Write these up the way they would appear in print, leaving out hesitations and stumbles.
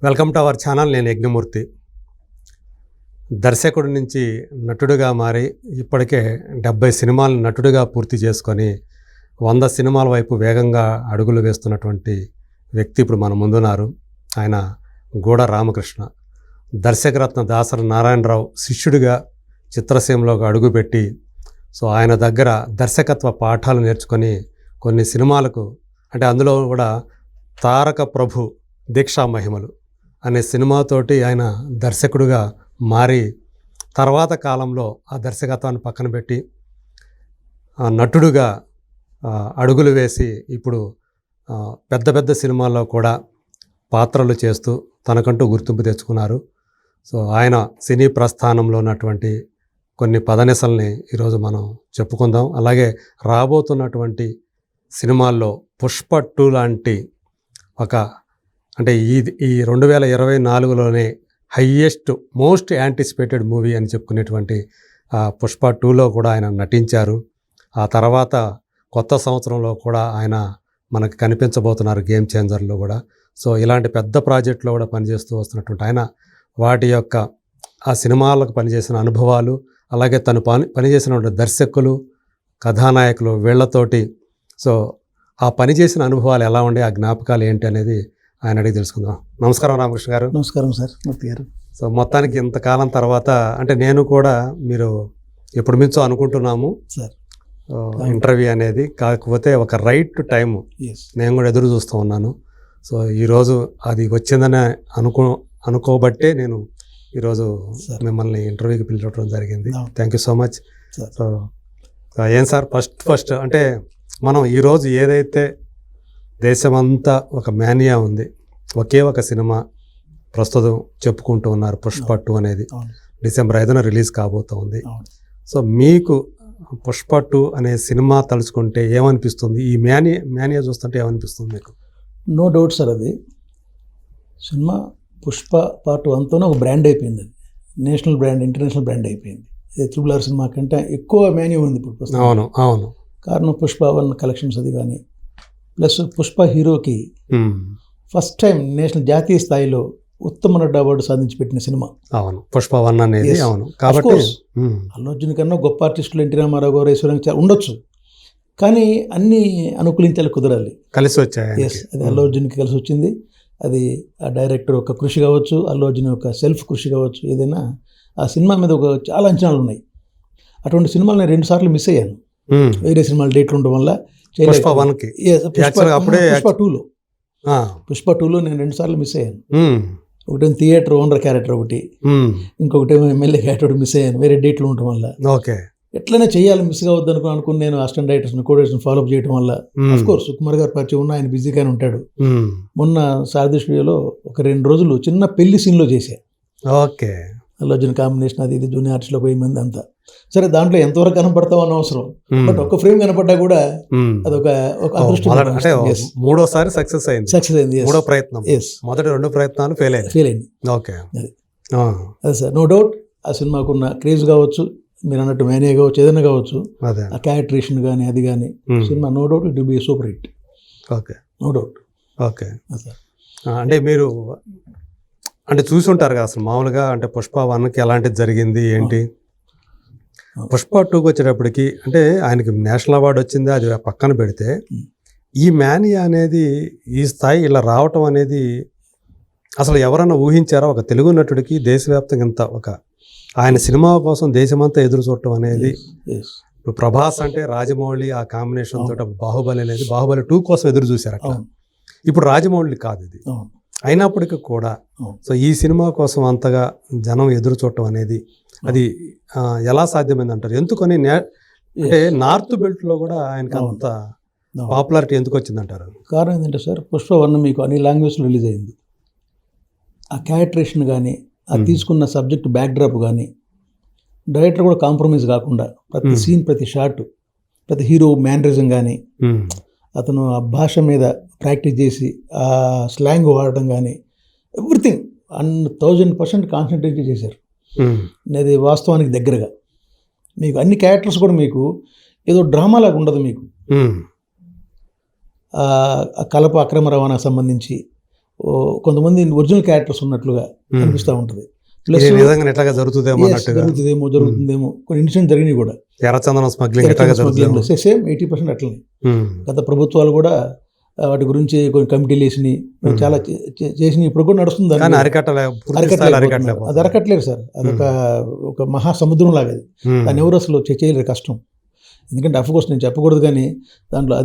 Welcome to our channel. నేను యజ్ఞమూర్తి. దర్శకుడి నుంచి నటుడిగా మారి ఇప్పటికే 70 సినిమాలు నటుడిగా పూర్తి చేసుకొని 100 సినిమాల వైపు వేగంగా అడుగులు వేస్తున్నటువంటి వ్యక్తి ఇప్పుడు మన ముందున్నారు. ఆయన గూడ రామకృష్ణ. దర్శకరత్న దాసరి నారాయణరావు శిష్యుడిగా చిత్రసీమలోకి అడుగుపెట్టి ఆయన దగ్గర దర్శకత్వ పాఠాలు నేర్చుకొని కొన్ని సినిమాలకు, అంటే అందులో కూడా తారక ప్రభు దీక్షా మహిమలు అనే సినిమాతోటి ఆయన దర్శకుడిగా మారి తర్వాత కాలంలో ఆ దర్శకత్వాన్ని పక్కన పెట్టి నటుడుగా అడుగులు వేసి ఇప్పుడు పెద్ద పెద్ద సినిమాల్లో కూడా పాత్రలు చేస్తూ తనకంటూ గుర్తింపు తెచ్చుకున్నారు. ఆయన సినీ ప్రస్థానంలో ఉన్నటువంటి కొన్ని పదనిసల్ని ఈరోజు మనం చెప్పుకుందాం. అలాగే రాబోతున్నటువంటి సినిమాల్లో పుష్ప 2 లాంటి అంటే ఈ 2024లోనే హయ్యెస్ట్ మోస్ట్ యాంటిసిపేటెడ్ మూవీ అని చెప్పుకునేటువంటి పుష్ప 2లో కూడా ఆయన నటించారు. ఆ తర్వాత కొత్త సంవత్సరంలో కూడా ఆయన మనకు కనిపించబోతున్నారు గేమ్ చేంజర్లో కూడా. ఇలాంటి పెద్ద ప్రాజెక్టులో కూడా పనిచేస్తూ వస్తున్నటువంటి ఆయన వాటి యొక్క ఆ సినిమాలకు పనిచేసిన అనుభవాలు, అలాగే తను పనిచేసినటువంటి దర్శకులు, కథానాయకులు వీళ్లతోటి ఆ పనిచేసిన అనుభవాలు ఎలా ఉండే, ఆ జ్ఞాపకాలు ఏంటి అనేది ఆయన అడిగి తెలుసుకుందాం. నమస్కారం రామకృష్ణ గారు. నమస్కారం సార్, మూర్తి గారు. మొత్తానికి ఇంతకాలం తర్వాత, అంటే నేను కూడా మీరు ఎప్పుడు మించో అనుకుంటున్నాము సార్ ఇంటర్వ్యూ అనేది, కాకపోతే ఒక రైట్ టైము నేను కూడా ఎదురు చూస్తూ ఉన్నాను. ఈరోజు అది వచ్చిందని అనుకోబట్టే నేను ఈరోజు మిమ్మల్ని ఇంటర్వ్యూకి పిలిచడం జరిగింది. Thank you so much. ఏం సార్, ఫస్ట్ అంటే మనం ఈరోజు ఏదైతే దేశమంతా ఒక మేనియా ఉంది, ఒకే ఒక సినిమా ప్రస్తుతం చెప్పుకుంటూ ఉన్నారు, పుష్ప 2 అనేది డిసెంబర్ 5న రిలీజ్ కాబోతుంది. మీకు పుష్ప 2 అనే సినిమా తలుచుకుంటే ఏమనిపిస్తుంది? ఈ మేనియా చూస్తుంటే ఏమనిపిస్తుంది మీకు? నో డౌట్ సార్, అది సినిమా పుష్ప పార్ట్ 1తోనే ఒక బ్రాండ్ అయిపోయింది. అది నేషనల్ బ్రాండ్, ఇంటర్నేషనల్ బ్రాండ్ అయిపోయింది. RRR సినిమా కంటే ఎక్కువ మేనియా ఉంది ఇప్పుడు. అవును అవును. కారణం పుష్ప 1 కలెక్షన్స్ అది కానీ, ప్లస్ పుష్ప హీరోకి ఫస్ట్ టైం నేషనల్ జాతీయ స్థాయిలో ఉత్తమ నటుడు అవార్డు సాధించి పెట్టిన సినిమా. అవును, పుష్ప 1 అనేది. అవును, కాబట్టి అల్లు అర్జున్ కన్నా గొప్ప ఆర్టిస్టులు ఎన్టీ రామారావు గారు, ఈశ్వరంగా ఉండొచ్చు, కానీ అన్నీ అనుకూలించాలి, కుదరాలి, కలిసి వచ్చాయి. అది అల్లు అర్జున్కి కలిసి వచ్చింది. అది ఆ డైరెక్టర్ యొక్క కృషి కావచ్చు, అల్లు అర్జున్ యొక్క సెల్ఫ్ కృషి కావచ్చు, ఏదైనా ఆ సినిమా మీద చాలా అంచనాలు ఉన్నాయి. అటువంటి సినిమాలు నేను 2 సార్లు మిస్ అయ్యాను. వేరే సినిమాలు డేట్లు ఉండడం వల్ల. పుష్ప 1కి పుష్ప 2లో నేను 2 సార్లు మిస్ అయ్యాను. ఒకటేమో థియేటర్ ఓనర్ క్యారెక్టర్ ఒకటి, ఇంకొకటేమో ఎమ్మెల్యే క్యారెక్టర్ మిస్ అయ్యాను వేరే డేట్లు ఉండటం వల్ల. ఎట్లయినా చేయాలి, మిస్ కావద్దు అనుకుని నేను అసిస్టెంట్ డైరెక్టర్స్ని, కోడైరెక్టర్స్ని ఫాలోఅప్ చేయడం వల్ల, అఫ్ కోర్స్ సుకుమార్ గారు పరిచయం ఉన్న ఆయన బిజీగానే ఉంటాడు. మొన్న సారథి స్టూడియోలో ఒక 2 రోజులు చిన్న పెళ్లి సీన్లో చేశాను. ఓకే, అల్లు అర్జున్ కాంబినేషన్, అది ఇది జూనియర్ ఆర్టిస్ట్లో 1000 మంది అంతా. సరే, దాంట్లో ఎంతవరకు కనపడతావు అన్న అవసరం, బట్ ఒక ఫ్రేమ్ కనపడ్డా కూడా అదొక అదృష్టం. మూడోసారి సక్సెస్ అయింది. మూడో ప్రయత్నం, మొదటి 2 ప్రయత్నాలు ఫెయిల్ అయింది. ఓకే, అదే సార్, నో డౌట్ ఆ సినిమాకున్న క్రేజ్ కావచ్చు, మీరు అన్నట్టు మేనియా కావచ్చు, ఏదైనా కావచ్చు, ఆ క్యారెక్టరేషన్ కానీ అది కానీ, cinema no doubt it will be super hit. Okay, no doubt. Okay, అంటే మీరు అంటే చూసి ఉంటారు కదా అసలు మామూలుగా, అంటే పుష్ప 1కి ఎలాంటిది జరిగింది ఏంటి, పుష్ప 2కి వచ్చేటప్పటికి అంటే ఆయనకి నేషనల్ అవార్డు వచ్చింది, అది పక్కన పెడితే ఈ మేనియా అనేది, ఈ స్థాయి ఇలా రావటం అనేది అసలు ఎవరన్నా ఊహించారా? ఒక తెలుగు నటుడికి దేశవ్యాప్తంగా ఇంత ఆయన సినిమా కోసం దేశమంతా ఎదురు చూడటం అనేది. ఇప్పుడు ప్రభాస్ అంటే రాజమౌళి ఆ కాంబినేషన్ తోట బాహుబలి అనేది, బాహుబలి 2 కోసం ఎదురు చూశారు అట్లా. ఇప్పుడు రాజమౌళి కాదు ఇది, అయినప్పటికీ కూడా ఈ సినిమా కోసం అంతగా జనం ఎదురు చూడటం అనేది అది ఎలా సాధ్యమైంది అంటారు? ఎందుకని అంటే నార్త్ బెల్ట్లో కూడా ఆయనకి అంత పాపులారిటీ ఎందుకు వచ్చిందంటారు? కారణం ఏంటంటే సార్, పుష్ప 1 మీకు అన్ని లాంగ్వేజ్లో రిలీజ్ అయింది. ఆ క్యారెక్టరేషన్ కానీ, ఆ తీసుకున్న సబ్జెక్ట్ బ్యాక్డ్రాప్ కానీ, డైరెక్టర్ కూడా కాంప్రమైజ్ కాకుండా ప్రతి సీన్, ప్రతి షాట్, ప్రతి హీరో మేనరిజం కానీ, అతను ఆ భాష మీద ప్రాక్టీస్ చేసి ఆ స్లాంగ్ వాడటం కానీ, ఎవ్రీథింగ్ 1000% కాన్సన్ట్రేట్ చేశారు. అది వాస్తవానికి దగ్గరగా మీకు అన్ని క్యారెక్టర్స్ కూడా మీకు ఏదో డ్రామా లాగా ఉండదు. మీకు కలప అక్రమ రవాణాకు సంబంధించి కొంతమంది ఒరిజినల్ క్యారెక్టర్స్ ఉన్నట్లుగా అనిపిస్తూ ఉంటుంది. ప్లస్ ఇది నిజంగా ఎట్లాగా జరుగుతుందేమో అన్నట్టుగా జరుగుతుందేమో కొన్ని ఇన్సిడెంట్ జరిగినాయి కూడా. ఎర్రచందనం స్మగ్లింగ్ ఎట్లాగా జరుగుతుందేమో. సేమ్ 80% అట్లనే. గత ప్రభుత్వాలు కూడా వాటి గురించి కొన్ని కమిటీలు వేసినాయి, చాలా చేసినాయి. ఇప్పుడు కూడా నడుస్తుంది. కానీ అది అరికట్టలేదు సార్. అదొక ఒక మహాసముద్రం లాగా అది. దాన్ని ఎవరు అసలు చేయలేరు, కష్టం. ఎందుకంటే అఫ్కోర్స్ నేను చెప్పకూడదు, కానీ దాంట్లో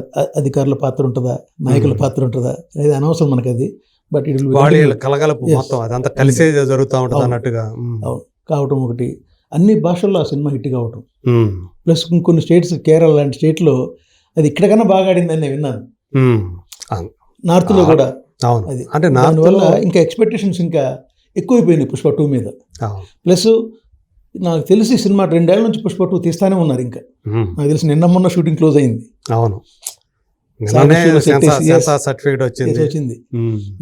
అధికారుల పాత్ర ఉంటుందా, నాయకుల పాత్ర ఉంటుందా అనేది అనవసరం మనకి అది. బట్ ఇట్ కలగలపు మొత్తం అదంతా కలిసే జరుగుతూ ఉంటుంది అన్నట్టుగా. అవును, కావటం ఒకటి. అన్ని భాషల్లో ఆ సినిమా హిట్ కావటం, ప్లస్ ఇంకొన్ని స్టేట్స్, కేరళ లాంటి స్టేట్లో అది ఇక్కడికన్నా బాగా ఆడిందని నేను విన్నాను. నార్త్లో కూడా అది. అంటే దానివల్ల ఇంకా ఎక్స్పెక్టేషన్స్ ఇంకా ఎక్కువైపోయినాయి పుష్ప 2 మీద. ప్లస్ నాకు తెలిసి సినిమా 2 ఏళ్ల నుంచి పుష్ప 2 తీస్తానే ఉన్నారు. ఇంకా నాకు తెలిసి నిన్న మొన్న షూటింగ్ క్లోజ్ అయింది. అవును, సర్టిఫికేట్ వచ్చింది.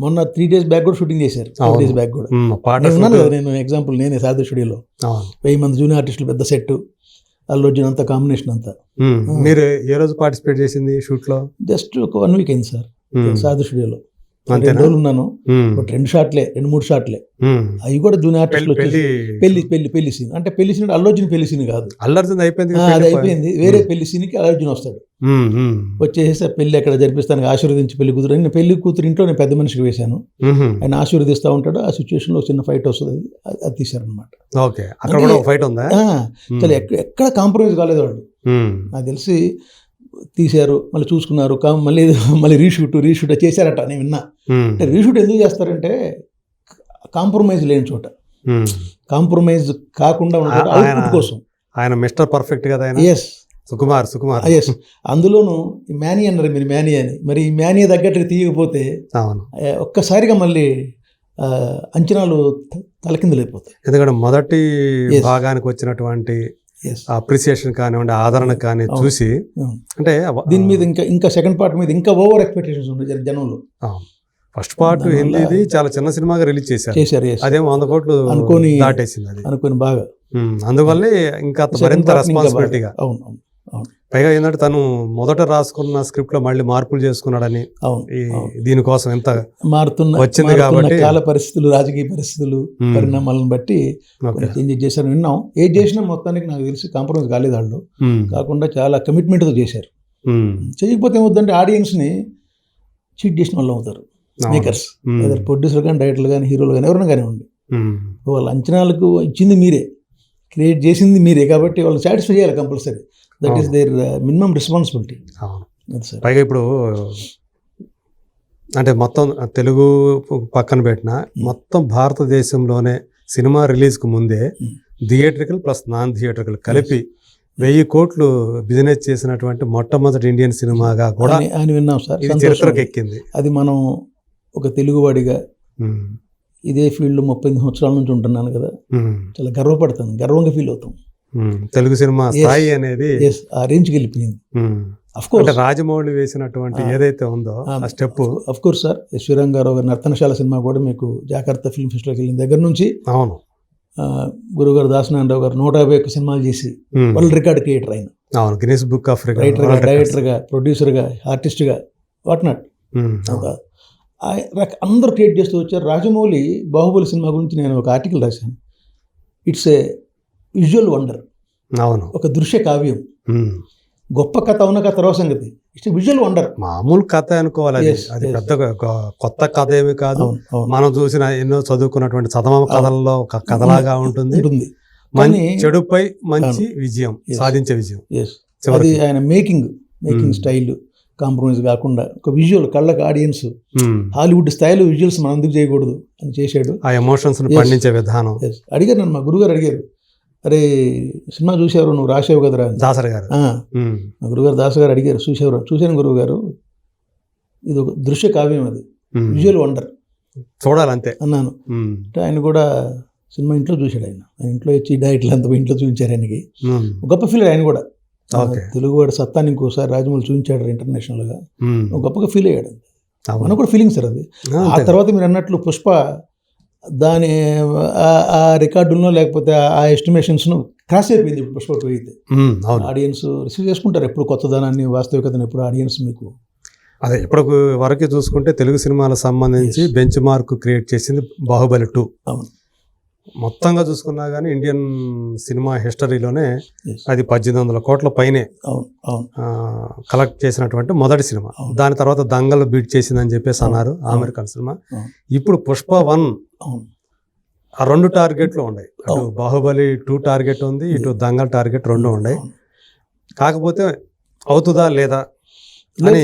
మొన్న 3 days బ్యాక్ కూడా షూటింగ్ చేశారు. 2 days బ్యాక్ కూడా నేను ఎగ్జాంపుల్, నేనే సాధు స్టూడియోలో 1000 మంది జూనియర్ ఆర్టిస్టులు, పెద్ద సెట్, అల్లు అర్జున్ అంతా కాంబినేషన్ అంతా. మీరు ఏ రోజు పార్టిసిపేట్ చేసింది షూట్ లో? జస్ట్ ఒక 1 week అయింది సార్ సాధు స్టూడియోలో. 2 రోజులు ఉన్నాను. బట్ 2-3 షాట్లే. అవి కూడా జూనియర్ ఆర్టిస్టులు వచ్చేసి పెళ్లి సీన్. అంటే పెళ్లి సీన్ అల్లు అర్జున్ పెళ్లి సీన్ కాదు, అల్లర్జున్ అయిపోయింది. అది అయిపోయింది. వేరే పెళ్లి సీన్కి అల్లు అర్జున్ వస్తాడు. వచ్చేసి పెళ్లి ఎక్కడ జరిపిస్తాను, ఆశీర్వదించి పెళ్లి కూతురు. నేను పెళ్లి కూతురు ఇంట్లో నేను పెద్ద మనిషికి వేశాను, ఆయన ఆశీర్వదిస్తూ ఉంటాడు. ఆ సిచ్యువేషన్ లో చిన్న ఫైట్ వస్తుంది, అది తీశారనమాట. చాలా ఎక్కడ కాంప్రమైజ్ కాలేదు వాళ్ళు. నాకు తెలిసి తీశారు, మళ్ళీ చూసుకున్నారు, మళ్ళీ రీషూట్ చేశారట నేను విన్నా. అంటే రీషూట్ ఎందుకు చేస్తారంటే కాంప్రమైజ్ లేని చోట, కాంప్రమైజ్ కాకుండా ఉన్న అవుట్పుట్ కోసం. ఆయన మిస్టర్ పర్ఫెక్ట్ కదా. ఎస్, సుకుమార్. ఎస్, అందులోనూ మ్యానీ అన్నారు మీరు, మ్యానీ అని. మరి ఈ మ్యానీ తగ్గట్టుగా తీయకపోతే ఒక్కసారిగా మళ్ళీ అంచనాలు తలకిందులైపోతాయి. ఎందుకంటే మొదటి భాగానికి వచ్చినటువంటి అప్రిసియేషన్ కానివ్వండి, ఆదరణ కానీ చూసి, అంటే దీని మీద ఇంకా సెకండ్ పార్ట్ మీద ఇంకా ఓవర్ ఎక్స్పెక్టేషన్స్ ఉన్నాయి జనంలో. ఫస్ట్ పార్ట్ హిందీది చాలా చిన్న సినిమాగా రిలీజ్ చేశారు. అదేమో 100 కోట్లు దాటేసింది అనుకోని బాగా. అందువల్లే ఇంకా మరింత రెస్పాన్సిబిలిటీగా. పైగా ఏంటంటే తను మొదట రాసుకున్న స్క్రిప్ట్ లో మళ్ళీ మార్పులు చేసుకున్నాడని, దీనికోసం ఎంత వచ్చింది కాబట్టి కాల పరిస్థితులు, రాజకీయ పరిస్థితులు, పరిణామాలను బట్టి చేంజ్ చేశారు విన్నాం. ఏది చేసినా మొత్తానికి నాకు తెలిసి కాంప్రమైజ్ కాలేదు వాళ్ళు. కాకుండా చాలా కమిట్మెంట్ తో చేశారు. చేయకపోతే ఏమవుతుందంటే ఆడియన్స్ ని చీట్ చేసిన వాళ్ళు అవుతారు మేకర్స్, ప్రొడ్యూసర్ కానీ, డైరెక్టర్లు కానీ, హీరోలు కానీ, ఎవరైనా కానివ్వండి. వాళ్ళ అంచనాలకు ఇచ్చింది మీరే, క్రియేట్ చేసింది మీరే, కాబట్టి వాళ్ళు సాటిస్ఫై చేయాలి compulsory. That is their minimum responsibility. పైగా ఇప్పుడు అంటే మొత్తం తెలుగు పక్కన పెట్టిన మొత్తం భారతదేశంలోనే సినిమా రిలీజ్కు ముందే థియేట్రికల్ ప్లస్ నాన్ థియేట్రికల్ కలిపి 1000 కోట్లు బిజినెస్ చేసినటువంటి మొట్టమొదటి ఇండియన్ సినిమాగా కూడా అని విన్నాం సార్. చరిత్రకు ఎక్కింది. అది మనం ఒక తెలుగువాడిగా ఇదే ఫీల్డ్ 30 సంవత్సరాల నుంచి ఉంటున్నాను కదా, చాలా గర్వపడతాను, గర్వంగా ఫీల్ అవుతాం. తెలుగు సినిమా స్థాయి అనేది ఆ రేంజ్కి వెళ్ళిపోయింది. అంటే రాజమౌళి వేసినటువంటి ఏదైతే ఉందో ఆ step. Of course sir, Sriranga Rao గారి నర్తనశాల సినిమా కూడా మీకు జాకర్తా ఫిల్మ్ ఫెస్టివల్కి వెళ్ళిన దగ్గర నుంచి, అవును, గురుగారు దాసనారాయణరావు గారు 151 సినిమాలు చేసి వరల్డ్ రికార్డ్ క్రియేటర్ అయిన, అవును, గిన్నెస్ బుక్ ఆఫ్ రికార్డ్, రైటర్గా, డైరెక్టర్గా, ప్రొడ్యూసర్గా, ఆర్టిస్ట్గా, వాట్ నాట్ అందరూ క్రియేట్ చేస్తూ వచ్చారు. రాజమౌళి బాహుబలి సినిమా గురించి నేను ఒక ఆర్టికల్ రాశాను. It's a visual wonder. అవును, ఒక దృశ్య కావ్యం. గొప్ప కథ ఉన్న కథ తర్వాత సంగతి, ఇట్స్ విజువల్ వండర్. మామూలు కథ అనుకోవాలి, అది పెద్ద కొత్త కథ ఏమి కాదు. మనం చూసిన ఎన్నో చదువుకున్నటువంటి చదమ కథల్లో ఒక కథలాగా ఉంటుంది. చెడుపై మంచి విజయం సాధించే విజయం. అది ఆయన మేకింగ్ స్టైల్ కాంప్రమైజ్ కాకుండా ఒక విజువల్, కళ్ళకి ఆడియన్స్, హాలీవుడ్ స్థాయిలో విజువల్స్ మనం ఎందుకు చేయకూడదు అని చేశాడు. ఆ ఎమోషన్స్ పండించే విధానం. అడిగారు నన్ను, మా గురుగారు అడిగారు, అరే సినిమా చూసేవారు, నువ్వు రాసేవు కదరా. దాసరి గారు, మా గురుగారు దాసరి గారు అడిగారు, చూసేవారు. చూశాను గురువు గారు, ఇది ఒక దృశ్య కావ్యం, అది విజువల్ వండర్, చూడాలంతే అన్నాను. అంటే ఆయన కూడా సినిమా ఇంట్లో చూశాడు. ఆయన ఇంట్లో వచ్చి డైరెక్ట్లు అంతా ఇంట్లో చూపించారు ఆయనకి. గొప్ప ఫీల్ ఆయన కూడా. తెలుగువాడు సత్తాన్ని ఇంకోసారి రాజమౌళి చూపించాడు ఇంటర్నేషనల్గా, గొప్పగా ఫీల్ అయ్యాడు. మనకు కూడా ఫీలింగ్ సార్ అది. ఆ తర్వాత మీరు అన్నట్లు పుష్ప దాని ఆ రికార్డుల్లో లేకపోతే ఆ ఎస్టిమేషన్స్ను క్రాస్ అయిపోయింది. ఇప్పుడు పుష్ప 2 అయితే ఆడియన్స్ రిసీవ్ చేసుకుంటారు ఎప్పుడు కొత్తదనాన్ని, వాస్తవికతను ఎప్పుడు ఆడియన్స్ మీకు అదే ఇప్పటి వరకు చూసుకుంటే తెలుగు సినిమాలకు సంబంధించి బెంచ్ మార్క్ క్రియేట్ చేసింది బాహుబలి 2. అవును. మొత్తంగా చూసుకున్నా కానీ ఇండియన్ సినిమా హిస్టరీలోనే Yes. అది 1800 కోట్ల పైనే అవును. అవును. కలెక్ట్ చేసినటువంటి మొదటి సినిమా. అవును. దాని తర్వాత దంగల్ బీట్ చేసిందని చెప్పేసి అన్నారు ఆమిర్ ఖాన్ సినిమా. అవును. ఇప్పుడు పుష్ప 1 అవును. ఆ 2 టార్గెట్లు ఉన్నాయి. అటు అవును. బాహుబలి 2 టార్గెట్ ఉంది, ఇటు దంగల్ టార్గెట్ 2 ఉన్నాయి. అవును. కాకపోతే అవుతుందా లేదా అని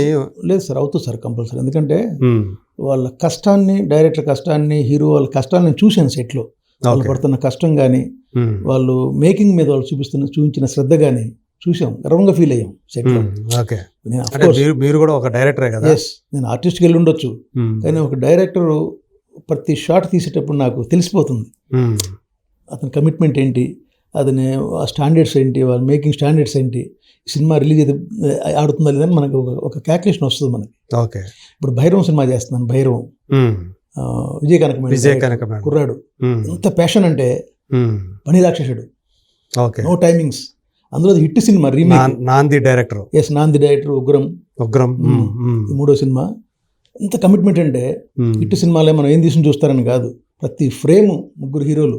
లేదు సార్, అవుతుంది సార్ కంపల్సరీ. ఎందుకంటే ఉమ్, వాళ్ళ కష్టాన్ని, డైరెక్టర్ కష్టాన్ని, హీరో వాళ్ళ కష్టాన్ని చూశాను సెట్లో. వాళ్ళు ఓకే. పడుతున్న కష్టం కానీ, ఉమ్, వాళ్ళు మేకింగ్ మీద వాళ్ళు చూపించిన శ్రద్ధ కానీ చూసాం, గర్వంగా ఫీల్ అయ్యాం సెట్లో. ఓకే. నేను అంటే మీరు కూడా ఒక డైరెక్టరే కదా. ఎస్, నేను ఆర్టిస్ట్కి వెళ్ళి ఉండొచ్చు, ఉమ్, కానీ ఒక డైరెక్టర్ ప్రతి షాట్ తీసేటప్పుడు నాకు తెలిసిపోతుంది ఉమ్, అతని కమిట్మెంట్ ఏంటి, అతని స్టాండర్డ్స్ ఏంటి, వాళ్ళ మేకింగ్ స్టాండర్డ్స్ ఏంటి, సినిమా రిలీజ్ అయితే ఆడుతుందా లేదని మనకు ఒక క్యాల్కులేషన్ వస్తుంది మనకి. ఓకే. ఇప్పుడు భైరవం సినిమా చేస్తున్నాను, భైరవం, ఉమ్, విజయ్ కనక విజయ్ కనక మేడం. కుర్రాడు, ఉమ్, ఎంత ప్యాషన్ అంటే ఉమ్, పని రాక్షసుడు, ఓకే. No timings. అందులో hit cinema remake. Naandhi director, yes, Naandhi director, Ugram Ugram. ఈ 3వ సినిమా. ఎంత కమిట్మెంట్ అంటే హిట్ సినిమాలే మనం ఏం తీసుకుని చూస్తారని కాదు, ప్రతి ఫ్రేమ్ 3 హీరోలు,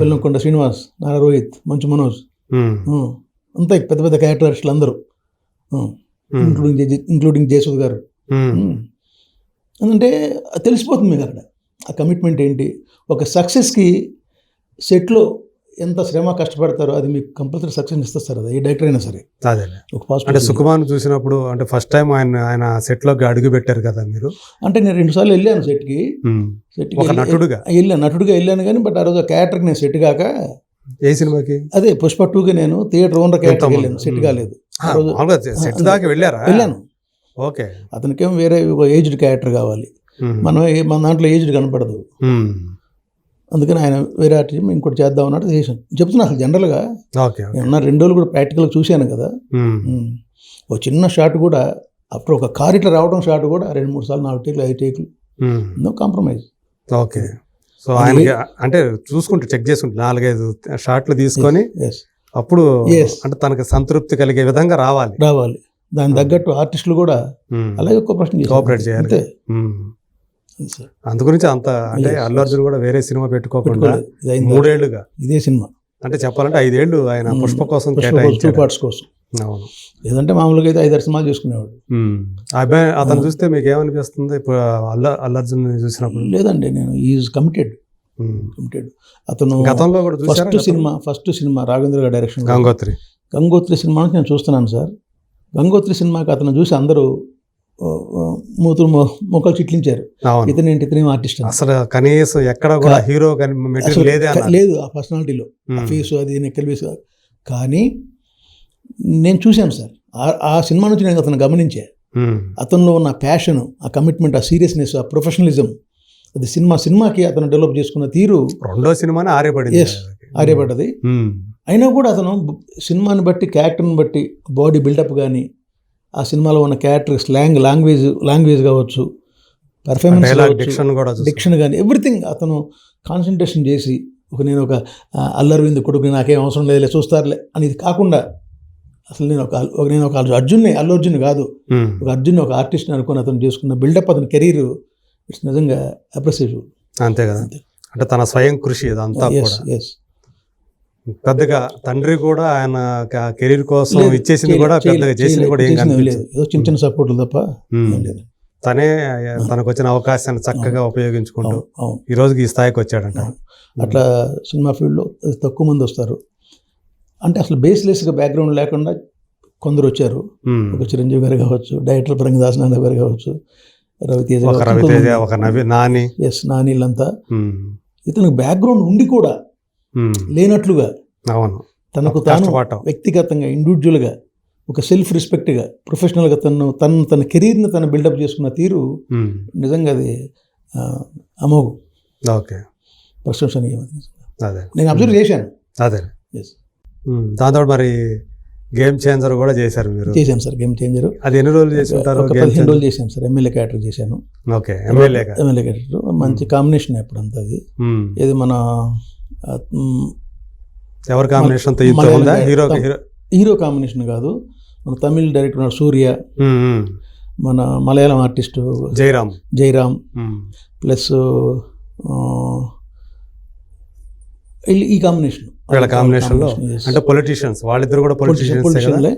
వెల్లంకొండ శ్రీనివాస్, నారా రోహిత్, మంచు మనోజ్, అంతా పెద్ద పెద్ద క్యారెక్టర్ ఆర్టిస్టులు అందరూ, ఇంక్లూడింగ్ జయసూద్ గారు. అంటే తెలిసిపోతుంది మీకు అక్కడ ఆ కమిట్మెంట్ ఏంటి. ఒక సక్సెస్కి సెట్లో ఎంత శ్రమ కష్టపడతారో అది మీకు కంపల్సరీ సక్సెస్ ఇస్తుంది సార్. అది ఏ డైరెక్టర్ అయినా సరే. అదే ఒక పాజిటివ్. అంటే సుకుమార్ చూసినప్పుడు అంటే ఫస్ట్ టైం ఆయన సెట్లోకి అడుగు పెట్టారు కదా మీరు. అంటే నేను 2 సార్లు వెళ్ళాను సెట్కి. ఒక నటుడుగా నటుడిగా వెళ్ళాను కానీ, బట్ ఆ రోజు ఆ క్యారెక్టర్కి నేను సెట్ కాక. ఏ సినిమాకి? అదే పుష్ప 2కి నేను థియేటర్ ఓనర్ క్యారెక్టర్కి వెళ్ళాను, సెట్ కాలేదు. సెట్ దాకా వెళ్ళారా? వెళ్ళాను. ఓకే. అతనికేమో వేరే ఏజ్డ్ క్యారెక్టర్ కావాలి, మన దాంట్లో ఏజ్డ్ కనపడదు. అందుకని ఆయన వేరే ఆర్టిస్ట్ ఇంకోటి చేద్దాం అన్నట్టు చేశాను. చెప్తున్నా అసలు జనరల్గా నేను 2 రోజులు కూడా ప్రాక్టికల్గా చూశాను కదా. ఒక చిన్న షాట్ కూడా అప్పుడు ఒక కార్ ఇట్లా రావడం షాట్ కూడా 2-3 సార్లు 4 టేకులు 5 టేకులు, నో కాంప్రమైజ్. ఓకే. సో ఆయనకి అంటే చూసుకుంటే చెక్ చేసుకుంటే 4-5 షాట్లు తీసుకొని అప్పుడు అంటే తనకి సంతృప్తి కలిగే విధంగా రావాలి. దాని తగ్గట్టు ఆర్టిస్టులు కూడా అలాగే కోఆపరేట్ చేయాలి. అంతే. అందు గురించి అంత అంటే అల్లు అర్జున్ కూడా వేరే సినిమా పెట్టుకోకుండా 3 ఏళ్లుగా ఇదే సినిమా, అంటే చెప్పాలంటే 5 ఏళ్ళు ఆయన పుష్ప కోసం కేటాయించాడు, 2 పార్ట్స్ కోసం. అవును. లేదంటే మామూలుగా అయితే 5-6 సినిమాలు చేసుకునేవాడు. అబ్బాయి అతను చూస్తే మీకు ఏమనిపిస్తుంది ఇప్పుడు అల్లు అర్జున్ చూసినప్పుడు? లేదండి, నేను ఈజ్ కమిటెడ్. అతను గతంలో కూడా ఫస్ట్ సినిమా రాఘవేంద్ర గారి డైరెక్షన్ గంగోత్రి సినిమా నుంచి నేను చూస్తున్నాను సార్. గంగోత్రి సినిమాకి అతను చూసి అందరూ మొక్కలు చిట్లించారు, ఇతనేం ఆర్టిస్ట్ అసలు కనీసం ఎక్కడ కూడా హీరో లేదు ఆ పర్సనాలిటీలో, ఆ ఫేస్ అది నెక్కల్ వేసు. కానీ నేను చూశాను సార్, ఆ సినిమా నుంచి నేను అతను గమనించా. అతనిలో ఉన్న ప్యాషన్, ఆ కమిట్మెంట్, ఆ సీరియస్నెస్, ఆ ప్రొఫెషనలిజం, అది సినిమాకి అతను డెవలప్ చేసుకున్న తీరు. 2వ సినిమానే ఆర్యపడ్డది. అయినా కూడా అతను సినిమాని బట్టి, క్యారెక్టర్ని బట్టి, బాడీ బిల్డప్ కానీ, ఆ సినిమాలో ఉన్న క్యారెక్టర్ లాంగ్వేజ్ కావచ్చు, పర్ఫార్మెన్స్, డిక్షన్ కానీ, ఎవ్రీథింగ్ అతను కాన్సన్ట్రేషన్ చేసి నేను ఒక అల్లరవింద్ కొడుకు, నాకేం అవసరం లేదులే చూస్తారులే అనేది కాకుండా, అసలు నేను ఒక అల్లు అర్జున్ కాదు, ఒక అర్జున్, ఒక ఆర్టిస్ట్ని అనుకుని అతను చేసుకున్న బిల్డప్, అతని కెరీర్ ఇట్స్ నిజంగా అప్రిసియేటివ్. అంతే కదా. అంటే తన స్వయం కృషి ఇదంతా కూడా. పెద్దగా తండ్రి కూడా ఆయన కెరీర్ కోసం ఇచ్చేసింది కూడా పెద్దగా చేసింది కూడా ఏం కనిపించలేదు, ఏదో చిన్న సపోర్ట్లు తప్ప. తనే తనకు వచ్చిన అవకాశాన్ని చక్కగా ఉపయోగించుకుంటూ ఈ రోజుకి ఈ స్థాయికి వచ్చాడంట. అట్లా సినిమా ఫీల్డ్లో తక్కువ మంది వస్తారు. అంటే అసలు బేస్లెస్గా బ్యాక్గ్రౌండ్ లేకుండా కొందరు వచ్చారు. ఒక చిరంజీవి గారు కావచ్చు, డైరెక్టర్ పరంగదాస్ నారాయణ గారు కావచ్చు, రవితేజ, ఒక నాని, నానీళ్ళంతా. ఇతనికి బ్యాక్గ్రౌండ్ ఉండి కూడా లేనట్లుగా, అవును, తనకు తాను వ్యక్తిగతంగా, ఇండివిజువల్గా, ఒక సెల్ఫ్ రెస్పెక్ట్గా, ప్రొఫెషనల్గా తన కెరీర్ని తను బిల్డప్ చేసుకున్న తీరు నిజంగా అది అమోఘం. ఓకే, ప్రశంసనీయం. అదే నేను అబ్జర్వ్ చేశాను. అదే దాంతో మరి గేమ్ చేంజర్ కూడా చేశారు మీరు? చేశాను సార్ గేమ్ చేంజర్. అది ఎన్ని రోజులు చేసి ఉంటారు? 15 రోజులు చేశాను సార్. ఎమ్మెల్యే క్యారెక్టర్ చేశాను. ఓకే, ఎమ్మెల్యే క్యారెక్టర్ మంచి కాంబినేషన్ ఎప్పుడంతా. అది ఇది మన ఎవరి కాంబినేషన్? హీరో కాంబినేషన్ కాదు, మన తమిళ్ డైరెక్టర్ సూర్య, మన మలయాళం ఆర్టిస్టు జయరామ్ ప్లస్ ఈ కాంబినేషన్ వీళ్ళ కాంబినేషన్లో అంటే పొలిటీషియన్స్ వాళ్ళిద్దరు కూడా పొలిటీషియన్లే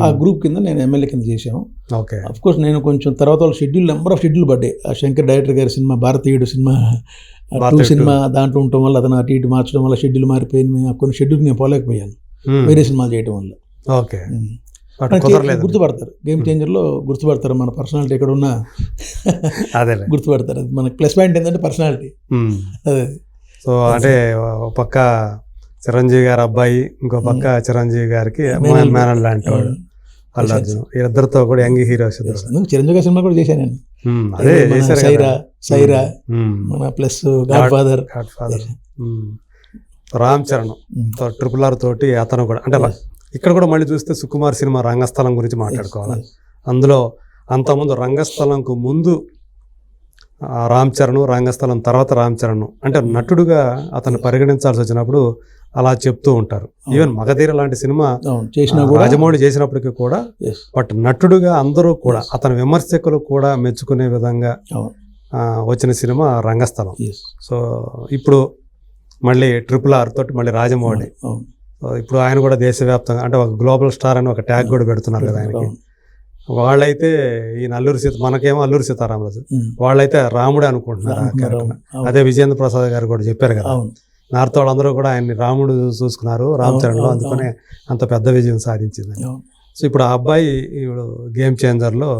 ఆ గ్రూప్ కింద నేను ఎమ్మెల్యే కింద చేశాను. ఓకే. అఫ్ కోర్స్ నేను కొంచెం తర్వాత వాళ్ళ నెంబర్ ఆఫ్ షెడ్యూల్ పడ్డాయి. ఆ శంకర్ డైరెక్టర్ గారి సినిమా భారతీయుడు సినిమా 2 సినిమా దాంట్లో ఉండటం వల్ల అతను అటు ఇటు మార్చడం వల్ల షెడ్యూల్ మారిపోయింది. కొన్ని షెడ్యూల్ నేను పోలేకపోయాను వేరే సినిమాలు చేయడం వల్ల. ఓకే. గుర్తుపడతారు గేమ్ చేంజర్లో గుర్తుపడతారు మన పర్సనాలిటీ ఎక్కడ ఉన్నా గుర్తుపడతారు. అది మనకి ప్లస్ పాయింట్ ఏంటంటే పర్సనాలిటీ. అదే. సో అంటే ఒక పక్క చిరంజీవి గారి అబ్బాయి, ఇంకో పక్క చిరంజీవి గారికి మేనల్ లాంటి వాడు అల్లు అర్జున్, వీళ్ళిద్దరితో కూడా యంగ్ హీరోస్. చిరంజీవి గారి సినిమా కూడా చేశాను నేను. అదే సైరా మన plus God father Ram Charan RRR తోటి అతను కూడా అంటే ఇక్కడ కూడా మళ్ళీ చూస్తే సుకుమార్ సినిమా రంగస్థలం గురించి మాట్లాడుకోవాలి. అందులో అంతకుముందు రంగస్థలంకు ముందు రామ్ చరణ్, రంగస్థలం తర్వాత రామ్ చరణ్ అంటే నటుడుగా అతను పరిగణించాల్సి వచ్చినప్పుడు అలా చెప్తూ ఉంటారు. ఈవెన్ మగధీర లాంటి సినిమా రాజమౌళి చేసినప్పటికీ కూడా బట్ నటుడుగా అందరూ కూడా అతని విమర్శకులు కూడా మెచ్చుకునే విధంగా వచ్చిన సినిమా రంగస్థలం. సో ఇప్పుడు మళ్ళీ RRR తోటి మళ్ళీ రాజమౌళి, ఇప్పుడు ఆయన కూడా దేశవ్యాప్తంగా అంటే ఒక గ్లోబల్ స్టార్ అని ఒక ట్యాగ్ కూడా పెడుతున్నారు కదా ఆయనకి. వాళ్ళైతే ఈ మనకేమో అల్లూరి సీతారామరాజు, వాళ్ళైతే రాముడే అనుకుంటున్నారు ఆ క్యారెక్టర్. అదే విజేంద్ర ప్రసాద్ గారు కూడా చెప్పారు కదా, నార్త్ వాళ్ళందరూ కూడా ఆయన్ని రాముడు చూసుకున్నారు రామ్ చరణ్లో, అందుకనే అంత పెద్ద విజయం సాధించింది. సో ఇప్పుడు ఆ అబ్బాయి ఇప్పుడు గేమ్ చేంజర్లో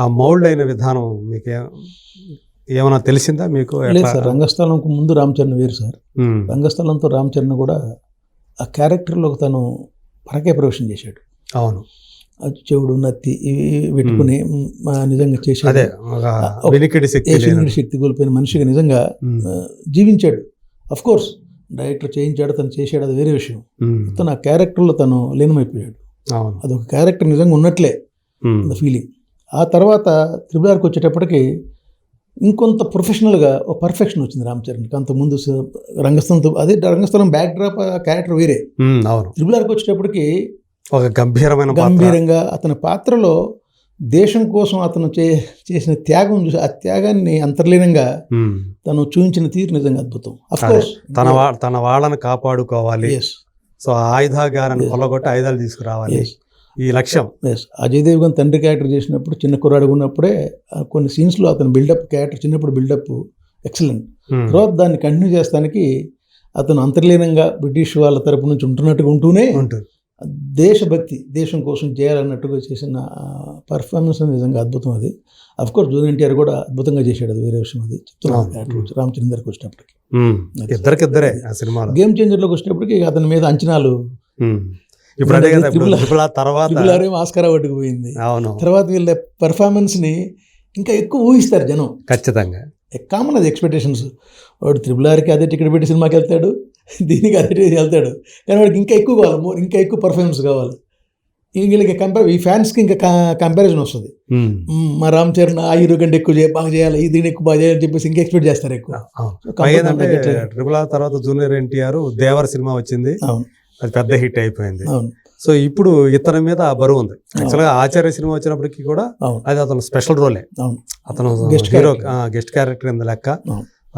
ఆ మౌల్డ్ అయిన విధానం మీకు ఏమైనా తెలిసిందా మీకు? రంగస్థలంకు ముందు రామ్ చరణ్ వేరు సార్. రంగస్థలంతో రామ్ చరణ్ కూడా ఆ క్యారెక్టర్లో తను పరకే ప్రవేశం చేశాడు. అవును. చెవుడు నత్తి ఇవి పెట్టుకుని నిజంగా చేశాడు. శక్తి కోల్పోయిన మనిషిగా నిజంగా జీవించాడు. అఫ్ కోర్స్ డైరెక్టర్ చేయించాడు, తను చేశాడు, అది వేరే విషయం. తను ఆ క్యారెక్టర్లో తను లీనమైపోయాడు. అదొక క్యారెక్టర్ నిజంగా ఉన్నట్లే ఫీలింగ్. ఆ తర్వాత RRRకి వచ్చేటప్పటికి ఇంకొంత ప్రొఫెషనల్గా ఒక పర్ఫెక్షన్ వచ్చింది రామ్ చరణ్కి. అంతకుముందు రంగస్థలంతో అదే రంగస్థలం బ్యాక్ డ్రాప్ క్యారెక్టర్ వేరే. RRRకి వచ్చేటప్పటికి ఒక గంభీరంగా అతని పాత్రలో దేశం కోసం అతను చేసిన త్యాగం చూసి ఆ త్యాగాన్ని అంతర్లీనంగా తను చూపించిన తీరు నిజంగా అద్భుతం. అఫ్కోర్స్ తన వాళ్ళని కాపాడుకోవాలి, సో ఆయుధాగారాన్ని కొల్లగొట్టి ఆయుధాలు తీసుకురావాలి, ఈ లక్ష్యం. అజయ్ దేవ్గన్ తండ్రి క్యారెక్టర్ చేసినప్పుడు చిన్న కుర్రాడు ఉన్నప్పుడే కొన్ని సీన్స్లో అతను బిల్డప్ క్యారెక్టర్ చిన్నప్పుడు బిల్డప్ ఎక్సలెంట్. తర్వాత దాన్ని కంటిన్యూ చేస్తానికి అతను అంతర్లీనంగా బ్రిటిష్ వాళ్ళ తరపు నుంచి ఉంటున్నట్టుగా ఉంటూనే దేశభక్తి, దేశం కోసం చేయాలన్నట్టుగా చేసిన పర్ఫార్మెన్స్ నిజంగా అద్భుతం. అది అఫ్కోర్స్ జూనియర్ ఎన్టీఆర్ కూడా అద్భుతంగా చేశాడు, అది వేరే విషయం. అది చెప్తున్నాను రామచంద్ర గారికి వచ్చినప్పటికి. గేమ్ చేంజర్లోకి వచ్చినప్పటికి అతని మీద అంచనాలు ఆస్కార్ అవార్డుకి పోయింది. తర్వాత వీళ్ళ పెర్ఫార్మెన్స్ని ఇంకా ఎక్కువ ఊహిస్తారు జనం. ఖచ్చితంగా కామన్ అది ఎక్స్పెక్టేషన్స్. వాడు RRRకి అదే టికెట్ పెట్టి సినిమాకి వెళ్తాడు, దీనికి అదే వెళ్తాడు, కానీ వాడికి ఇంకా ఎక్కువ కావాలి, ఇంకా ఎక్కువ పర్ఫార్మెన్స్ కావాలి. వీళ్ళకి ఈ ఫ్యాన్స్కి ఇంకా కంపారిజన్ వస్తుంది. మా రామ్ చరణ్ ఆ హీరో కంటే ఎక్కువ బాగా చేయాలి, దీన్ని ఎక్కువ బాగా చేయాలని చెప్పేసి ఇంకా ఎక్స్పెక్ట్ చేస్తారు ఎక్కువ. RRR తర్వాత జూనియర్ ఎన్టీఆర్ దేవర సినిమా వచ్చింది, అది పెద్ద హిట్ అయిపోయింది. సో ఇప్పుడు ఇతని మీద బరువు ఉంది. యాక్చువల్గా ఆచార్య సినిమా వచ్చినప్పటికీ కూడా అది అతను స్పెషల్ రోలే, అతను హీరో గెస్ట్ క్యారెక్టర్ కింద లెక్క.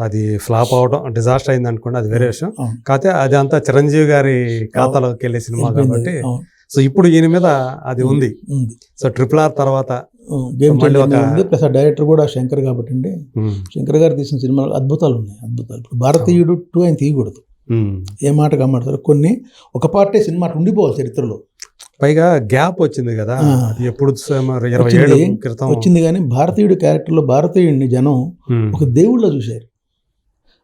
అది ఫ్లాప్ అవడం డిజాస్టర్ అయింది అనుకోండి, అది వేరే విషయం. కాకపోతే అది అంతా చిరంజీవి గారి ఖాతాలోకి వెళ్ళే సినిమా కాబట్టి సో ఇప్పుడు ఈయన మీద అది ఉంది. సో RRR తర్వాత డైరెక్టర్ కూడా శంకర్ కాబట్టి అండి, శంకర్ గారు తీసిన సినిమాలు అద్భుతాలు ఉన్నాయి, అద్భుతాలు. ఇప్పుడు భారతీయుడు 2 ఆయన తీయకూడదు, ఏ మాట కమ్మాడతారు. కొన్ని ఒక పార్టీ సినిమా ఉండిపోవాలి చరిత్రలో. పైగా గ్యాప్ వచ్చింది కదా, ఎప్పుడు 20 ఏళ్ల క్రితం వచ్చింది. కానీ భారతీయుడు క్యారెక్టర్లో భారతీయుడిని జనం ఒక దేవుళ్ళ చూశారు.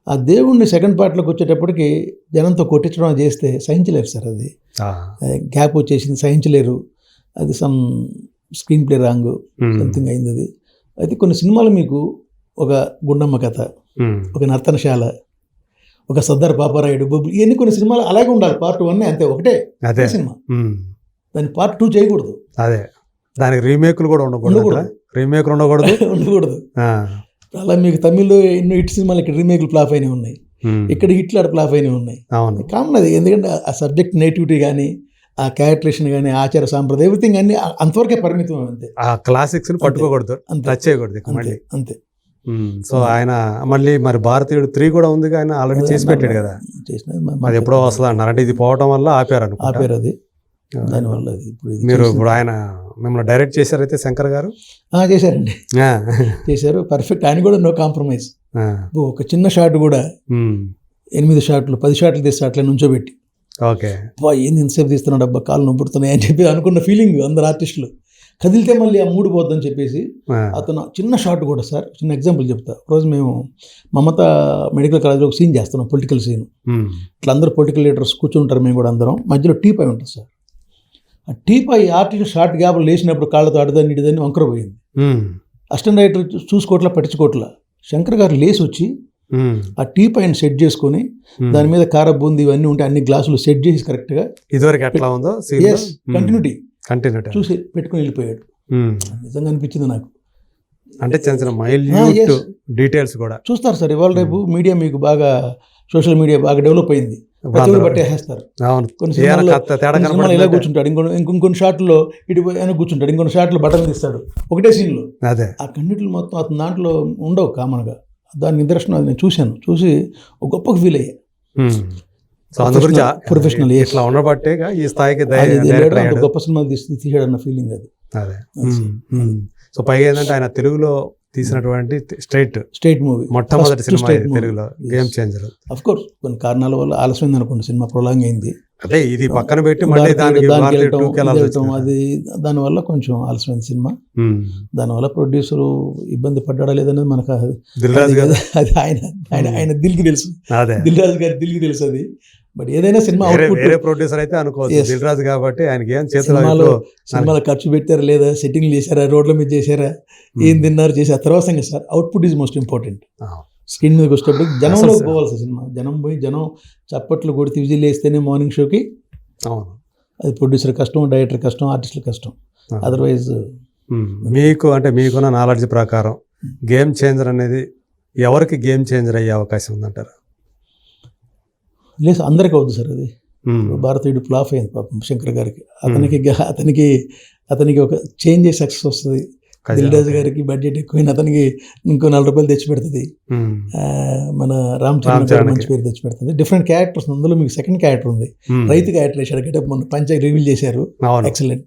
ఆ దేవుడిని సెకండ్ పార్ట్లోకి వచ్చేటప్పటికి జనంతో కొట్టించడం చేస్తే సహించలేరు సార్. అది గ్యాప్ వచ్చేసింది, సహించలేరు. అది some screen play wrong something అయింది. అది అయితే కొన్ని సినిమాలు మీకు ఒక గుండమ్మ కథ, ఒక నర్తనశాల, ఒక సర్దార్ పాపారాయుడు, బొబ్బులు, ఇవన్నీ కొన్ని సినిమాలు అలాగే ఉండాలి. పార్ట్ 1 అంతే, ఒకటే సినిమా. దాన్ని పార్ట్ 2 చేయకూడదు. అదే దానికి రీమేక్లు కూడా ఉండకూడదు. అలా మీకు తమిళ్లో ఎన్నో హిట్ సినిమాలు ఇక్కడ రీమేక్లు ఫ్లాప్ అయినవి ఉన్నాయి, ఇక్కడ హిట్లు ఫ్లాప్ అయినవి ఉన్నాయి. కామన్ అది. ఎందుకంటే ఆ సబ్జెక్ట్ నేటివిటీ కానీ ఆ క్యారెక్టరేషన్ కానీ ఆచార సాంప్రదాయం ఎవ్రీథింగ్ అన్ని అంతవరకే పరిమితం అంతే. ఆ క్లాసిక్స్ ని పట్టుకోకూడదు, అంతే. టచ్ చేయకూడదు ఇక అంతే మళ్ళీ. అంతే. సో ఆయన మళ్ళీ మరి భారతీయుడు 3 కూడా ఉంది, ఆయన ఆల్రెడీ చేసి పెట్టాడు కదా. అది ఎప్పుడో వస్తుంది అంటారు, అంటే ఇది పోవటం వల్ల ఆపారు అనుకుంటా. ఆపారు అది, దానివల్ల అది ఇప్పుడు ఇది మీరు ఇప్పుడు ఆయన మిమ్మల్ని డైరెక్ట్ చేశారైతే శంకర్ గారు చేశారండి, చేశారు పర్ఫెక్ట్. ఆయన కూడా నో కాంప్రమైజ్. ఒక చిన్న షాట్ కూడా 8 షాట్లు 10 షాట్లు తీస్తే అట్లా నుంచోబెట్టి, ఓకే ఏంది ఇంతసేపు తీస్తున్నాడు అబ్బా కాళ్ళు నొప్పుడుతున్నాయి అని చెప్పి అనుకున్న ఫీలింగ్ అందరు ఆర్టిస్టులు. కదిలితే మళ్ళీ ఆ మూడు పోద్దని చెప్పేసి అతను చిన్న షాట్ కూడా. సార్ చిన్న ఎగ్జాంపుల్ చెప్తా. రోజు మేము మమతా మెడికల్ కాలేజ్లో ఒక సీన్ చేస్తున్నాం, పొలిటికల్ సీన్. ఇట్లా అందరూ పొలిటికల్ లీడర్స్ కూర్చుంటారు, మేము కూడా అందరం. మధ్యలో టీ పై ఉంటుంది సార్. ఆ టీ పై ఆర్టిస్ట్ షార్ట్ గ్యాప్లు లేచినప్పుడు కాళ్ళతో అడదని ఇడిదని వంకరపోయింది. అసిస్టెంట్ డైరెక్టర్ చూసుకోవట్లా పట్టించుకోవట్లా. శంకర్ గారు లేచి వచ్చి ఆ టీ పైన సెట్ చేసుకొని దాని మీద కార బూంది ఇవన్నీ ఉంటే అన్ని గ్లాసులు సెట్ చేసి కరెక్ట్గా ఇదివరకు ఎట్లా ఉందో కంటిన్యూటీ చూసి పెట్టుకుని వెళ్ళిపోయాడు. నిజంగా అనిపించింది నాకు. అంటే చిన్న చిన్న మైల్యూట్ డీటెయిల్స్ కూడా చూస్తారు సార్. ఇవాళ రేపు మీడియా మీకు బాగా, సోషల్ మీడియా బాగా డెవలప్ అయింది, పట్టేస్తారు. కొన్ని సినిమాలు ఇలా కూర్చుంటాడు, ఇంకొన్ని షాట్లో ఇటు కూర్చుంటాడు, ఇంకొన్ని షాట్లో బటన్ తీస్తాడు ఒకటే సీన్లో. అదే ఆ కండిట్లు మొత్తం అతని దాంట్లో ఉండవు కామన్గా. దాని నిదర్శనం అది నేను చూశాను, ఒక గొప్పగా ఫీల్ అయ్యా. ప్రొఫెషనల్ ఇట్లా ఉండబట్టే ఈ స్థాయికి గొప్ప సినిమాలు తీసాడన్న ఫీలింగ్ అది. అదే. సో పైగా ఏంటంటే ఆయన తెలుగులో తీసినటువంటి స్ట్రైట్ మూవీ, మొట్టమొదటి సినిమా తెలుగులో, గేమ్ చేంజర్. అఫ్ కోర్స్ కొన్ని కారణాల వల్ల ఆలస్యమైంది అనుకోండి, సినిమా ప్రొలాంగ్ అయింది. అదే ఇది పక్కన పెట్టి మళ్ళీ అది దానివల్ల కొంచెం ఆలస్యమైంది సినిమా. దానివల్ల ప్రొడ్యూసర్ ఇబ్బంది పడ్డా లేదనేది మనకు అది ఆయన దిల్కి తెలుసు, దిల్ రాజు గారి దిల్కి తెలుసు అది. బట్ ఏదైనా సినిమా వేరే ప్రొడ్యూసర్ అయితే అనుకోవచ్చు, దిల్ రాజు కాబట్టి ఆయనకి ఏం సినిమాలో ఖర్చు పెట్టారా లేదా, సెట్టింగ్ చేశారా, రోడ్ల మీద చేశారా, ఏం తిన్నారు చేశారు తర్వాత సంగతి sir. Output is most important. Screen మీదకి వచ్చేటప్పుడు జనంలో పోవాల్సిన సినిమా, జనం పోయి జనం చప్పట్లు కొడితే విజిల్ వేస్తేనే మార్నింగ్ షోకి. అది ప్రొడ్యూసర్ కష్టం, డైరెక్టర్ కష్టం, ఆర్టిస్టుల కష్టం. అదర్వైజ్ మీకున్న నాలెడ్జ్ ప్రకారం గేమ్ చేంజర్ అనేది ఎవరికి గేమ్ చేంజర్ అయ్యే అవకాశం ఉందంటారు? లేదు, అందరికీ అవుతుంది సార్. అది భారతీయుడు ఫ్లాప్ అయింది పాపం శంకర్ గారికి. అతనికి ఒక చేంజ్ అయ్యి సక్సెస్ వస్తుంది. దిల్ రాజు గారికి బడ్జెట్ ఎక్కువైన అతనికి ఇంకో 4 రూపాయలు తెచ్చి పెడుతుంది. మన రామ్ చరణ్ మంచి పేరు తెచ్చి పెడుతుంది. డిఫరెంట్ క్యారెక్టర్స్, అందులో మీకు సెకండ్ క్యారెక్టర్ ఉంది, రైతు క్యారెక్టర్ వేసాడు. గెటప్ మొన్న పంచాయతీ రివీల్ చేశారు, ఎక్సలెంట్.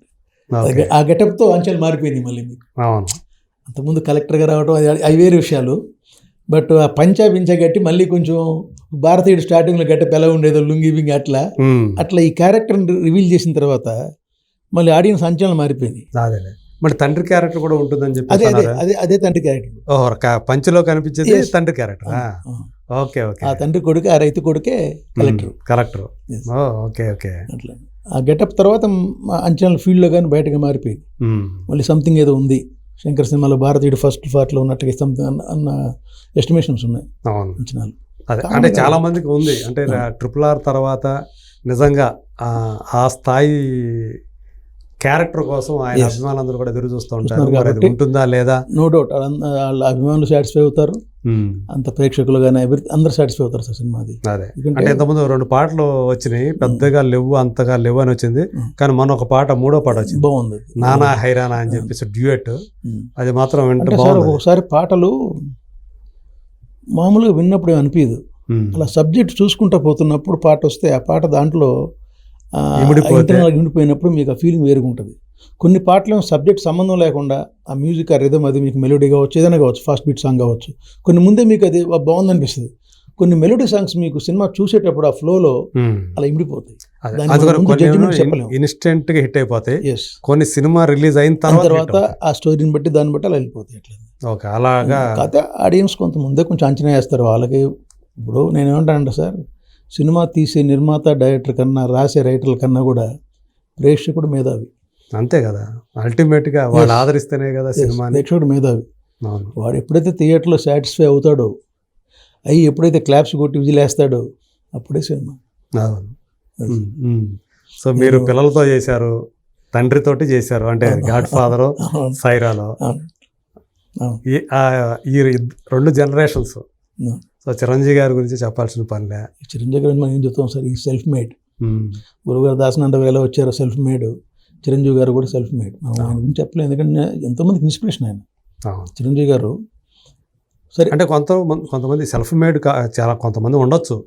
ఆ గెటప్తో అంచెలు మారిపోయింది మళ్ళీ మీకు. అంతకుముందు కలెక్టర్గా రావడం అవి వేరే విషయాలు. బట్ ఆ పంచా గట్టి మళ్ళీ కొంచెం భారతీయుడు స్టార్టింగ్లో గెటప్ ఎలా ఉండేదో, లుంగి బింగి అట్లా ఈ క్యారెక్టర్ రివీల్ చేసిన తర్వాత మళ్ళీ ఆడియన్స్ అంచనాలు మారిపోయింది. మరి తండ్రి క్యారెక్టర్ కూడా ఉంటుందని చెప్పి అదే తండ్రి క్యారెక్టర్ పంచులో కనిపించేది తండ్రి క్యారెక్టర్. Okay okay. ఆ తండ్రి కొడుకు, ఆ రైతు కొడుకే కలెక్టర్. Okay okay. అట్లా ఆ గెటప్ తర్వాత అంచనాల ఫీల్డ్లో కానీ బయటగా మారిపోయింది. మళ్ళీ సంథింగ్ ఏదో ఉంది శంకర్ సినిమాలో, భారతీయుడు ఫస్ట్ పార్ట్లో ఉన్నట్టుగా సంథింగ్ అన్న ఎస్టిమేషన్స్ ఉన్నాయి, అంచనాలు. అదే అంటే చాలా మందికి ఉంది. అంటే RRR తర్వాత నిజంగా ఆ స్థాయి క్యారెక్టర్ కోసం ఆయన అభిమానులందరూ కూడా ఎదురు చూస్తూ ఉంటారు. ఉంటుందా లేదా? No doubt. వాళ్ళ అభిమానులు సాటిస్ఫై అవుతారు, అంత ప్రేక్షకులు కానీ అందరూ సాటిస్ఫై అవుతారు సార్ సినిమా. అదే అంటే ఇంతకుముందు 2 పాటలు వచ్చినాయి, పెద్దగా లేవు, అంతగా లేవు అని వచ్చింది. కానీ మన ఒక పాట, 3వ పాట వచ్చింది, బాగుంది, నానా హైరానా అని చెప్పేసి డ్యూయట్. అది మాత్రం వింటే బాగుంది. ఒకసారి పాటలు మామూలుగా విన్నప్పుడు అనిపించదు, అలా సబ్జెక్ట్ చూసుకుంటూ పోతున్నప్పుడు పాట వస్తే ఆ పాట దాంట్లో ఇమిడిపోయినప్పుడు మీకు ఆ ఫీలింగ్ వేరుగా ఉంటుంది. కొన్ని పాటలు సబ్జెక్ట్ సంబంధం లేకుండా ఆ మ్యూజిక్, ఆ రిథమ్, అది మీకు మెలోడీ కావచ్చు, ఏదైనా కావచ్చు, ఫాస్ట్ బీట్ సాంగ్ కావచ్చు, కొన్ని ముందే మీకు అది బాగుంది అనిపిస్తుంది. కొన్ని మెలోడీ సాంగ్స్ మీకు సినిమా చూసేటప్పుడు ఆ ఫ్లోలో అలా ఇమిడిపోతాయి, ఇన్స్టెంట్ గా హిట్ అయిపోతాయి. కొన్ని సినిమా రిలీజ్ అయిన తర్వాత ఆ స్టోరీని బట్టి దాన్ని బట్టి అలా వెళ్ళిపోతాయి. అట్లా అలాగా కాకపోతే ఆడియన్స్ కొంత ముందే కొంచెం అంచనా వేస్తారు వాళ్ళకి. ఇప్పుడు నేనేమంటానంటే సార్, సినిమా తీసే నిర్మాత, డైరెక్టర్ కన్నా, రాసే రైటర్ల కన్నా కూడా ప్రేక్షకుడు మేధావి. అంతే కదా, అల్టిమేట్ గా వాళ్ళు ఆదరిస్తేనే కదా సినిమా. ప్రేక్షకుడు మేధావి. వాడు ఎప్పుడైతే థియేటర్లో సాటిస్ఫై అవుతాడో, ఎప్పుడైతే క్లాప్స్ కొట్టి విజిలేస్తాడో అప్పుడే సినిమా. సో మీరు పిల్లలతో చేశారు, తండ్రితోటి చేశారు, అంటే గాడ్ ఫాదర్, సైరాలో, ఈ 2 జనరేషన్స్. సో చిరంజీవి గారి గురించి చెప్పాల్సిన పనిలే. చిరంజీవి గారి మనం ఏం చెప్తాం సార్, ఈ సెల్ఫ్ మేడ్. గురుగారు దాసనంట ఎలా వచ్చారో సెల్ఫ్ మేడ్, చిరంజీవి గారు కూడా సెల్ఫ్ మేడ్. మనం ఆయన గురించి చెప్పలేదు, ఎందుకంటే ఎంతోమందికి ఇన్స్పిరేషన్ ఆయన. చిరంజీవి గారు సరే అంటే కొంతమంది సెల్ఫ్ మేడ్ చాలా కొంతమంది ఉండొచ్చు,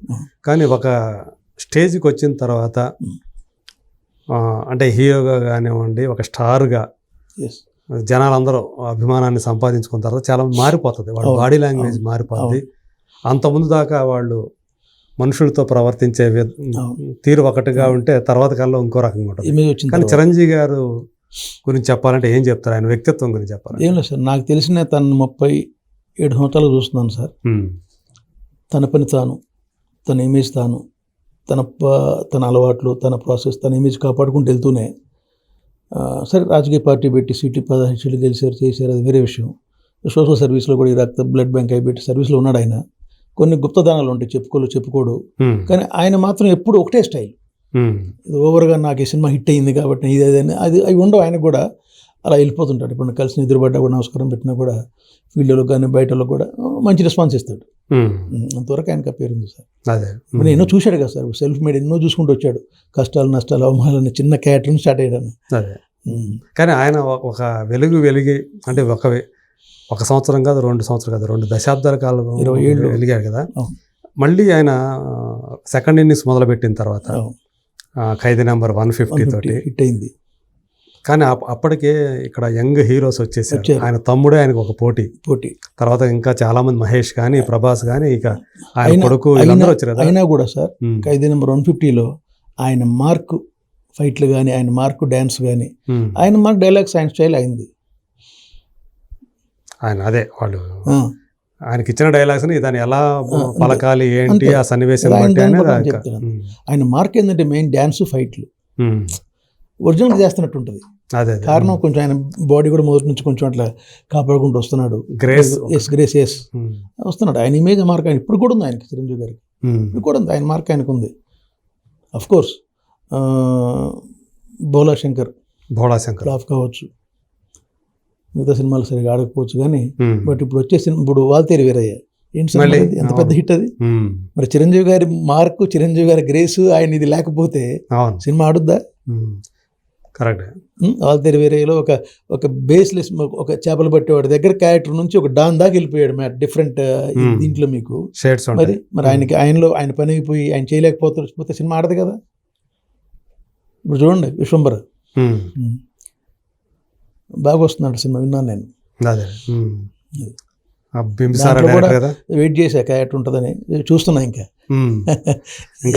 కానీ ఒక స్టేజ్కి వచ్చిన తర్వాత అంటే హీరోగా కానివ్వండి, ఒక స్టార్గా జనాలందరూ అభిమానాన్ని సంపాదించుకున్న తర్వాత చాలా మారిపోతుంది, వాళ్ళ బాడీ లాంగ్వేజ్ మారిపోతుంది. అంతకుముందు దాకా వాళ్ళు మనుషులతో ప్రవర్తించే తీరు ఒకటిగా ఉంటే తర్వాత కాలంలో ఇంకో రకంగా ఉంటుంది. కానీ చిరంజీవి గారు గురించి చెప్పాలంటే ఏం చెప్తారు, ఆయన వ్యక్తిత్వం గురించి చెప్పాలి? ఏం లేదు సార్, నాకు తెలిసిన తను 37 సంవత్సరాలు చూస్తున్నాను సార్. తన పని తాను, తన ఇమేజ్ తాను, తన అలవాట్లు, తన ప్రాసెస్, తన ఇమేజ్ కాపాడుకుంటూ వెళ్తూనే సరే రాజకీయ పార్టీ పెట్టి సీట్లు 16 సీట్లు గెలిచారు, చేశారు, అది వేరే విషయం. సోషల్ సర్వీస్లో కూడా ఈ రక్త బ్లడ్ బ్యాంక్ అయి పెట్టి సర్వీస్లో ఉన్నాడు ఆయన. కొన్ని గుప్తదానాలు ఉంటాయి, చెప్పుకోడు, కానీ ఆయన మాత్రం ఎప్పుడు ఒకటే స్టైల్. ఇది ఓవర్గా నాకు ఈ సినిమా హిట్ అయింది కాబట్టి ఇది అవి ఉండవు. ఆయన కూడా అలా వెళ్ళిపోతుంటాడు. ఇప్పుడు కలిసి నిద్రపడ్డా కూడా, నమస్కారం పెట్టినా కూడా, ఫీల్డ్లో కానీ బయటలో కూడా మంచి రెస్పాన్స్ ఇస్తాడు. అంతవరకు ఆయనకు ఆ పేరు ఉంది సార్. నేను ఎన్నో చూశాడు కదా సార్, సెల్ఫ్ మేడ్ ఎన్నో చూసుకుంటూ వచ్చాడు. కష్టాలు, నష్టాలు, అవమానాలు, చిన్న క్యారెక్టర్ స్టార్ట్ అయ్యాను. కానీ ఆయన ఒక వెలిగి అంటే ఒక సంవత్సరం కాదు, 2 సంవత్సరాలు కాదు, 2 దశాబ్దాల కాలం 20 ఏళ్ళు వెలిగారు కదా. మళ్ళీ ఆయన సెకండ్ ఇన్నింగ్స్ మొదలుపెట్టిన తర్వాత ఖైదీ నెంబర్ 150 తోటి హిట్ అయింది. కానీ అప్పటికే ఇక్కడ యంగ్ హీరోస్ వచ్చేసారు. ఆయన తమ్ముడే ఆయనకు ఒక పోటీ. తర్వాత ఇంకా చాలా మంది, మహేష్ కానీ, ప్రభాస్ కానీ, ఇక ఆయన కొడుకు వీళ్ళందరూ వచ్చారు. అయినా కూడా సార్ ఖైదీ నెంబర్ 150లో ఆయన మార్క్ ఫైట్లు కానీ, ఆయన మార్క్ డ్యాన్స్ కానీ, ఆయన మార్క్ డైలాగ్స్, ఆయన స్టైల్ అయింది. ఆయన అదే వాళ్ళు ఆయనకి ఇచ్చిన డైలాగ్స్ ని దాన్ని ఎలా పలకాలి ఏంటి ఆ సన్నివేశం ఆయన మార్క్ ఏంటంటే మెయిన్ డ్యాన్స్, ఫైట్లు ఒరిజినల్ చేస్తున్నట్టు ఉంటుంది. అదే కారణం కొంచెం ఆయన బాడీ కూడా మొదటి నుంచి కొంచెం అట్లా కాపాడుకుంటూ వస్తున్నాడు. గ్రేస్ వస్తున్నాడు. ఆయన ఇమేజ్ మార్క్ ఆయన ఇప్పుడు కూడా ఉంది ఆయనకి, చిరంజీవి గారికి ఇప్పుడు కూడా ఉంది. ఆయన మార్క్ ఆయనకు ఉంది. Of course Bhola Shankar flop కావచ్చు, మిగతా సినిమాలు సరిగా ఆడకపోవచ్చు, కానీ బట్ ఇప్పుడు వచ్చే సినిమా ఇప్పుడు వాల్తేరు వీరయ్య ఏంటి సినిమా, ఎంత పెద్ద హిట్ అది. మరి చిరంజీవి గారి మార్కు, చిరంజీవి గారి గ్రేసు, ఆయన ఇది లేకపోతే సినిమా ఆడుద్దా? కరెక్ట్. వాల్తేరు వీరయ్యలో ఒక బేస్లెస్, ఒక చేపలు పట్టేవాడి దగ్గర క్యారెక్టర్ నుంచి ఒక డాన్ దాకా వెళ్ళిపోయాడు. డిఫరెంట్ దీంట్లో మీకు మరి ఆయన పని అయిపోయి ఆయన చేయలేకపోతే సినిమా ఆడదు కదా. ఇప్పుడు చూడండి విశ్వంబర బాగా వస్తున్నాడు సినిమా, విన్నాను నేను. వెయిట్ చేసా క్యారెక్టర్ ఉంటుందని, చూస్తున్నా ఇంకా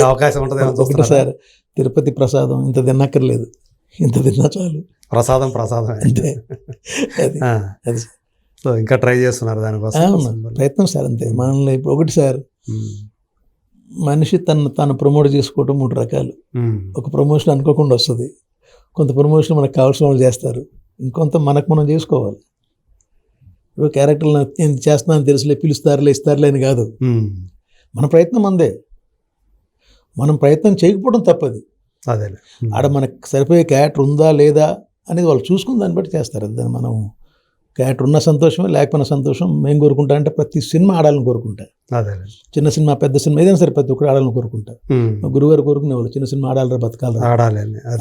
అవకాశం ఉంటుంది సార్. తిరుపతి ప్రసాదం ఇంత తిన్నక్కర్లేదు, ఇంత తిన్నా చాలు. ప్రసాదం అంతే. అది సో ఇంకా ట్రై చేస్తున్నారు దానికోసం ప్రయత్నం సార్, అంతే. మనల్ని ఇప్పుడు ఒకటి సార్, మనిషి తను ప్రమోట్ చేసుకోవటం 3 రకాలు. ఒక ప్రమోషన్ అనుకోకుండా వస్తుంది, కొంత ప్రమోషన్ మనకు కావాల్సిన వాళ్ళు చేస్తారు, ఇంకొంత మనకు మనం చేసుకోవాలి. ఇప్పుడు క్యారెక్టర్లు నేను చేస్తున్నాను తెలుసులే, పిలుస్తారులే, ఇస్తారులే అని కాదు. మన ప్రయత్నం అందే, మనం ప్రయత్నం చేయకపోవడం తప్పది. అదే ఆడ మనకు సరిపోయే క్యారెక్టర్ ఉందా లేదా అనేది వాళ్ళు చూసుకుని దాన్ని బట్టి చేస్తారు. దాన్ని మనం క్యారెక్టర్ ఉన్న సంతోషమే, లేకపోయినా సంతోషం. మేము కోరుకుంటా అంటే ప్రతి సినిమా ఆడాలని కోరుకుంటా. చిన్న సినిమా, పెద్ద సినిమా, ఏదైనా సరే ప్రతి ఒక్కరు ఆడాలని కోరుకుంటా. గురుగారు కోరుకునే వాళ్ళు చిన్న సినిమా ఆడాలరా, బతకాలరా.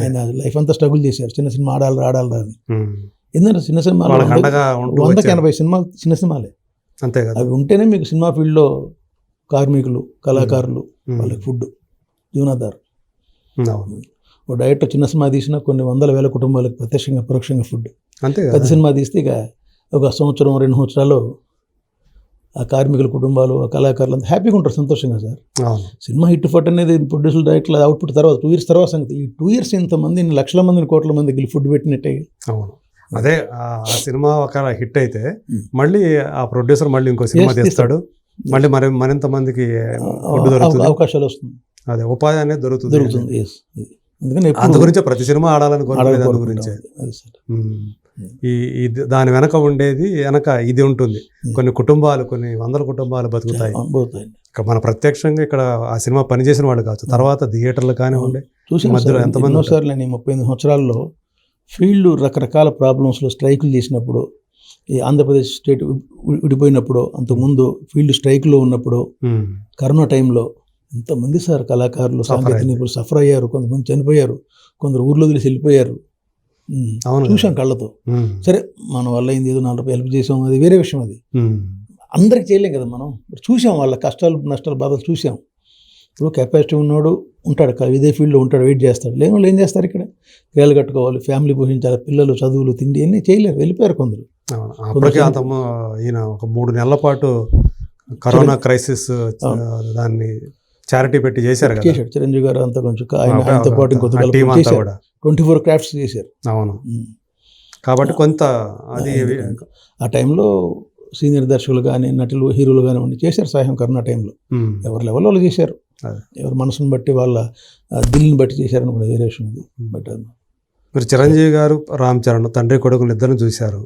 ఆయన లైఫ్ అంతా స్ట్రగుల్ చేశారు, చిన్న సినిమా ఆడాలరా అని. ఎందుకంటే చిన్న సినిమాలు 100-80 సినిమాలు చిన్న సినిమాలే, అంతే కదా. అవి ఉంటేనే మీకు సినిమా ఫీల్డ్లో కార్మికులు, కళాకారులు, వాళ్ళకి ఫుడ్, జీవనాధారం. ఓ డైరెక్టర్ చిన్న సినిమా తీసినా కొన్ని 100,000 కుటుంబాలకు ప్రత్యక్షంగా పరోక్షంగా ఫుడ్. పెద్ద సినిమా తీస్తే ఇక ఒక 1-2 సంవత్సరాలు ఆ కార్మికుల కుటుంబాలు, ఆ కళాకారులు అంతా హ్యాపీగా ఉంటారు, సంతోషంగా సార్. సినిమా హిట్ ఫట్ అనేది ప్రొడ్యూసర్, డైరెక్టర్ అవుట్పుట్ తర్వాత 2 years తర్వాత సంగతి. ఈ 2 years ఇంతమందిని, లక్షల మందిని, కోట్ల మందికి ఫుడ్ పెట్టినట్టే. అవును, అదే ఆ సినిమా ఒక హిట్ అయితే మళ్ళీ ఆ ప్రొడ్యూసర్ మళ్ళీ ఇంకో సినిమా తీస్తాడు, మళ్ళీ మరింత మందికి అవకాశాలు వస్తుంది. అదే ఉపాధి అనేది దొరుకుతుంది. అందు గురించే ప్రతి సినిమా ఆడాలని కోరుకునేది, అందు గురించే. దాని వెనక ఉండేది ఇది ఉంటుంది. కొన్ని కుటుంబాలు, కొన్ని 100 కుటుంబాలు బతుకుతాయి. మన ప్రత్యక్షంగా ఇక్కడ ఆ సినిమా పనిచేసిన వాళ్ళు కావచ్చు, తర్వాత థియేటర్లు కానివ్వండి, మధ్యలో ఎంతమంది. ఎన్నోసార్లు నేను 38 సంవత్సరాల్లో ఫీల్డ్ రకరకాల ప్రాబ్లమ్స్లో స్ట్రైకులు చేసినప్పుడు, ఈ ఆంధ్రప్రదేశ్ స్టేట్ విడిపోయినప్పుడు, అంతకుముందు ఫీల్డ్ స్ట్రైక్లో ఉన్నప్పుడు, కరోనా టైంలో ఇంతమంది సార్ కళాకారులు, Suffer సాంకేతిక నిపుణులు సఫర్ అయ్యారు, కొంతమంది చనిపోయారు, కొందరు ఊర్లో వదిలేసి వెళ్ళిపోయారు. అవును చూసాం కళ్ళతో. సరే మన వల్ల అయింది, ఏదో 4 రూపాయలు హెల్ప్ చేసాం, అది వేరే విషయం. అది అందరికి చేయలేం కదా మనం. చూసాం వాళ్ళ కష్టాలు నష్టాలు బాధలు చూసాం. ఇప్పుడు కెపాసిటీ ఉన్నోడు ఉంటాడు, ఇదే ఫీల్డ్లో ఉంటాడు, వెయిట్ చేస్తాడు. లేని వాళ్ళు ఏం చేస్తారు, ఇక్కడ క్రియలు కట్టుకోవాలి, ఫ్యామిలీ పోషించాలి, పిల్లలు చదువులు తిండి అన్నీ చేయలేరు, వెళ్ళిపోయారు కొందరు. అప్పటికే ఈయన ఒక 3 నెలల పాటు కరోనా క్రైసిస్ దాన్ని చారిటీ పెట్టి చేశారు కదా. చేశాడు చిరంజీవి గారు అంతా. కొంచెం ఆయనతో పాటు ఇంకొంచెం 24 క్రాఫ్ట్స్ చేశారు. అవును, కాబట్టి కొంత అది ఆ టైంలో సీనియర్ దర్శకులు కానీ, నటులు, హీరోలు కానీ ఉండి చేశారు సహాయం కరోనా టైంలో. ఎవరి లెవెల్లో వాళ్ళు చేశారు, ఎవరి మనసును బట్టి వాళ్ళ దిల్ని బట్టి చేశారని కూడా వేరే విషయం అది. బట్ మీరు చిరంజీవి గారు, రామ్ చరణ్ తండ్రి కొడుకులు ఇద్దరిని చూశారు.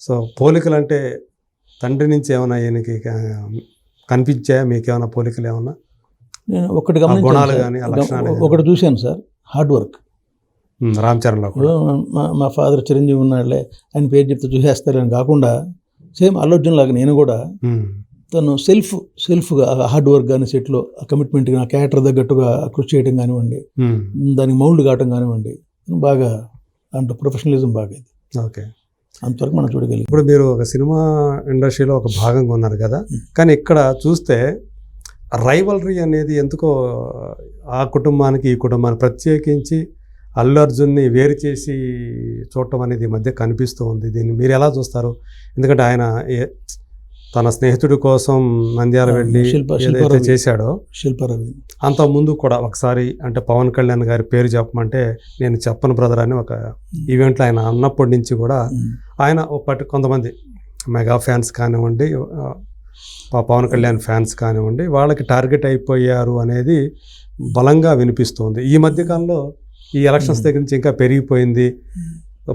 సో పోలికలు అంటే తండ్రి నుంచి ఏమైనా ఈయనకి కనిపించాయా మీకు? ఏమైనా పోలికలు ఏమన్నా? నేను ఒకటి గుణాలు కానీ లక్షణాలు ఒకటి చూశాను సార్, హార్డ్ వర్క్. రామ్ చరణ్లో కూడా మా ఫాదర్ చిరంజీవి ఉన్నాడులే ఆయన పేరు చెప్తే చూసేస్తారని కాకుండా, సేమ్ అల్లు అర్జున్ లాగా నేను కూడా తను సెల్ఫ్గా హార్డ్ వర్క్ కానీ, సెట్లో కమిట్మెంట్ కానీ, క్యారెక్టర్ తగ్గట్టుగా కృషి చేయడం కానివ్వండి, దానికి మౌల్డ్ కావటం కానివ్వండి, బాగా దాంట్లో ప్రొఫెషనలిజం బాగా ఇది. ఓకే, అంతవరకు మనం చూడగలిగాం. ఇప్పుడు మీరు ఒక సినిమా ఇండస్ట్రీలో ఒక భాగంగా ఉన్నారు కదా, కానీ ఇక్కడ చూస్తే రైవలరీ అనేది ఎందుకో ఆ కుటుంబానికి ఈ కుటుంబానికి ప్రత్యేకించి అల్లు అర్జున్ని వేరు చేసి చూడటం అనేది ఈ మధ్య కనిపిస్తూ ఉంది. దీన్ని మీరు ఎలా చూస్తారు? ఎందుకంటే ఆయన తన స్నేహితుడి కోసం నంద్యాల వెళ్ళి ఏదైతే చేశాడో, శిల్పారావి అంత ముందు కూడా ఒకసారి అంటే పవన్ కళ్యాణ్ గారి పేరు చెప్పమంటే నేను చెప్పను బ్రదర్ అని ఒక ఈవెంట్లో ఆయన అన్నప్పటి నుంచి కూడా ఆయన కొంతమంది మెగా ఫ్యాన్స్ కానివ్వండి, పవన్ కళ్యాణ్ ఫ్యాన్స్ కానివ్వండి, వాళ్ళకి టార్గెట్ అయిపోయారు అనేది బలంగా వినిపిస్తుంది. ఈ మధ్యకాలంలో ఈ ఎలక్షన్స్ దగ్గర నుంచి ఇంకా పెరిగిపోయింది.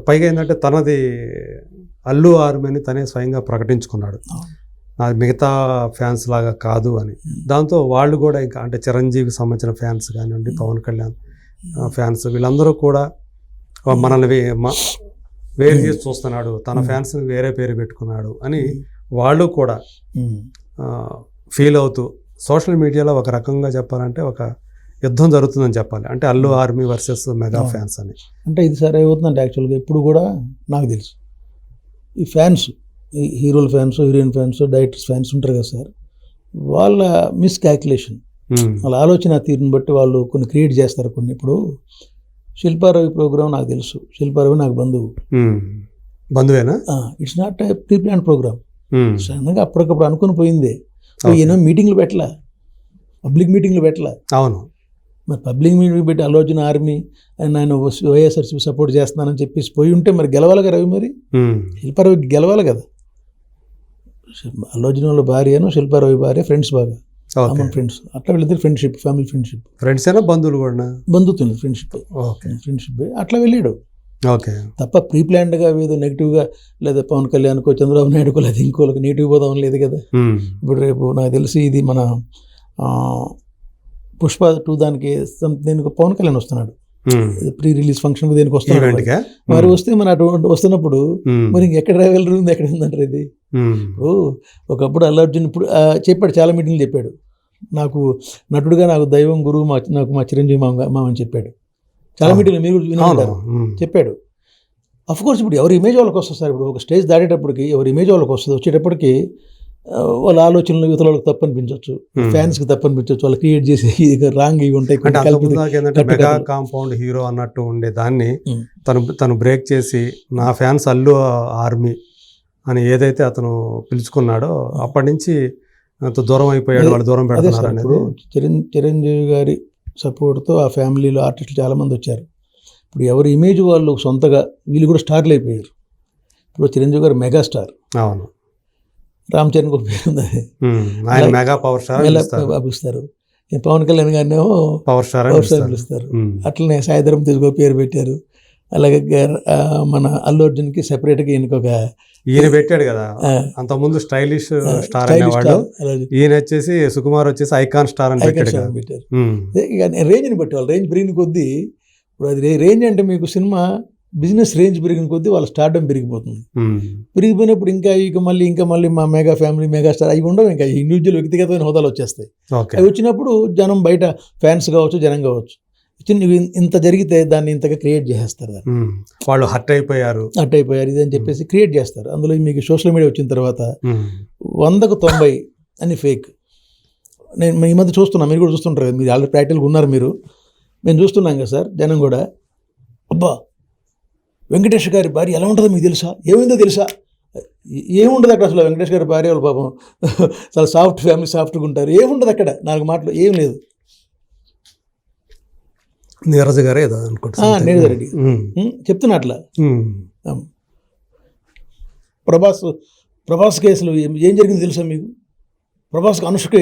పైగా ఏంటంటే తనది అల్లు ఆర్మీ అని తనే స్వయంగా ప్రకటించుకున్నాడు, నాది మిగతా ఫ్యాన్స్ లాగా కాదు అని. దాంతో వాళ్ళు కూడా ఇంకా అంటే చిరంజీవికి సంబంధించిన ఫ్యాన్స్ కానివ్వండి, పవన్ కళ్యాణ్ ఫ్యాన్స్, వీళ్ళందరూ కూడా మనల్ని వేరు చేసి చూస్తున్నాడు, తన ఫ్యాన్స్ వేరే పేరు పెట్టుకున్నాడు అని వాళ్ళు కూడా ఫీల్ అవుతూ సోషల్ మీడియాలో ఒక రకంగా చెప్పాలంటే ఒక యుద్ధం జరుగుతుందని చెప్పాలి. అంటే Allu army versus mega fans అని. అంటే ఇది సరే అవుతుందంటే యాక్చువల్గా ఇప్పుడు కూడా నాకు తెలుసు ఈ ఫ్యాన్స్, ఈ హీరోల fans, heroine fans, directors fans ఉంటారు కదా సార్, వాళ్ళ మిస్కాల్కులేషన్, వాళ్ళ ఆలోచన తీరుని బట్టి వాళ్ళు కొన్ని క్రియేట్ చేస్తారు కొన్ని. ఇప్పుడు శిల్పారావి ప్రోగ్రామ్ నాకు తెలుసు, శిల్పారావి నాకు బంధువేనా? It's not a pre plan program. సడన్గా అప్పటికప్పుడు అనుకుని పోయిందే. ఈయన మీటింగ్లు పెట్టలే, పబ్లిక్ మీటింగ్లు పెట్టలే. అవును, మరి పబ్లిక్ మీటింగ్ పెట్టి అల్లు అర్జున్ ఆర్మీ ఆయన వైఎస్ఆర్సీపీ సపోర్ట్ చేస్తున్నానని చెప్పేసి పోయి ఉంటే మరి గెలవాలి కదా రవి, మరి శిల్పారావి గెలవాలి కదా. అల్లు అర్జున్ వాళ్ళ భార్యను శిల్పారావి భార్య ఫ్రెండ్స్, బాగా ఫ్రెండ్స్, అట్లా వెళ్ళిద్దరు ఫ్రెండ్షిప్, ఫ్యామిలీ ఫ్రెండ్షిప్. ఫ్రెండ్స్ అయినా బంధువులు కూడా? బంధుత్వం ఫ్రెండ్షిప్, అట్లా వెళ్ళాడు. ఓకే, తప్ప ప్రీ ప్లాన్డ్గా ఏదో నెగిటివ్గా లేదా పవన్ కళ్యాణ్కో చంద్రబాబు నాయుడుకో లేదా ఇంకోళ్ళకి నెగిటివ్ పోదాం లేదు కదా. ఇప్పుడు రేపు నాకు తెలిసి ఇది మన పుష్ప 2 దానికి దేనికి పవన్ కళ్యాణ్ వస్తున్నాడు, ప్రీ రిలీజ్ ఫంక్షన్ దేనికి వస్తున్నాడు. మరి వస్తే మన అటువంటి వస్తున్నప్పుడు మరి ఇంకెక్కడ ట్రావెల్ ఉంది, ఎక్కడ ఉందంటారు ఇది. ఇప్పుడు ఒకప్పుడు అల్లు అర్జున్ ఇప్పుడు చెప్పాడు, చాలా మీటింగ్లు చెప్పాడు, నాకు నటుడుగా నాకు దైవం గురువు నాకు మా చిరంజీవి మామని చెప్పాడు. చాలా మీటింగ్లు మీరు విన్నారు, చెప్పాడు. అఫ్ కోర్స్ ఇప్పుడు ఎవరి ఇమేజ్ వాళ్ళకి వస్తుంది సార్. ఇప్పుడు ఒక స్టేజ్ దాటేటప్పటికి ఎవరి ఇమేజ్ వాళ్ళకి వస్తుంది, వచ్చేటప్పటికి వాళ్ళ ఆలోచనలు యువతల వాళ్ళకి తప్పు అనిపించవచ్చు, ఫ్యాన్స్కి తప్పు అనిపించవచ్చు, వాళ్ళు క్రియేట్ చేసి రాంగ్ ఇవి ఉంటాయి. మెగా కాంపౌండ్ హీరో అన్నట్టు ఉండే దాన్ని తను బ్రేక్ చేసి నా ఫ్యాన్స్ అల్లు ఆర్మీ అని ఏదైతే అతను పిలుచుకున్నాడో అప్పటి నుంచి అంత దూరం అయిపోయాడు, వాళ్ళు దూరం పెడుతున్నారు అనేది. చిరంజీవి గారి సపోర్ట్తో ఆ ఫ్యామిలీలో ఆర్టిస్టులు చాలామంది వచ్చారు. ఇప్పుడు ఎవరి ఇమేజ్ వాళ్ళు సొంతగా వీళ్ళు కూడా స్టార్లు అయిపోయారు. ఇప్పుడు చిరంజీవి గారు మెగా స్టార్, అవును, రామ్ చరణ్ కూడా పేరు ఉంది, మెగా పవర్ స్టార్ పిలుస్తారు. పవన్ కళ్యాణ్ గారిని పవర్ స్టార్ పిలుస్తారు. అట్లనే సాయిధరం తీసుకు పేరు పెట్టారు. అలాగే మన అల్లు అర్జున్కి సెపరేట్గా ఈయన పెట్టాడు కదా, అంత ముందు స్టైలిష్ స్టార్ అనేవాడు, ఈయన వచ్చేసి సుకుమార్ వచ్చేసి ఐకాన్ స్టార్ అని పెట్టారు. ఇక రేంజ్ని బట్టి వాళ్ళు రేంజ్ పెరిగిన కొద్దీ ఇప్పుడు అది రేంజ్ అంటే మీకు సినిమా బిజినెస్ రేంజ్ పెరిగిన కొద్దీ వాళ్ళ స్టార్డమ్ పెరిగిపోతుంది. పెరిగిపోయినప్పుడు ఇంకా మళ్ళీ మా మెగా ఫ్యామిలీ మెగాస్టార్ అవి ఉండవు, ఇంకా ఇండివిజువల్ వ్యక్తిగతమైన హోదాలు వచ్చేస్తాయి. ఓకే. అవి వచ్చినప్పుడు జనం బయట ఫ్యాన్స్ కావచ్చు, జనం కావచ్చు, ఇంత జరిగితే దాన్ని ఇంతగా క్రియేట్ చేసేస్తారు, దాన్ని వాళ్ళు హర్ట్ అయిపోయారు ఇది అని చెప్పేసి క్రియేట్ చేస్తారు. అందులో మీకు సోషల్ మీడియా వచ్చిన తర్వాత 100కు 90 అని ఫేక్. నేను ఈ మధ్య చూస్తున్నాను, మీరు కూడా చూస్తుంటారు కదా, మీరు ఆల్రెడీ ప్రాక్టికల్గా ఉన్నారు, మేము చూస్తున్నాం కదా సార్. జనం కూడా అబ్బా వెంకటేష్ గారి భార్య ఎలా ఉంటుందో మీకు తెలుసా, ఏమైందో తెలుసా, ఏముండదు అక్కడ అసలు. వెంకటేష్ గారి భార్య వాళ్ళు పాపం చాలా సాఫ్ట్ ఫ్యామిలీ, సాఫ్ట్గా ఉంటారు, ఏముండదు అక్కడ, 4 మాటలు ఏం లేదు. నీరజ్ గారే ఏదో అనుకుంటా, నీరజ్ రెడ్డి చెప్తున్నా అట్లా. ప్రభాస్ కేసులో ఏం జరిగింది తెలుసా మీకు, ప్రభాస్కి అనుష్క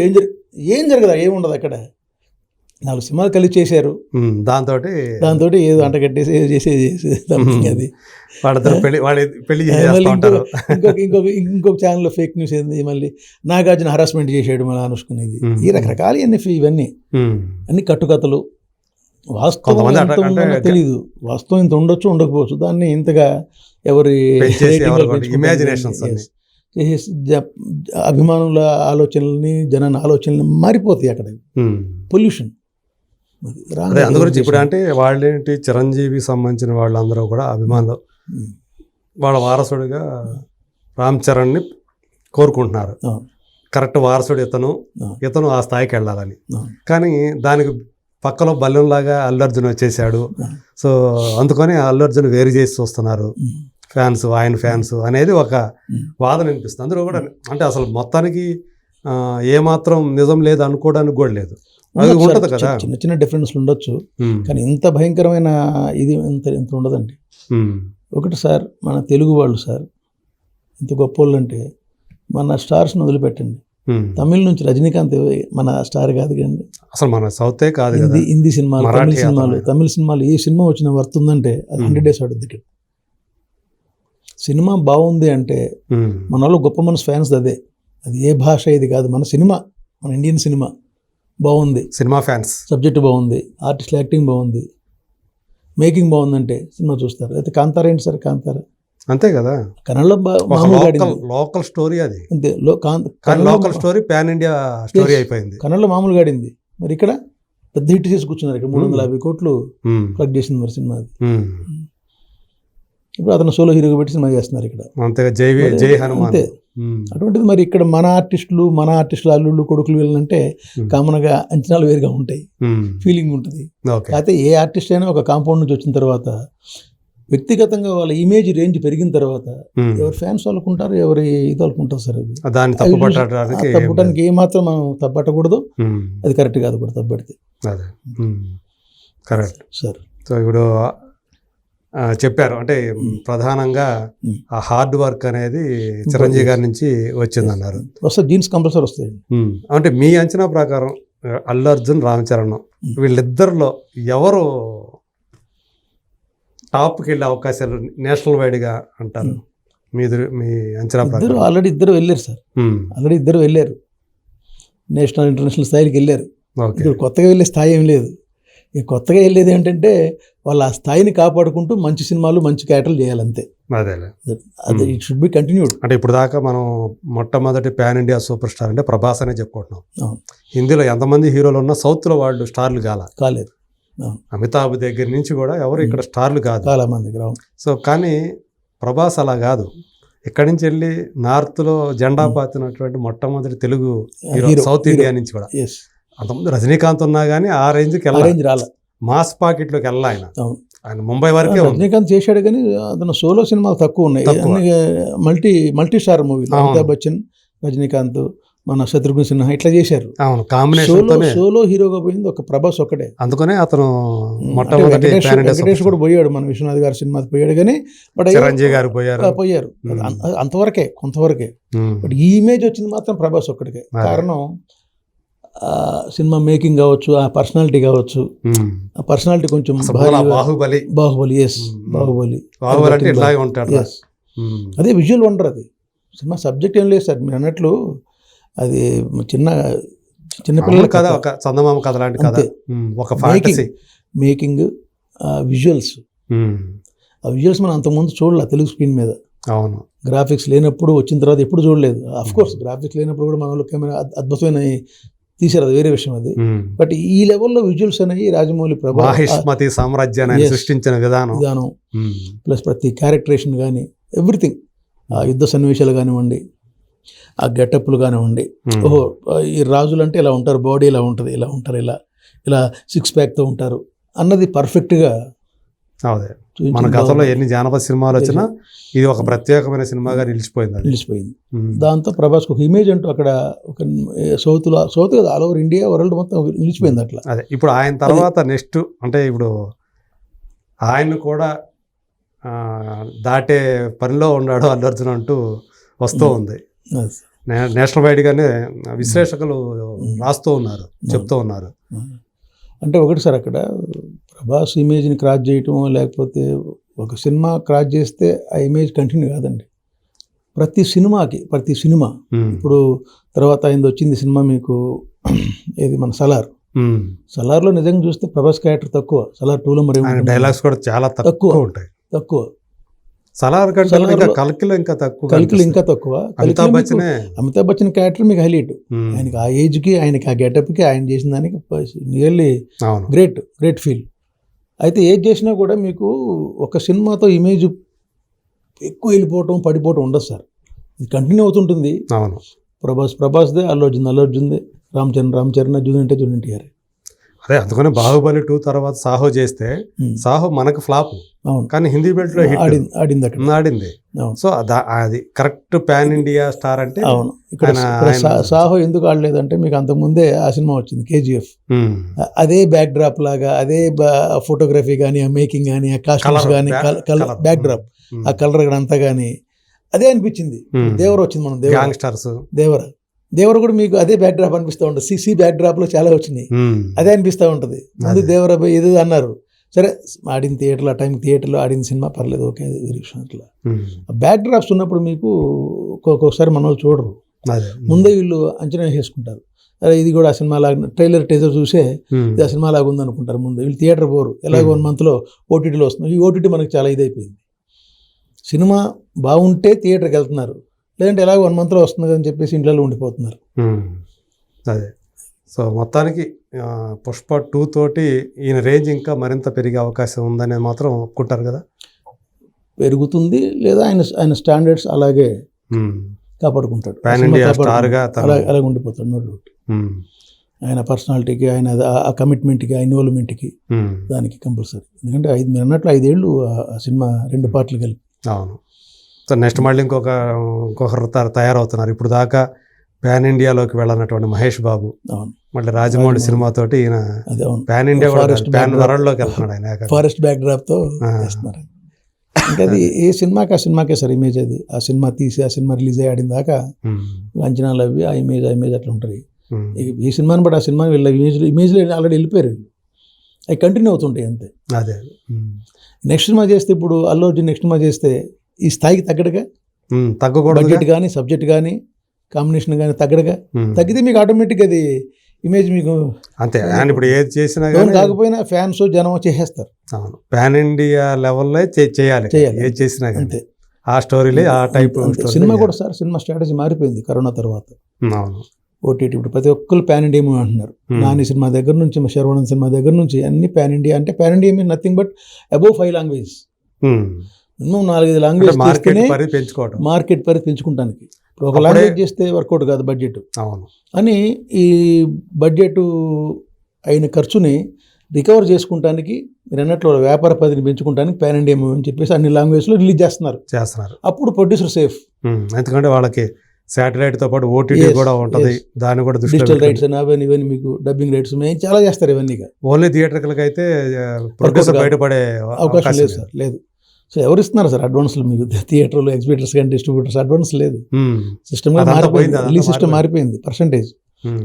ఏం జరగదా, ఏముండదు అక్కడ. 4 సినిమాలు కలిసి చేశారు, దాంతో ఏదో అంటగట్టేసి చేసేది అది. ఇంకొక ఛానల్లో ఫేక్ న్యూస్ ఏంది, మళ్ళీ నాగార్జున హరాస్మెంట్ చేసాడు మన అనుష్కునేది, ఈ రకరకాల ఇవన్నీ అన్ని కట్టుకథలు. వాస్తవం తెలీదు, వాస్తవం ఇంత ఉండొచ్చు ఉండకపోవచ్చు, దాన్ని ఇంతగా ఎవరి చేసేసి అభిమానుల ఆలోచనల్ని, జనాన్ని ఆలోచనల్ని మారిపోతాయి అక్కడ. పొల్యూషన్. అందు గురించి ఇప్పుడు అంటే వాళ్ళేంటి, చిరంజీవి సంబంధించిన వాళ్ళందరూ కూడా అభిమానులు వాళ్ళ వారసుడిగా రామ్ చరణ్ని కోరుకుంటున్నారు. కరెక్ట్ వారసుడు ఇతను ఆ స్థాయికి వెళ్ళాలని. కానీ దానికి పక్కలో బల్లెంలాగా అల్లు అర్జున్ వచ్చేసాడు. సో అందుకని అల్లు అర్జున్ వేరు చేసి చూస్తున్నారు ఆయన ఫ్యాన్స్ అనేది ఒక వాదన అనిపిస్తుంది. అందులో కూడా అంటే అసలు మొత్తానికి ఏమాత్రం నిజం లేదు అనుకోవడానికి కూడా లేదు, అది ఉంటుంది కదా. చిన్న చిన్న డిఫరెన్స్లు ఉండొచ్చు, కానీ ఇంత భయంకరమైన ఇది ఇంత ఉండదండి. ఒకటి సార్, మన తెలుగు వాళ్ళు సార్ ఇంత గొప్ప వాళ్ళు అంటే, మన స్టార్స్ని వదిలిపెట్టండి, తమిళ నుంచి రజనీకాంత్ మన స్టార్ కాదు కండి, అసలు మన సౌతే కాదు. హిందీ సినిమాలు, తమిళ సినిమాలు, ఏ సినిమా వచ్చిన వర్త్ ఉందంటే అది 100 days ఆడుద్ది ఇక్కడ. సినిమా బాగుంది అంటే మన వాళ్ళు గొప్ప మనసు ఫ్యాన్స్, అది ఏ భాష ఇది కాదు, మన సినిమా, మన ఇండియన్ సినిమా బాగుంది, సినిమా ఫ్యాన్స్, సబ్జెక్ట్ బాగుంది, ఆర్టిస్టుల యాక్టింగ్ బాగుంది, మేకింగ్ బాగుందంటే సినిమా చూస్తారు. అయితే కాంతారా ఏంటి సార్, కాంతారా అంతే కదా, కన్నడలో లోకల్ స్టోరీ, అది అంతే local story pan India story అయిపోయింది. కన్నడలో మామూలుగా ఆడింది, మరి ఇక్కడ పెద్ద హిట్ చేసి కూర్చున్నారు. ఇక్కడ 350 కోట్లు కలెక్ట్ చేసింది మరి సినిమా. ఇప్పుడు అతను సోలో హీరోగా పెట్టి సినిమా చేస్తున్నారు ఇక్కడ, అంతే జై హనుమాన్. అంతే. అటువంటిది మరి ఇక్కడ మన ఆర్టిస్టులు అల్లుళ్ళు కొడుకులు వెళ్ళాలంటే కామన్గా అంచనాలు వేరుగా ఉంటాయి, ఫీలింగ్ ఉంటుంది. అయితే ఏ ఆర్టిస్ట్ అయినా ఒక కాంపౌండ్ నుంచి వచ్చిన తర్వాత వ్యక్తిగతంగా వాళ్ళ ఇమేజ్ రేంజ్ పెరిగిన తర్వాత ఎవరి ఫ్యాన్స్ వాళ్ళకుంటారు, ఎవరి ఇది వాళ్ళకుంటారు సార్. అది తప్పడానికి ఏమాత్రం మనం తప్పట్టకూడదు, అది కరెక్ట్ కాదు కూడా తప్పడితే. Correct sir. సో ఇప్పుడు చెప్పారు అంటే ప్రధానంగా ఆ హార్డ్ వర్క్ అనేది చిరంజీవి గారి నుంచి వచ్చిందన్నారు. వస్తాయి, జీన్స్ కంపల్సరీ వస్తాయి. అంటే మీ అంచనా ప్రకారం అల్లు అర్జున్, రామ్ చరణ్ వీళ్ళిద్దరిలో ఎవరు టాప్కి వెళ్ళే అవకాశాలు నేషనల్ వైడ్గా అంటారు మీ అంచనా ప్రకారం? ఆల్రెడీ ఇద్దరు వెళ్ళారు సార్, నేషనల్ ఇంటర్నేషనల్ స్థాయికి వెళ్ళారు. ఇప్పుడు కొత్తగా వెళ్ళే స్థాయి ఏం లేదు. ఈ కొత్తగా వెళ్ళేది ఏంటంటే వాళ్ళు ఆ స్థాయిని కాపాడుకుంటూ మంచి సినిమాలు, మంచి క్యారెక్టర్లు చేయాలంతే. అది ఇట్ షుడ్ బి కంటిన్యూడ్. అంటే ఇప్పుడు దాకా మనం మొట్టమొదటి పాన్ ఇండియా సూపర్ స్టార్ అంటే ప్రభాస్ అనే చెప్పుకుంటున్నాం. హిందీలో ఎంతమంది హీరోలు ఉన్నా సౌత్లో వాళ్ళు స్టార్లు కాలేదు. అమితాబ్ దగ్గర నుంచి కూడా ఎవరు ఇక్కడ స్టార్లు కాదు, చాలా మంది. సో కానీ ప్రభాస్ అలా కాదు, ఇక్కడి నుంచి వెళ్ళి నార్త్లో జెండా పాతినటువంటి మొట్టమొదటి తెలుగు హీరో సౌత్ ఇండియా నుంచి కూడా. అంతకుముందు రజనీకాంత్ ఉన్నా కానీ ఆ రేంజ్కి వెళ్ళాలి, మాస్ పాకెట్లోకి వెళ్ళాలి. ఆయన ముంబై వరకే రజనీకాంత్ చేశాడు, కానీ అతను సోలో సినిమాలు తక్కువ ఉన్నాయి. Multi star movie, Amitabh Bachchan, Rajinikanth, మన శత్రుఘ్న సిన్హా ఇట్లా చేశారు. అవును, కాంబినేషన్ సోలో హీరోగా పోయింది ఒక ప్రభాస్ ఒక్కడే. అందుకనే అతను మొట్టమొదటి వెంకటేష్ కూడా పోయాడు, మన విశ్వనాథ్ గారి సినిమా పోయాడు, కానీ బట్ చిరంజీవి గారు పోయారు. అంతవరకే, కొంతవరకే. బట్ ఈ ఇమేజ్ వచ్చింది మాత్రం ప్రభాస్ ఒక్కడికే. కారణం సినిమా మేకింగ్ కావచ్చు, ఆ పర్సనాలిటీ కావచ్చు. ఆ పర్సనాలిటీ కొంచెం బాహుబలి అదే విజువల్ వండర్. అది సినిమా సబ్జెక్ట్ ఏం లేదు సార్, మీరు అన్నట్లు అది చిన్న పిల్లల కథ, ఒక చందమామ కథ లాంటి కథ, ఒక ఫ్యాంటసీ మేకింగ్, విజువల్స్, ఆ విజువల్స్ మనం అంతకుముందు చూడలే తెలుగు స్క్రీన్ మీద. అవును. గ్రాఫిక్స్ లేనప్పుడు వచ్చిన తర్వాత ఎప్పుడు చూడలేదు. అఫ్ కోర్స్ గ్రాఫిక్స్ లేనప్పుడు కూడా మన వాళ్ళు కెమెరా అద్భుతమైన తీశారు, అది వేరే విషయం అది. బట్ ఈ లెవెల్లో విజువల్స్ అనేవి రాజమౌళి మహిష్మతి సామ్రాజ్యాన్ని సృష్టించిన విధానం ప్లస్ ప్రతి క్యారెక్టరేషన్ కానీ ఎవ్రీథింగ్, ఆ యుద్ధ సన్నివేశాలు కానివ్వండి, ఆ గెటప్లు కానివ్వండి, ఓహో ఈ రాజులు అంటే ఇలా ఉంటారు, బాడీ ఇలా ఉంటుంది, ఇలా ఉంటారు, ఇలా 6 ప్యాక్తో ఉంటారు అన్నది పర్ఫెక్ట్గా. అదే మన గతంలో ఎన్ని జానపద సినిమాలు వచ్చినా ఇది ఒక ప్రత్యేకమైన సినిమాగా నిలిచిపోయింది. దాంతో ప్రభాస్కి ఒక ఇమేజ్ అంటూ అక్కడ ఒక south all over India world మొత్తం నిలిచిపోయింది అట్లా. అదే ఇప్పుడు ఆయన తర్వాత నెక్స్ట్ అంటే ఇప్పుడు ఆయన కూడా దాటే పనిలో ఉన్నాడు అల్లు అర్జున్ అంటూ వస్తూ ఉంది. నేషనల్ వైడ్గానే విశ్లేషకులు రాస్తూ ఉన్నారు, చెప్తూ ఉన్నారు. అంటే ఒకటి సార్, అక్కడ ప్రభాస్ ఇమేజ్ని క్రాస్ చేయటం, లేకపోతే ఒక సినిమా క్రాస్ చేస్తే ఆ ఇమేజ్ కంటిన్యూ కాదండి. ప్రతి సినిమా ఇప్పుడు తర్వాత ఆయనది వచ్చింది సినిమా మీకు ఏది మన సలార్లో నిజంగా చూస్తే ప్రభాస్ క్యారెక్టర్ తక్కువ. సలార్ 2లో మరి డైలాగ్స్ కూడా చాలా తక్కువ. సలార్ కల్కిలో ఇంకా తక్కువ. అమితాబ్ బచ్చన్ క్యారెక్టర్ మీకు హైలైట్. ఆయనకి ఆ ఏజ్కి, ఆయనకి ఆ గెటప్కి, ఆయన చేసిన దానికి నియర్లీ గ్రేట్ ఫీల్. అయితే ఏజ్ చేసినా కూడా మీకు ఒక సినిమాతో ఇమేజ్ ఎక్కువ వెళ్ళిపోవటం, పడిపోవటం ఉండదు సార్. ఇది కంటిన్యూ అవుతుంటుంది. అవును. ప్రభాస్దే, అల్లు అర్జున్దే, రామ్ చరణ్ జూనియర్ ఎన్టీఆర్. అదే అందుకని బాహుబలి 2 తర్వాత సాహో చేస్తే సాహో మనకు ఫ్లాప్, కానీ హిందీ బెల్ట్ లో ఆడింది. సో అది కరెక్ట్ పాన్ ఇండియా స్టార్ అంటే. అవును. ఇక్కడ సాహో ఎందుకు ఆడలేదంటే మీకు అంతకుముందే ఆ సినిమా వచ్చింది KGF. అదే బ్యాక్ డ్రాప్ లాగా, అదే ఫోటోగ్రఫీ కానీ, ఆ మేకింగ్ కానీ, ఆ కాస్ట్యూమ్స్ కానీ, బ్యాక్ డ్రాప్, ఆ కలర్ అంతా కానీ అదే అనిపించింది. దేవర వచ్చింది, మనం గ్యాంగ్స్టర్స్ దేవర కూడా మీకు అదే బ్యాక్ డ్రాప్ అనిపిస్తూ ఉంటుంది. సిసి బ్యాక్ డ్రాప్ లో చాలా వచ్చినాయి, అదే అనిపిస్తూ ఉంటుంది. ముందు దేవర ఏదో అన్నారు, సరే ఆడిన థియేటర్లో, ఆ టైం థియేటర్లో ఆడిన సినిమా పర్లేదు, ఓకే, అది వేరే విషయం. అట్లా బ్యాక్ డ్రాప్స్ ఉన్నప్పుడు మీకు ఒక్కొక్కసారి మన వాళ్ళు చూడరు, ముందే వీళ్ళు అంచనా వేసుకుంటారు. అదే ఇది కూడా ఆ సినిమా లాగా, ట్రైలర్ టీజర్ చూసే ఇది ఆ సినిమా లాగా ఉందనుకుంటారు. ముందు వీళ్ళు థియేటర్ పోరు, ఎలాగో 1 monthలో ఓటీటీలో వస్తుంది. ఈ ఓటీటీ మనకి చాలా ఇదైపోయింది. సినిమా బాగుంటే థియేటర్కి వెళ్తున్నారు, లేదంటే ఎలాగో 1 monthలో వస్తుంది అని చెప్పేసి ఇంట్లో ఉండిపోతున్నారు. అదే సో మొత్తానికి పుష్ప 2 తోటి ఈయన రేంజ్ ఇంకా మరింత పెరిగే అవకాశం ఉందనేది మాత్రం ఒప్పుకుంటారు కదా. పెరుగుతుంది, లేదా ఆయన స్టాండర్డ్స్ అలాగే కాపాడుకుంటాడు, అలాగే ఉండిపోతాడు. No doubt. ఆయన పర్సనాలిటీకి, ఆయన ఆ కమిట్మెంట్కి, ఆ ఇన్వాల్వ్మెంట్కి, దానికి కంపల్సరీ. ఎందుకంటే మీరు అన్నట్లు 5 ఏళ్ళు ఆ సినిమా 2 పార్ట్లు కలిపి. అవును. సో నెక్స్ట్ మళ్ళీ ఇంకొకరు తయారవుతున్నారు. ఇప్పుడు దాకా పాన్ ఇండియాలోకి వెళ్ళనటువంటి మహేష్ బాబు మళ్ళీ రాజమౌళి సినిమాతోటి ఈయన పాన్ ఇండియా పాన్ వరల్డ్ లోకి వెళ్తున్నాడు. ఆయన ఫారెస్ట్ బ్యాక్ డ్రాప్ తో చేస్తున్నారు. ఇంకా అది ఏ సినిమాకే సార్ ఇమేజ్. అది ఆ సినిమా తీసి, ఆ సినిమా రిలీజ్ అయ్యి ఆడిన దాకా అంచనాలు అవి, ఆ ఇమేజ్ అట్లా ఉంటుంది. ఈ సినిమాని బట్టి ఆ సినిమా వీళ్ళ ఇమేజ్లో ఆల్రెడీ వెళ్ళిపోయారు, అవి కంటిన్యూ అవుతుంటాయి అంతే. అదే నెక్స్ట్ సినిమా చేస్తే, ఇప్పుడు అల్లు అర్జున్ నెక్స్ట్ సినిమా చేస్తే ఈ స్థాయికి తగ్గకూడదు. బడ్జెట్ కానీ, సబ్జెక్ట్ కానీ, కాంబినేషన్ కానీ తగ్గితే మీకు ఆటోమేటిక్ అది ఇమేజ్ మీకు అంతే. ఇప్పుడు ఏది చేసినా కాకపోయినా ఫ్యాన్స్ జనం చేసేస్తారు. అవును, పాన్ ఇండియా లెవెల్లో చేయాలి ఏది చేసినా అంతే. ఆ స్టోరీలే, ఆ టైప్ సినిమా కూడా సార్, సినిమా స్ట్రాటజీ మారిపోయింది కరోనా తర్వాత. అవును. ఓటీటీ ఇప్పుడు ప్రతి ఒక్కరు పాన్ ఇండియా మూవీ అంటున్నారు. నాని సినిమా దగ్గర నుంచి, శర్వానంద్ సినిమా దగ్గర నుంచి అన్ని పాన్ ఇండియా. అంటే pan India mean nothing but above 5 language, minimum 4-5 language market పరిధి పెంచుకుంటానికి. ఇప్పుడు ఒక లాంగ్వేజ్ చేస్తే వర్కౌట్ కాదు బడ్జెట్. అవును అని ఈ బడ్జెట్ అయిన ఖర్చుని రికవర్ చేసుకుంటానికి, మీరు అన్నట్లు వ్యాపార పరిధిని పెంచుకుంటానికి పాన్ ఇండియా మూవీ అని చెప్పేసి అన్ని లాంగ్వేజ్లో రిలీజ్ చేస్తున్నారు. అప్పుడు ప్రొడ్యూసర్ సేఫ్, ఎందుకంటే వాళ్ళకి శాటిలైట్ తో పాటు ఓటీటీ కూడా ఉంటుంది. దాన్ని కూడా డిజిటల్ రైట్స్ అని ఇవన్నీ మీకు డబ్బింగ్ రైట్స్ మేము చాలా చేస్తారు. ఇవన్నీ ఓన్లీ థియేటర్కి అయితే ప్రొడ్యూసర్ బయటపడే అవకాశం లేదు సార్, లేదు. సో ఎవరు ఇస్తున్నారు సార్ అడ్వాన్స్లు మీకు? థియేటర్లో ఎగ్జిబిటర్స్ కానీ డిస్ట్రిబ్యూటర్స్ అడ్వాన్స్ లేదు. సిస్టమ్ మారిపోయింది, రిలీజ్ సిస్టమ్ మారిపోయింది. పర్సంటేజ్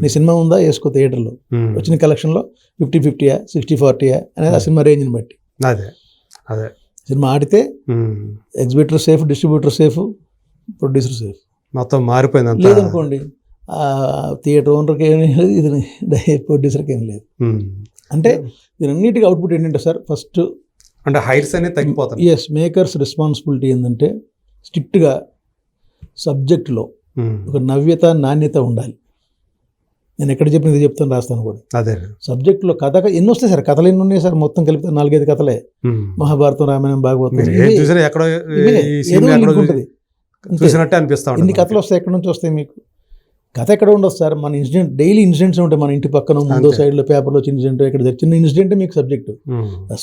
నీ సినిమా ఉందా వేసుకో, థియేటర్లో వచ్చిన కలెక్షన్లో 50-50 60-40 అనేది ఆ సినిమా రేంజ్ని బట్టి. అదే సినిమా ఆడితే exhibitor safe, distributor safe, producer safe. మొత్తం మారిపోయింది. లేదనుకోండి థియేటర్ ఓనర్కి ఏమీ లేదు, ఇది ప్రొడ్యూసర్కి ఏం లేదు. అంటే దీనన్నిటికీ అవుట్పుట్ ఏంటంటే సార్, ఫస్ట్ అంటే హైట్స్ అనేది తగ్గిపోతాయి. ఎస్, మేకర్స్ రెస్పాన్సిబిలిటీ ఏంటంటే స్ట్రిక్ట్గా సబ్జెక్టులో ఒక నవ్యత నాణ్యత ఉండాలి. నేను ఎక్కడ చెప్పినది చెప్తాను, రాస్తాను కూడా. అదే సబ్జెక్టులో కథ ఎన్ని వస్తాయి సార్, కథలు ఎన్ని ఉన్నాయి సార్, మొత్తం కలిపితే 4-5 కథలే. మహాభారతం, రామాయణం, భాగవతం చూసినా ఎక్కడో ఉంటుంది. చూసినట్టే అనిపిస్తా ఇన్ని కథలు వస్తాయి, ఎక్కడి నుంచి వస్తాయి మీకు? కథ ఎక్కడ ఉండదు సార్. మన ఇన్సిడెంట్, డైలీ ఇన్సిడెంట్స్ ఉంటాయి మన ఇంటి పక్కన, ముందు సైడ్లో పేపర్లో వచ్చిన ఇన్సిడెంట్, ఇక్కడ చిన్న ఇన్సిడెంట్ మీకు సబ్జెక్టు.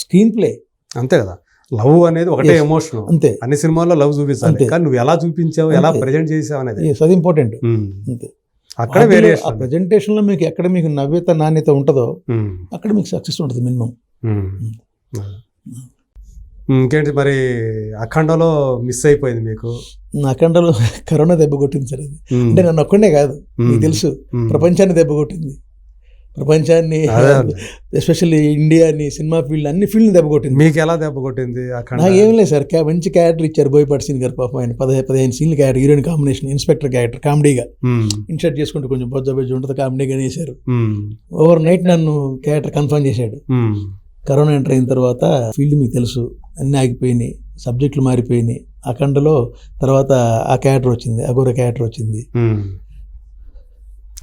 స్క్రీన్ ప్లే అంతే కదా. లవ్ అనేది ఒకటే ఎమోషన్. అంతే, అన్ని సినిమాల్లో లవ్ చూపిస్తాను, కానీ నువ్వు ఎలా చూపించావు, ఎలా ప్రజెంట్ చేసావు అనేది అది ఇంపార్టెంట్. అంతే, అక్కడ ఆ ప్రెజెంటేషన్లో మీకు ఎక్కడ మీకు నవ్యత నాణ్యత ఉంటుందో అక్కడ మీకు సక్సెస్ ఉంటుంది మినిమం. ఇంకేంటి మరి, అఖండలో మిస్ అయిపోయింది మీకు? అఖండలో కరోనా దెబ్బ కొట్టింది సార్. అది అంటే నన్ను ఒక్కడే కాదు, మీకు తెలుసు, ప్రపంచాన్ని దెబ్బ కొట్టింది. ప్రపంచాన్ని, ఎస్పెషల్లీ ఇండియాని, సినిమా ఫీల్డ్, అన్ని ఫీల్డ్ని దెబ్బ కొట్టింది. మీకు ఎలా దెబ్బ కొట్టింది? నాకు ఏం లేదు సార్, మంచి క్యారెక్టర్ ఇచ్చారు బోయపాటి సీన్ గారు. పాపం ఆయన 15 సీన్లు character, heroine combination, inspector character, కామెడీగా ఇన్షర్ట్ చేసుకుంటూ కొంచెం బొజ్జ ఉంటుంది, కామెడీగా వేశారు. ఓవర్ నైట్ నన్ను క్యారెక్టర్ కన్ఫర్మ్ చేశాడు. కరోనా ఎంటర్ అయిన తర్వాత ఫీల్డ్ మీకు తెలుసు, అన్నీ ఆగిపోయినాయి, సబ్జెక్టులు మారిపోయినాయి. అఖండలో తర్వాత ఆ క్యారెక్టర్ వచ్చింది, అఘోర క్యారెక్టర్ వచ్చింది.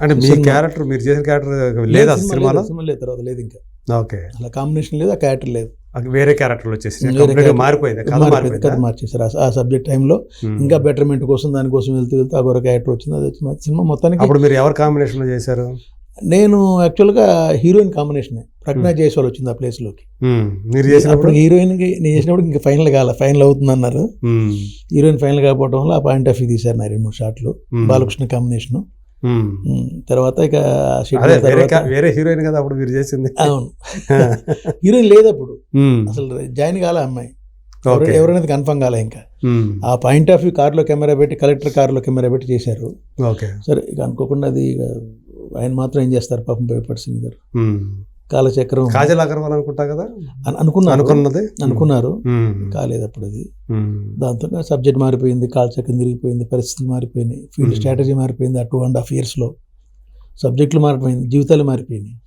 అంటే మీ క్యారెక్టర్, మీరు చేసిన క్యారెక్టర్ లేదా సినిమాలో? లేదు, తర్వాత లేదు, ఇంకా ఓకే, అలా కాంబినేషన్ లేదు, ఆ క్యారెక్టర్ లేదు, వేరే క్యారెక్టర్ వచ్చేసి మారిపోయింది, కథ మార్చేసారు ఆ సబ్జెక్ట్ టైంలో. ఇంకా బెటర్మెంట్ కోసం, దానికోసం వెళ్తూ అఘోర క్యారెక్టర్ వచ్చింది, అది వచ్చింది సినిమా మొత్తానికి. అప్పుడు మీరు ఎవరు కాంబినేషన్లో చేశారు? నేను యాక్చువల్గా హీరోయిన్ కాంబినేషన్ ప్రజ్ఞా జైస్వాల్ వచ్చింది ఆ ప్లేస్లోకి. మీరు చేసినప్పుడు హీరోయిన్కి నేను చేసినప్పుడు ఇంకా ఫైనల్ కాల, ఫైనల్ అవుతుంది అన్నారు. హీరోయిన్ ఫైనల్ కాకపోవడం వల్ల ఆ పాయింట్ ఆఫ్ వ్యూ తీశారు నా 2-3 షాట్లు. బాలకృష్ణ కాంబినేషన్. తర్వాత ఇక వేరే హీరోయిన్ కదా అప్పుడు మీరు చేసింది? అవును, హీరోయిన్ లేదు అప్పుడు, అసలు జాయిన్ కాలే అమ్మాయి, ఎవరనేది కన్ఫర్మ్ కాలే. ఇంకా ఆ పాయింట్ ఆఫ్ వ్యూ కార్లో కెమెరా పెట్టి, కలెక్టర్ కార్లో కెమెరా పెట్టి చేశారు. సరే, ఇక అనుకోకుండా అది ఆయన మాత్రం ఏం చేస్తారు పాపం బోయపాటి సీన్ గారు. కాలచక్రం, కాజల్ అగర్వాల్ అనుకుంటా కదా అనుకున్నారు, కాలేదు అప్పుడు అది. దాంతో సబ్జెక్ట్ మారిపోయింది, కాలచక్రం తిరిగిపోయింది, పరిస్థితులు మారిపోయినాయి, ఫీల్డ్ స్ట్రాటజీ మారిపోయింది. ఆ 2.5 yearsలో సబ్జెక్టులు మారిపోయింది, జీవితాలు మారిపోయినాయి.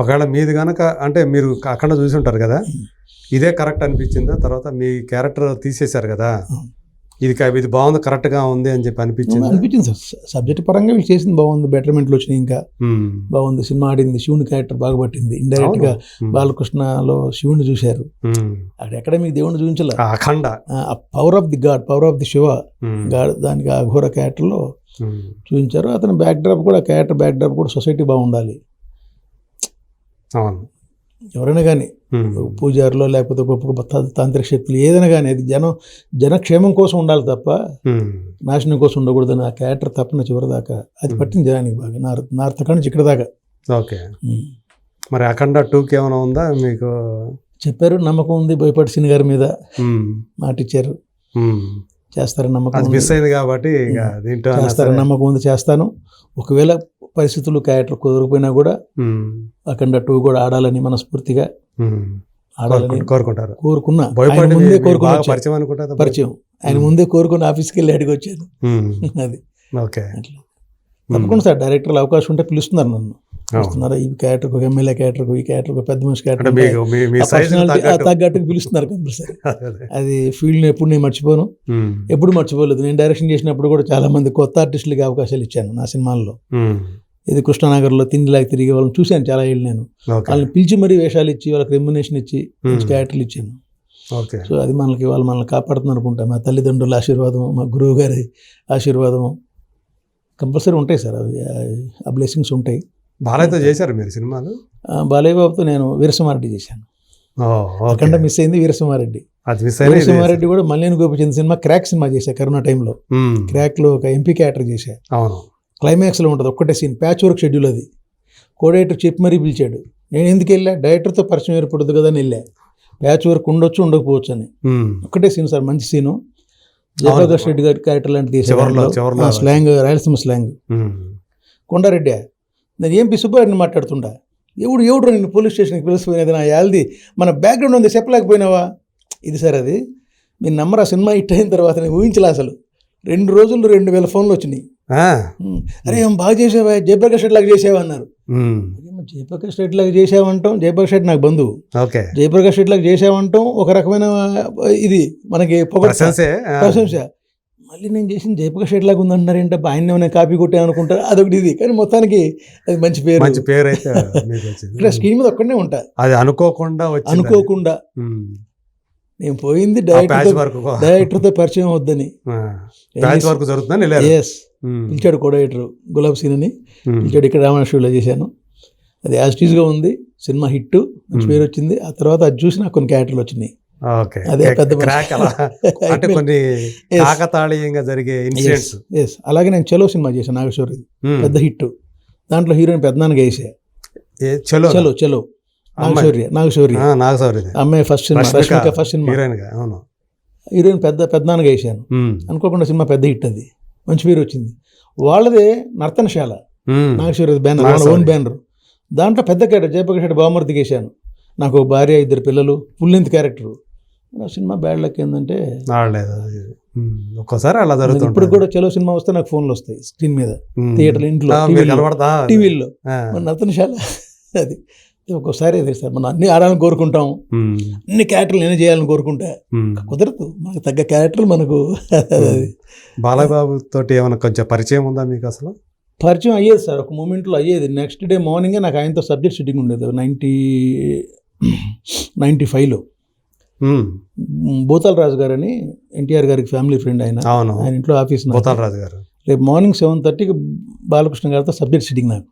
ఒకవేళ మీది కనుక, అంటే మీరు అక్కడ చూసి ఉంటారు కదా, ఇదే కరెక్ట్ అనిపించిందా? తర్వాత మీ క్యారెక్టర్ తీసేశారు కదా, ఇది బాగుంది, కరెక్ట్గా ఉంది అని చెప్పి అనిపించింది సార్. సబ్జెక్ట్ పరంగా వీళ్ళు చేసింది బాగుంది, బెటర్మెంట్లు వచ్చినాయి, ఇంకా బాగుంది. సినిమా ఆడింది, శివుని క్యారెక్టర్ బాగా పట్టింది. ఇండైరెక్ట్ గా బాలకృష్ణలో శివుని చూశారు, అక్కడ ఎక్కడ మీకు దేవుడిని చూపించాల. Akhanda power of the god, power of the Shiva god, దానికి ఆ ఘోర క్యారెక్టర్లో చూపించారు. అతని బ్యాక్ డ్రాప్ కూడా, క్యారెక్టర్ బ్యాక్ డ్రాప్ కూడా సొసైటీ బాగుండాలి. ఎవరైనా కానీ, పూజారులో లేకపోతే గొప్ప తాంత్రిక శక్తులు ఏదైనా కానీ, అది జనక్షేమం కోసం ఉండాలి తప్ప నాశనం కోసం ఉండకూడదని ఆ క్యారెక్టర్ తప్పన చివరిదాకా అది పట్టింది జనానికి బాగా, నార్త్ నుంచి ఇక్కడ దాకా. ఓకే, మరి అఖండ 2కి ఏమైనా ఉందా మీకు? చెప్పారు, నమ్మకం ఉంది బోయపాటి సీన్ గారి మీద, మాట ఇచ్చారు, చేస్తారని నమ్మకం మిస్ అయింది కాబట్టి చేస్తారని నమ్మకం ఉంది, చేస్తాను. ఒకవేళ పరిస్థితులు క్యారెక్టర్ కుదరకపోయినా కూడా అఖండ 2 కూడా ఆడాలని మనస్ఫూర్తిగా ఆడాలని కోరుకున్నా. ముందే పరిచయం ఆయన ముందే కోరుకున్న ఆఫీస్కి వెళ్ళి అడిగి వచ్చాను. అది తప్పకుండా సార్, డైరెక్టర్లు అవకాశం ఉంటే పిలుస్తున్నారు నన్ను. పిలుస్తున్నారా, ఈ క్యారెక్టర్, ఒక ఎమ్మెల్యే క్యారెక్టర్, ఈ క్యారెక్టర్, పెద్ద మనిషి క్యారెక్టర్ తగ్గట్టుకు పిలుస్తున్నారు కంపల్సరీ. అది ఫీల్డ్ ఎప్పుడు నేను మర్చిపోను, ఎప్పుడు మర్చిపోలేదు. నేను డైరెక్షన్ చేసినప్పుడు కూడా చాలా మంది కొత్త ఆర్టిస్టులకి అవకాశాలు ఇచ్చాను నా సినిమాల్లో. ఇది కృష్ణానగర్లో తిండిలాగా తిరిగే వాళ్ళని చూశాను చాలా ఏళ్ళు. నేను వాళ్ళని పిలిచి మరీ వేషాలు ఇచ్చి, వాళ్ళకి రెమ్యునేషన్ ఇచ్చి మంచి క్యారెక్టర్లు ఇచ్చాను. సో అది మనల్ని కాపాడుతుంది అనుకుంటా. మా తల్లిదండ్రుల ఆశీర్వాదము, మా గురువు గారి ఆశీర్వాదము కంపల్సరీ ఉంటాయి సార్. అవి ఆ బ్లెస్సింగ్స్ ఉంటాయి. బాలయ్యతో చేశారు మీరు సినిమాలు? బాలయ్య బాబుతో నేను వీరసింహారెడ్డి చేశాను. అఖండ మిస్ అయింది, వీరసింహారెడ్డి. వీరసింహారెడ్డి కూడా Malineni Gopichand cinema, crack cinema చేశా కరోనా టైంలో. క్రాక్లో ఒక ఎంపీ క్యారెక్టర్ చేశా. క్లైమాక్స్లో ఉంటుంది ఒక్కటే సీన్, ప్యాచ్ వర్క్ షెడ్యూల్. అది కోడైరెక్టర్ చెప్పి మరీ పిలిచాడు. నేను ఎందుకు వెళ్ళా, డైరెక్టర్తో పరిచయం ఏర్పడదు కదా అని వెళ్ళా. ప్యాచ్ వర్క్ ఉండొచ్చు ఉండకపోవచ్చు అని. ఒక్కటే సీన్ సార్, మంచి సీను. జబర్దస్త్ రెడ్డి గారి క్యారెక్టర్ లాంటి తీసాడు, స్లాంగ్, రాయలసీమ స్లాంగ్. కొండారెడ్డి, నేను ఎంపీ సుబ్బారెడ్డిని మాట్లాడుతుండా, ఎవడు నిన్ను పోలీస్ స్టేషన్కి పిలిచిపోయినది, నా యాల్ది మన బ్యాక్గ్రౌండ్ ఉంది చెప్పలేకపోయినావా. ఇది సార్, అది మీరు నమ్మరు, ఆ సినిమా హిట్ అయిన తర్వాత నేను ఊహించలే అసలు. 2 రోజులు 2000 ఫోన్లు వచ్చినాయి. అరే ఏం బాగా చేసావా, జబర్దస్త్ లాగా చేసావా అన్నారు. జయప్రకాష్ రెడ్డి లాగా చేసామంటాం, జయప్రకాష్ రెడ్డి నాకు బంధువు, ఓకే జయప్రకాష్ రెడ్డి లాగా చేసామంటాం ఒక రకమైన ఇది మనకి ప్రశంసే. ప్రశంస. మళ్ళీ నేను చేసిన జయప్రకాష్ రెడ్డి లాగా ఉందంటున్నారు ఏంటబ్బా, ఆయన నేను కాపీ కొట్టాను అనుకుంటారు, అదొకటి ఇది. కానీ మొత్తానికి అది మంచి పేరు, మంచి పేరు అయితే మీకు వచ్చింది. ఇక్కడ స్క్రీన్ మీద ఒక్కడనే ఉంటా, అది అనుకోకుండా వచ్చింది. అనుకోకుండా నేను పోయింది ప్యాచ్ వర్క్ డైరెక్టర్తో పరిచయం వద్దని. ప్యాచ్ వర్క్ జరుగుతుందని ఎస్, పిలిచాడు కో డైరెక్టర్ గులాబ్ సీన్ అని పిలిచాడు, ఇక్కడ రావణాశ్వరిలో చేశాను. అది యాజ్ టీజ్గా ఉంది, సినిమా హిట్, మంచి పేరు వచ్చింది. ఆ తర్వాత అది చూసి నాకు కొన్ని క్యారెక్టర్లు వచ్చినాయి. అదే పెద్ద క్రాక్ అలా అంటే కొన్ని కాకతాళీయంగా జరిగే ఇన్సిడెంట్స్. ఎస్, అలాగే నేను చలో సినిమా చేశాను, నాగేశ్వరి, పెద్ద హిట్. దాంట్లో హీరోయిన్ పెద్దనాన్నగా వేసా. చలో చలో చలో నాగశౌర్య అమ్మాయి first cinema, Rashmika first cinema heroine పెద్దనాన్నగా వేసాను. అనుకోకుండా సినిమా పెద్ద హిట్, అది మంచి పేరు వచ్చింది. వాళ్ళదే Nartanasala, Naga Shaurya banner, own banner. దాంట్లో పెద్ద క్యారెక్టర్ జయప్రకాష్ రెడ్డి బావమూర్తికి వేసాను. నాకు భార్య, 2 పిల్లలు, full length character. Cinema bad luck ఏంటంటే ఒక్కోసారి అలా జరుగుతుంది. ఇప్పుడు కూడా చలో సినిమా వస్తే నాకు ఫోన్లు వస్తాయి స్క్రీన్ మీద, థియేటర్, ఇంట్లో, టీవీల్లో. నర్తనశాల అది ఒక్కోసారి అదే సార్, మనం అన్ని ఆడాలని కోరుకుంటాం, అన్ని క్యారెక్టర్లు నేనే చేయాలని కోరుకుంటా, కుదరదు. మనకు తగ్గ క్యారెక్టర్లు మనకు. బాలబాబు తోటి ఏమైనా కొంచెం పరిచయం ఉందా మీకు? అసలు పరిచయం అయ్యేది సార్, ఒక మూమెంట్లో అయ్యేది. నెక్స్ట్ డే మార్నింగే నాకు ఆయనతో సబ్జెక్ట్ సిట్టింగ్ ఉండేది 1995లో. భూతాల రాజు గారు అని ఎన్టీఆర్ గారికి ఫ్యామిలీ ఫ్రెండ్, ఆయన ఇంట్లో ఆఫీస్. భూతాల రాజు గారు రేపు మార్నింగ్ 7:30కి బాలకృష్ణ గారితో సబ్జెక్ట్ సిట్టింగ్ నాకు,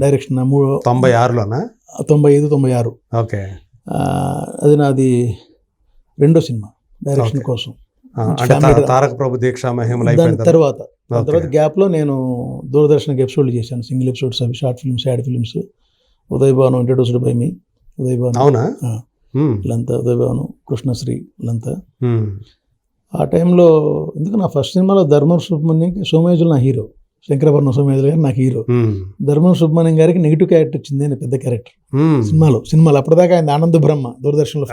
డైరెక్షన్. 96లోనా? 95, 96. ఓకే. అది నాది 2వ సినిమా డైరెక్షన్ కోసం. తారక ప్రభు దీక్ష మహిమలు తర్వాత గ్యాప్లో నేను దూరదర్శన్కి ఎపిసోడ్లు చేశాను, సింగిల్ ఎపిసోడ్స్, అవి short films, ad films. Uday Bhanu, introduced by me, Uday Bhanu. అవునా? వీళ్ళంతా, ఉదయ్ భాను, కృష్ణశ్రీ, వీళ్ళంతా. ఆ టైంలో ఎందుకు నా ఫస్ట్ సినిమాలో ధర్మం సుబ్రహ్మణ్యంకి సోమయాజులు నా హీరో, శంకరభరణం సోమయాజులు గారు నాకు హీరో. ధర్మం సుబ్రహ్మణ్యం గారికి నెగిటివ్ క్యారెక్టర్ వచ్చింది, నేను పెద్ద క్యారెక్టర్ సినిమాలో. అప్పటిదాకా ఆయన ఆనంద బ్రహ్మ, దూరదర్శన్లో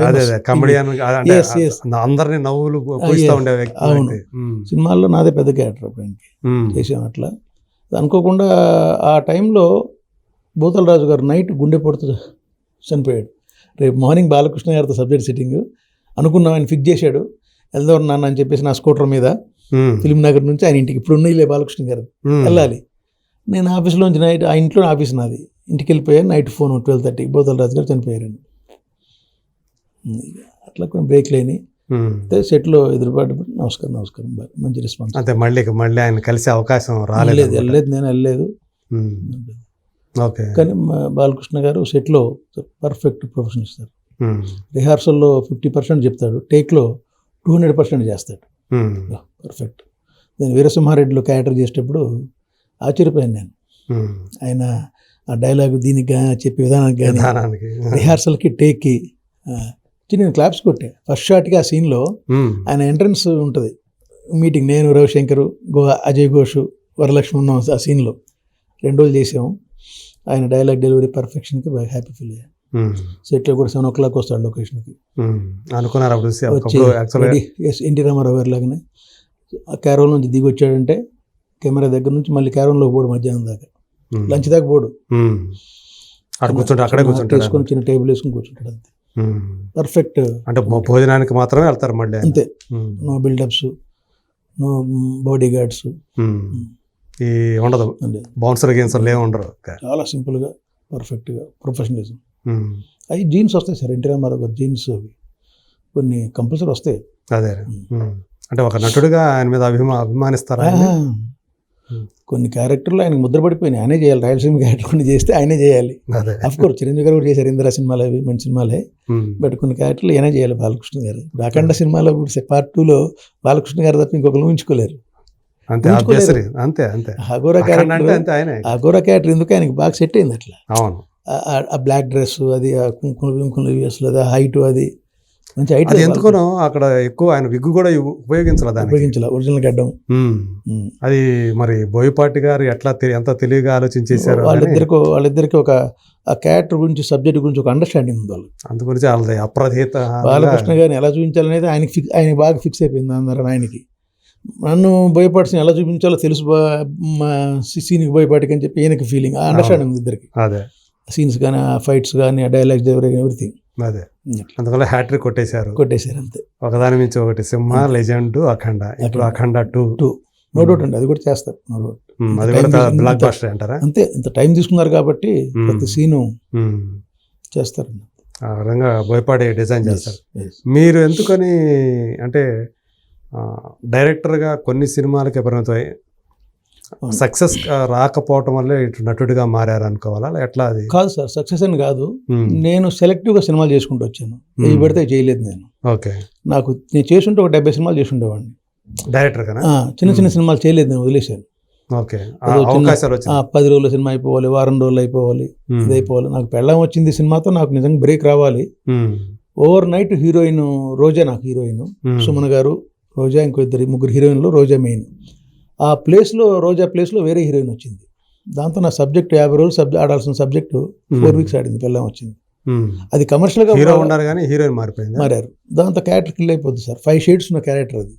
అందరినీ నవ్వులు. అవును, సినిమాల్లో నాదే పెద్ద క్యారెక్టర్ అప్పుడు చేసాం. అట్లా అనుకోకుండా ఆ టైంలో భూతల రాజు గారు నైట్ గుండెపోటుతో చనిపోయాడు. రేపు మార్నింగ్ బాలకృష్ణ గారితో సబ్జెక్ట్ సిట్టింగ్ అనుకున్నాం, ఆయన ఫిక్స్ చేశాడు. వెళ్దాం నాన్న అని చెప్పేసి నా స్కూటర్ మీద ఫిల్మ్ నగర్ నుంచి ఆయన ఇంటికి, ఇప్పుడు ఉన్నీలే బాలకృష్ణ గారు, వెళ్ళాలి. నేను ఆఫీస్లోంచి నైట్, ఆ ఇంట్లో ఆఫీస్ నాది, ఇంటికి వెళ్ళిపోయాను. నైట్ ఫోన్ 12:30 భూతల రాజు గారు చనిపోయారండి. అట్లా కొన్ని బ్రేక్ లేని సెట్లో ఎదురుపాటు, నమస్కారం బాయ్, మంచి రెస్పాన్స్. అంటే మళ్ళీ ఆయన కలిసే అవకాశం రాలేదు? నేను వెళ్ళలేదు. ఓకే. కానీ బాలకృష్ణ గారు సెట్లో పర్ఫెక్ట్ ప్రొఫెషన్ ఇస్తారు. రిహార్సల్లో 50% చెప్తాడు, టేక్లో 200% చేస్తాడు. పర్ఫెక్ట్. నేను వీరసింహారెడ్డిలో క్యారెక్టర్ చేసేటప్పుడు ఆశ్చర్యపోయాను నేను. ఆయన ఆ డైలాగ్ దీనికి చెప్పే విధానానికి కానీ, రిహార్సల్కి, టేక్కి నేను క్లాప్స్ కొట్టే. ఫస్ట్ షాట్కి ఆ సీన్లో ఆయన ఎంట్రన్స్ ఉంటుంది, మీటింగ్, నేను, రవిశంకర్, అజయ్ ఘోష్, వరలక్ష్మి ఉన్నాం ఆ సీన్లో. 2 రోజులు చేసాము. ఆయన డైలాగ్ డెలివరీ పర్ఫెక్షన్కి బాగా హ్యాపీ ఫీల్ అయ్యాను. సెట్లో కూడా 7 o'clock వస్తాడు లొకేషన్కి. అనుకున్నారు ఎన్టీ రామారావు గారి లాగానే ఆ క్యారోన్ నుంచి దిగి వచ్చాడంటే కెమెరా దగ్గర నుంచి మళ్ళీ క్యారోన్లో పోడు, మధ్యాహ్నం దాకా, లంచ్ దాకా పోడు, వేసుకొని చిన్న టేబుల్ వేసుకుని కూర్చుంటాడు, అంతే. పర్ఫెక్ట్. అంటే భోజనానికి మాత్రమే వెళ్తారు మళ్ళీ, అంతే. No buildups, no bodyguards, ఈ ఉండదు, బౌన్సర్ గేన్సర్ లేవు, ఉండరు. చాలా సింపుల్గా, పర్ఫెక్ట్గా, ప్రొఫెషనలిజం. అవి జీన్స్ వస్తాయి సార్, ఎన్టీ రామారావు గారు జీన్స్ అవి కొన్ని కంపల్సరీ వస్తాయి. అదే, అంటే ఒక నటుడిగా ఆయన మీద అభిమానిస్తారా? కొన్ని క్యారెక్టర్లు ఆయనకు ముద్ర పడిపోయినాయి, ఆయనే చేయాలి. రాయలసీమ క్యారెక్టర్ కొన్ని చేస్తే ఆయనే చేయాలి. అఫ్కోర్స్ చిరంజీవి గారు కూడా చేశారు, ఇందిరా సినిమాలు, అవి మంచి సినిమాలే. బట్ కొన్ని క్యారెక్టర్లు ఆయనే చేయాలి బాలకృష్ణ గారు. ఇప్పుడు అఖండ సినిమాలో కూడా Part 2లో బాలకృష్ణ గారు తప్ప ఇంకొకరు ఊహించుకోలేరు. అఘోరా క్యారెక్టర్ ఎందుకు ఆయనకి బాగా సెట్ అయింది అట్లా. ఆ బ్లాక్ డ్రెస్, అది కుంకుమ అసలు అది హైట్, అది మంచి హైట్. ఎందుకునో అక్కడ ఎక్కువ ఆయన విగ్గు కూడా ఉపయోగించాల, ఒరిజినల్ గడ్డం. అది మరి బోయపాటి గారు ఎట్లా ఎంత తెలివిగా ఆలోచించేశారు. వాళ్ళిద్దరికి ఒక ఆ క్యారెక్టర్ గురించి, సబ్జెక్ట్ గురించి ఒక అండర్స్టాండింగ్ ఉంది వాళ్ళు. అందుగురించి వాళ్ళది అప్రధీత. బాలకృష్ణ గారిని ఎలా చూపించాలనేది ఆయనకి బాగా ఫిక్స్ అయిపోయింది అందరూ ఆయనకి. నన్ను బోయపాటి ఎలా చూపించాలో తెలుసు మా సీన్కి బోయపాటికి అని చెప్పి ఈయనకి ఫీలింగ్, అండర్స్టాండింగ్ ఉంది ఇద్దరికి. అదే సీన్స్ కానీ, ఆ ఫైట్స్ కానీ, ఆ డైలాగ్స్ ఎవ్రీథింగ్ అదే అందువల్ల హ్యాట్రిక్ కొట్టేశారు అంతే. ఒకదాని మించి ఒకటి, సింహ, లెజెండ్, అఖండ. ఇప్పుడు అఖండ 2 నో డౌట్ అండి, అది కూడా చేస్తారు, నో డౌట్. అది కూడా బ్లాక్ బస్టర్ అంటారా? అంతే, ఇంత టైం తీసుకున్నారు కాబట్టి ప్రతి సీను చేస్తారు. ఆ విధంగా బోయపాటి డిజైన్ చేస్తారు. Yes. మీరు ఎందుకని అంటే డైరెక్టర్గా కొన్ని సినిమాలకి పరిమితమై సక్సెస్ రాకపోవటం వల్లే ఇటు నటుడిగా మారారు అనుకోవాలా ఎట్లా? అది కాదు సార్, సక్సెస్ అని కాదు. నేను సెలెక్టివ్గా సినిమాలు చేసుకుంటూ వచ్చాను. ఏవి పడితే చేయలేదు నేను. ఓకే, నేను చేసుంటే ఒక 70 సినిమాలు చేసుండేవాడిని డైరెక్టర్ కదా. చిన్న సినిమాలు చేయలేదు, నేను వదిలేశాను. ఓకే, అవకాశాలు వచ్చాయి. 10 రోజుల సినిమా అయిపోవాలి, వారం రోజులు అయిపోవాలి, ఇది అయిపోవాలి. నాకు పెళ్ళం వచ్చింది సినిమాతో, నాకు నిజంగా బ్రేక్ రావాలి. ఓవర్ నైట్ హీరోయిన్ రోజా, నాకు హీరోయిన్ సుమన్ గారు, రోజా, ఇంకో 2-3 హీరోయిన్లు, రోజా మెయిన్. ఆ ప్లేస్లో, రోజా ప్లేస్లో వేరే హీరోయిన్ వచ్చింది. దాంతో నా సబ్జెక్ట్ 50 రోజులు ఆడాల్సిన సబ్జెక్ట్ 4 వీక్స్ ఆడింది, పెళ్ళం వచ్చింది. అది కమర్షియల్గా హీరో ఉన్నారు కానీ హీరోయిన్ మారారు. దాంతో క్యారెక్టర్ కిల్ అయిపోద్ది సార్. 5 షేడ్స్ ఉన్న క్యారెక్టర్ అది.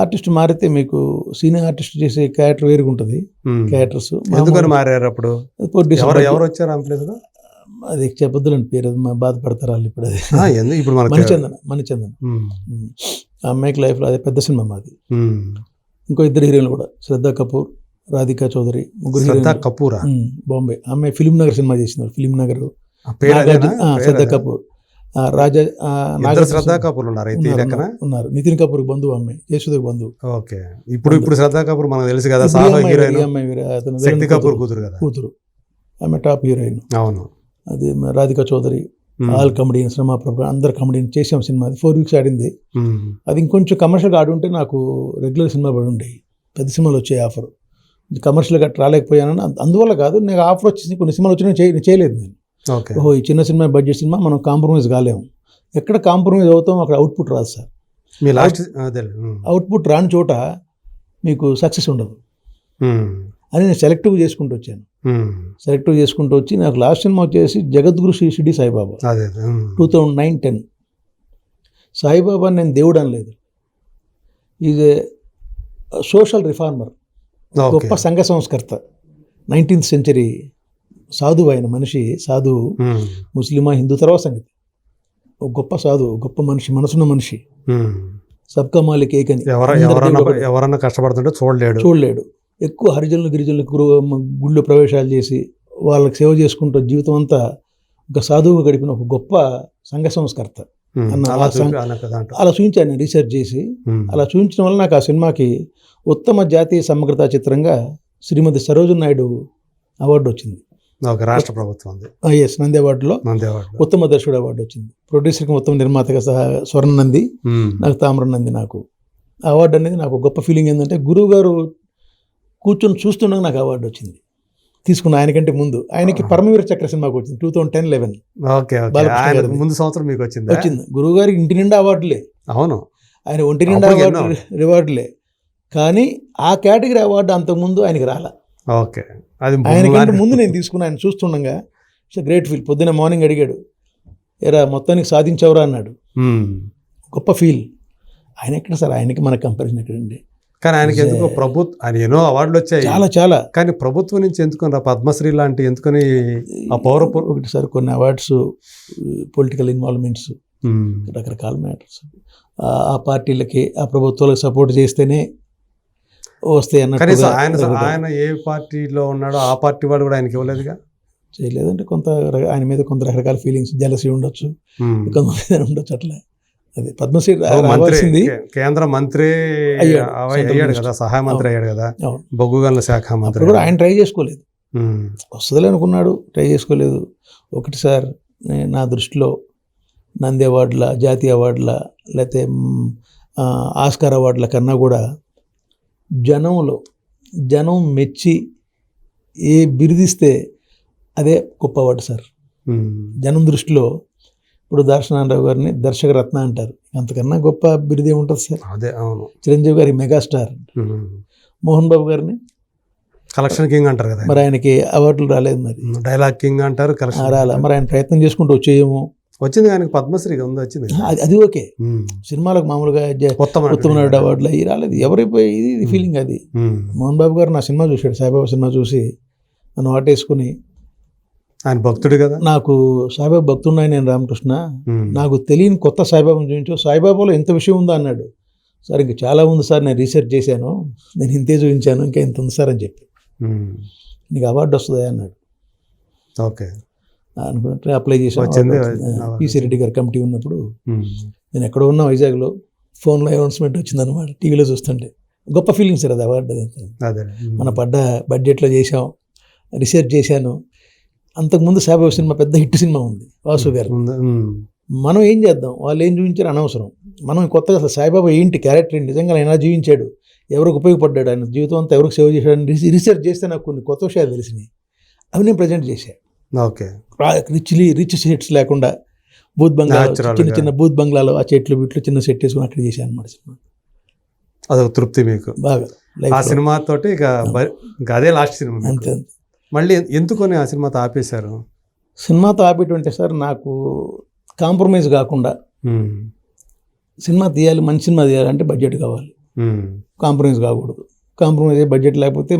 ఆర్టిస్ట్ మారితే మీకు సీనియర్ ఆర్టిస్ట్ చేసే క్యారెక్టర్ వేరుగా ఉంటుంది. క్యారెక్టర్స్ ఎందుకని మారారు అప్పుడు? ఎవరు వచ్చారు ఆ ప్లేస్ లో? అది చెప్పొద్దులండి పేరు, అది బాధపడతారు వాళ్ళు. ఇప్పుడు అది ఇప్పుడు మణిచందన ఆ అమ్మాయికి లైఫ్లో అదే పెద్ద సినిమా మాది. ఇంకో 2 హీరోయిన్లు కూడా, శ్రద్ధా కపూర్, రాధికా చౌదరి, 3 హీరోయిన్లు. బాంబే అమ్మాయి ఫిలిం నగర్ సినిమా చేసినారు. ఫిలిం నగర్, శ్రద్ధా కపూర్, రాజా, శ్రద్ధా కపూర్ ఉన్నారు. నితిన్ కపూర్ బంధువు అమ్మాయి, యశోద బంధువు. ఓకే, ఇప్పుడు శ్రద్ధా కపూర్ మనకు తెలుసు కదా, శక్తి కపూర్ కూతురు. ఆమె టాప్ హీరోయిన్. అవును, అది రాధికా చౌదరి. ఆల్ కమెడియన్, శ్రమ ప్రభు, అందరు కమెడియన్ చేసాం సినిమా. అది 4 వీక్స్ ఆడింది. అది ఇంకొంచెం కమర్షియల్గా ఆడుంటే నాకు రెగ్యులర్ సినిమా పడి ఉండేవి, పెద్ద సినిమాలు వచ్చాయి ఆఫర్. కమర్షియల్గా రాలేకపోయానని అందువల్ల కాదు, నాకు ఆఫర్ వచ్చేసి కొన్ని సినిమాలు వచ్చి చేయలేదు నేను. ఓహో, ఈ చిన్న సినిమా, బడ్జెట్ సినిమా, మనం కాంప్రమైజ్ కాలేము. ఎక్కడ కాంప్రమైజ్ అవుతాం అక్కడ అవుట్పుట్ రాదు సార్. అవుట్పుట్ రాని చోట మీకు సక్సెస్ ఉండదు అని నేను సెలెక్టివ్ చేసుకుంటూ వచ్చాను. సెలెక్టివ్ చేసుకుంటూ వచ్చి నాకు లాస్ట్ సినిమా వచ్చేసి జగద్గురు శ్రీ షిరిడి సాయిబాబా, 2009-10. సాయిబాబా నేను దేవుడు అనలేదు, ఈజ్ ఏ సోషల్ రిఫార్మర్, గొప్ప సంఘ సంస్కర్త, 19th century సాధువు ఆయన మనిషి. సాధువు, ముస్లిమా, హిందూ తర్వాత సంగతి. ఒక గొప్ప సాధువు, గొప్ప మనిషి, మనసున్న మనిషి. సబ్కా మాలిక్ ఏక్ అని, ఎవరన్నా కష్టపడుతుంటే చూడలేడు. ఎక్కువ హరిజనులు, గిరిజనులకు గుళ్ళు ప్రవేశాలు చేసి వాళ్ళకి సేవ చేసుకుంటూ జీవితం అంతా ఒక సాధువుగా గడిపిన ఒక గొప్ప సంఘ సంస్కర్త అలా చూపించాను నేను రీసెర్చ్ చేసి. అలా చూపించడం వల్ల నాకు ఆ సినిమాకి ఉత్తమ జాతీయ సమగ్రతా చిత్రంగా శ్రీమతి సరోజిని నాయుడు అవార్డు వచ్చింది, రాష్ట్ర ప్రభుత్వం. ఎస్, నంది అవార్డులో ఉత్తమ దర్శకుడు అవార్డు వచ్చింది. ప్రొడ్యూసర్కి ఉత్తమ నిర్మాతగా స్వర్ణ నంది, నాకు తామ్ర నంది. నాకు అవార్డు అనేది నాకు గొప్ప ఫీలింగ్ ఏంటంటే, గురువు గారు కూర్చొని చూస్తుండగా నాకు అవార్డు వచ్చింది. తీసుకున్న ఆయనకంటే ముందు ఆయనకి పరమవీర చక్ర సినిమాకి వచ్చింది 2010-11. ముందు సంవత్సరం మీకు వచ్చింది. గురువు గారికి ఇంటి నిండా అవార్డులే. అవును, ఆయన ఒంటి నిండా రివార్డులే. కానీ ఆ కేటగిరీ అవార్డు అంతకుముందు ఆయనకి రాలా. ఓకే, అది ఆయనకంటే ముందు నేను తీసుకున్నా. ఆయన చూస్తుండగా గ్రేట్ ఫీల్. పొద్దున్న మార్నింగ్ అడిగాడు, ఎరా మొత్తానికి సాధించవరా అన్నాడు. గొప్ప ఫీల్. ఆయన ఎక్కడ సార్, ఆయనకి మన కంపారిజన్ ఎక్కడండి? కానీ ఆయనకి ఎందుకో ఆయన ఎన్నో అవార్డులు వచ్చాయి, చాలా. కానీ ప్రభుత్వం నుంచి ఎందుకుని పద్మశ్రీ లాంటి ఎందుకని ఆ ఒకటి సార్, కొన్ని అవార్డ్స్ పొలిటికల్ ఇన్వాల్వ్మెంట్స్, రకరకాల మ్యాటర్స్. ఆ పార్టీలకి, ఆ ప్రభుత్వాలకు సపోర్ట్ చేస్తేనే వస్తాయి అన్నట్టు. ఆయన ఏ పార్టీలో ఉన్నాడో ఆ పార్టీ వాడు కూడా ఆయనకి ఇవ్వలేదుగా. చేయలేదంటే కొంత ఆయన మీద కొంత రకరకాల ఫీలింగ్స్, జెలసీ ఉండొచ్చు, కొంతమంది ఉండొచ్చు. అట్లా అది పద్మశ్రీ రావాల్సింది. కేంద్ర మంత్రి అయ్యాడు కదా, సహాయ మంత్రి అయ్యాడు కదా, బొగ్గు గనుల శాఖ మంత్రి కూడా. ఆయన ట్రై చేసుకోలేదు, వస్తుందిలే అనుకున్నాడు, ట్రై చేసుకోలేదు. ఒకటి సార్, నా దృష్టిలో నంది అవార్డుల, జాతీయ అవార్డుల, లేకపోతే ఆస్కార్ అవార్డుల కన్నా కూడా జనం మెచ్చి ఏ బిరుదిస్తే అదే గొప్ప అవార్డు సార్. జనం దృష్టిలో ఇప్పుడు దర్శనారాయణ గారిని దర్శక రత్న అంటారు, అంతకన్నా గొప్ప బిరుదు ఏముంటుంది సార్? అదే. అవును, చిరంజీవి గారి మెగాస్టార్, మోహన్ బాబు గారిని కలెక్షన్ కింగ్ అంటారు కదా, మరి ఆయనకి అవార్డులు రాలేదు. మరి డైలాగ్ కింగ్ అంటారు, రాలే. మరి ఆయన ప్రయత్నం చేసుకుంటూ వచ్చేయేమో, వచ్చింది ఆయనకి పద్మశ్రీ ఉంది, వచ్చింది కదా. అది ఓకే. సినిమాలకు మామూలుగా ఉత్తమ నటుడు అవార్డులు అవి రాలేదు. ఎవరైపోయి ఇది ఫీలింగ్ అది. మోహన్ బాబు గారు నా సినిమా చూశాడు, సాయిబాబా సినిమా చూసి నన్ను వాటేసుకుని, ఆయన భక్తుడు కదా, నాకు సాయిబాబా భక్తున్నాయి, నేను రామకృష్ణ, నాకు తెలియని కొత్త సాయిబాబాను చూపించు, సాయిబాబాలో ఎంత విషయం ఉందో అన్నాడు. సార్ ఇంక చాలా ఉంది సార్, నేను రీసెర్చ్ చేశాను, నేను ఇంతే చూపించాను, ఇంకా ఇంత ఉంది సార్ అని చెప్పి, నీకు అవార్డు వస్తుందా అన్నాడు. ఓకే అనుకుంటే అప్లై చేశాను. వచ్చింది. పిసి రెడ్డి గారు కమిటీ ఉన్నప్పుడు నేను ఎక్కడో ఉన్నా వైజాగ్లో, ఫోన్లో అనౌన్స్మెంట్ వచ్చిందనమాట, టీవీలో చూస్తుంటే గొప్ప ఫీలింగ్ సార్ అది అవార్డు. అదే మన పడ్డ బడ్జెట్లో చేసాం, రీసెర్చ్ చేశాను. అంతకుముందు సాయిబాబా సినిమా పెద్ద హిట్ సినిమా ఉంది, వాసు గారు. మనం ఏం చేద్దాం, వాళ్ళు ఏం చూపించారు అనవసరం. మనం కొత్తగా అసలు సాయిబాబా ఏంటి, క్యారెక్టర్ ఏంటి, నిజంగా ఆయన జీవించాడు, ఎవరికి ఉపయోగపడ్డాడు, ఆయన జీవితం అంతా ఎవరికి సేవ చేశాడని రీసెర్చ్ చేస్తే నాకు కొన్ని కొత్త విషయాలు తెలిసినాయి. అవి నేను ప్రజెంట్ చేశాను. ఓకే, రిచ్ సెట్స్ లేకుండా బూత్ బంగ్లా, చిన్న చిన్న బూత్ బంగ్లాలో ఆ చెట్లు బిట్లు చిన్న సెట్ వేసుకుని అక్కడ చేశాను అనమాట సినిమా. అదొక తృప్తి మీకు బాగా ఆ సినిమా తోటి. ఇక అదే లాస్ట్ సినిమా అంతే. మళ్ళీ ఎందుకని ఆ సినిమాతో ఆపేశారు? సినిమాతో ఆపేటువంటి సార్, నాకు కాంప్రమైజ్ కాకుండా సినిమా తీయాలి, మంచి సినిమా తీయాలంటే బడ్జెట్ కావాలి, కాంప్రమైజ్ కాకూడదు. కాంప్రమైజ్ అయ్యే బడ్జెట్ లేకపోతే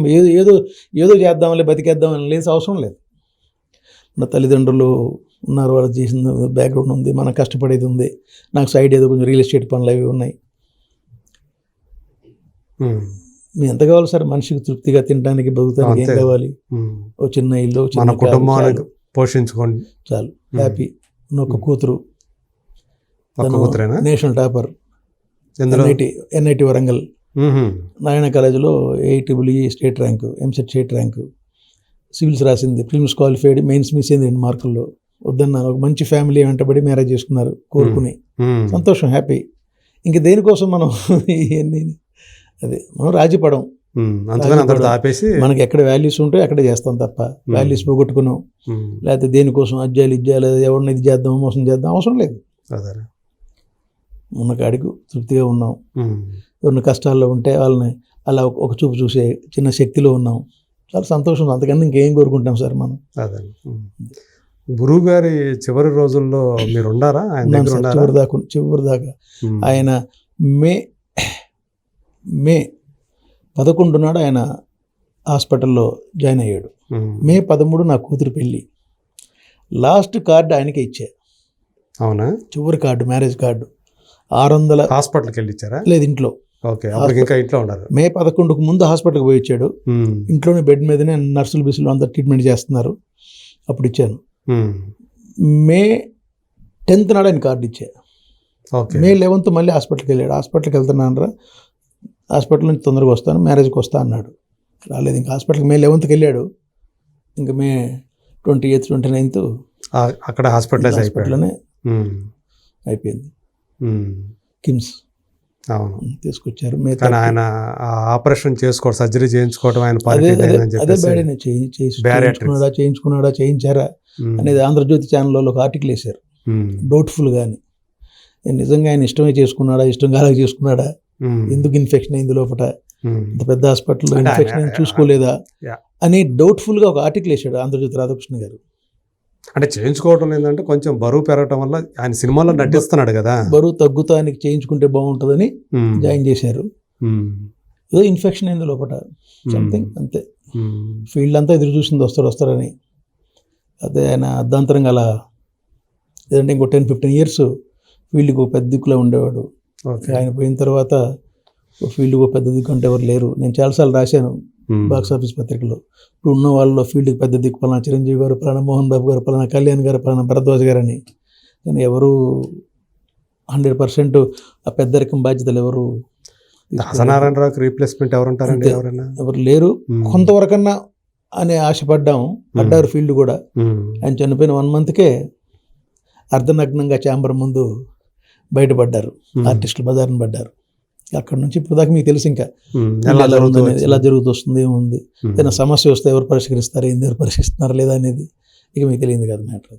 ఏదో చేద్దాంలే, బతికేద్దామని లేదు, అవసరం లేదు. మన తల్లిదండ్రులు ఉన్నారు, వాళ్ళు చేసిన బ్యాక్గ్రౌండ్ ఉంది, మనం కష్టపడేది ఉంది, నాకు సైడ్ ఏదో కొంచెం రియల్ ఎస్టేట్ పనులు అవి ఉన్నాయి. మీ ఎంత కావాలి సార్ మనిషికి తృప్తిగా తినడానికి, బతుకుతానికి ఏం కావాలి? ఓ చిన్న ఇల్లు, మన కుటుంబాన్ని పోషించుకోండి చాలు, హ్యాపీ. ఒక కూతురు, కూతురేనా? National topper, NIT Warangal, Narayana కాలేజీలో 8EE state rank, EAMCET state rank, civils రాసింది, ప్రిలిమ్స్ క్వాలిఫైడ్, మెయిన్స్ మిస్ అయింది 2 మార్కుల్లో. వద్దన్నారు, ఒక మంచి ఫ్యామిలీ వెంటబడి మ్యారేజ్ చేసుకున్నారు, కోరుకుని సంతోషం, హ్యాపీ. ఇంక దేనికోసం మనం ఇవన్నీ అదే మనం రాజీపడం, ఆపేసి మనకి ఎక్కడ వాల్యూస్ ఉంటే అక్కడే చేస్తాం తప్ప వాల్యూస్ పోగొట్టుకున్నాం, లేకపోతే దేనికోసం అజ్జాలు ఇజ్జాలు ఎవరిని ఇది చేద్దాం, మోసం చేద్దాం, అవసరం లేదు. ఉన్న కాడికి తృప్తిగా ఉన్నాం. ఎవరిని కష్టాల్లో ఉంటే వాళ్ళని అలా ఒక చూపు చూసే చిన్న శక్తిలో ఉన్నాం, చాలా సంతోషం. అంతకన్నా ఇంకేం కోరుకుంటాం సార్ మనం. అదే గురువు గారి చివరి రోజుల్లో మీరు ఉండారా? చివరి దాకా ఆయన మే 11 నాడు ఆయన హాస్పిటల్లో జాయిన్ అయ్యాడు. మే 13 నా కూతురు పెళ్ళి. లాస్ట్ కార్డు ఆయనకే ఇచ్చా. అవునా? చివరి కార్డు, మ్యారేజ్ కార్డు. 600 హాస్పిటల్కి వెళ్ళి ఇచ్చారా? లేదు, ఇంట్లో. ఓకే, ఇంకా ఇంట్లో ఉన్నారు. మే 11కు ముందు హాస్పిటల్కి పోయి ఇచ్చాడు. ఇంట్లోనే బెడ్ మీదనే నర్సులు బిసులు అంతా ట్రీట్మెంట్ చేస్తున్నారు, అప్పుడు ఇచ్చాను. మే 10th నాడు ఆయన కార్డు ఇచ్చా. మే 11th మళ్ళీ హాస్పిటల్కి వెళ్ళాడు. హాస్పిటల్కి వెళ్తున్నానరా, హాస్పిటల్ నుంచి తొందరగా వస్తాను, మ్యారేజ్కి వస్తా అన్నాడు. రాలేదు. ఇంకా హాస్పిటల్కి మే 11th వెళ్ళాడు. ఇంకా మే 28th 29th అక్కడ హాస్పిటల్లోనే అయిపోయింది. కిమ్స్ అవును తీసుకొచ్చారు. ఆయన ఆపరేషన్ చేసుకోవడం, సర్జరీ చేయించుకోవడం ఆయన చేయించారా అనేది ఆంధ్రజ్యోతి ఛానల్లో ఒక ఆర్టికల్ వేశారు. డౌట్ఫుల్ గాని నిజంగా ఆయన ఇష్టమే చేసుకున్నాడా, ఇష్టం కాలేక చేసుకున్నాడా, ఎందుకు ఇన్ఫెక్షన్ అయింది లోపల, ఇంత పెద్ద హాస్పిటల్లో ఇన్ఫెక్షన్ చూసుకోలేదా అని డౌట్ఫుల్ గా ఒక ఆర్టికల్ వేశాడు ఆంధ్రజ్యోతి రాధాకృష్ణ గారు. అంటే చేయించుకోవడం ఏంటంటే కొంచెం బరువు పెరగటం వల్ల ఆయన సినిమాలో నటిస్తున్నాడు కదా, బరువు తగ్గుతానికి చేయించుకుంటే బాగుంటుందని జాయిన్ చేశారు. ఏదో ఇన్ఫెక్షన్ అయింది లోపల, సంథింగ్ అంతే. ఫీల్డ్ అంతా ఎదురు చూసింది వస్తారని. అదే ఆయన అర్ధాంతరంగా అలా ఏదంటే ఇంకో 10-15 years ఫీల్డ్కి ఒక పెద్ద దిక్కులో ఉండేవాడు. ఆయన పోయిన తర్వాత ఫీల్డ్కి ఒక పెద్ద దిక్కు అంటే ఎవరు లేరు. నేను చాలాసార్లు రాశాను బాక్స్ ఆఫీస్ పత్రికలో. ఇప్పుడు ఉన్న వాళ్ళలో ఫీల్డ్కి పెద్ద దిక్కు పలానా చిరంజీవి గారు, పలానా మోహన్ బాబు గారు, పలానా కళ్యాణ్ గారు, పలానా భరద్వాజ్ గారు అని. కానీ ఎవరు 100% ఆ పెద్దరికం బాధ్యతలు ఎవరు దాసనారాయణరావుకి రీప్లేస్మెంట్ ఎవరుంటారండి? ఎవరు లేరు. కొంతవరకన్నా అనే ఆశపడ్డాం, పడ్డారు ఫీల్డ్ కూడా. ఆయన చనిపోయిన 1 monthకే అర్ధనగ్నంగా ఛాంబర్ ముందు బయటపడ్డారు, ఆర్టిస్టులు బజార్ని పడ్డారు. అక్కడ నుంచి ఇప్పుడు దాకా మీకు తెలుసు ఇంకా ఎలా జరుగుతుంది, ఏముంది, ఏదైనా సమస్య వస్తే ఎవరు పరిష్కరిస్తారు, ఎవరు పరిష్కరిస్తున్నారు లేదా అనేది ఇక మీకు తెలియదు కదా మ్యాటర్.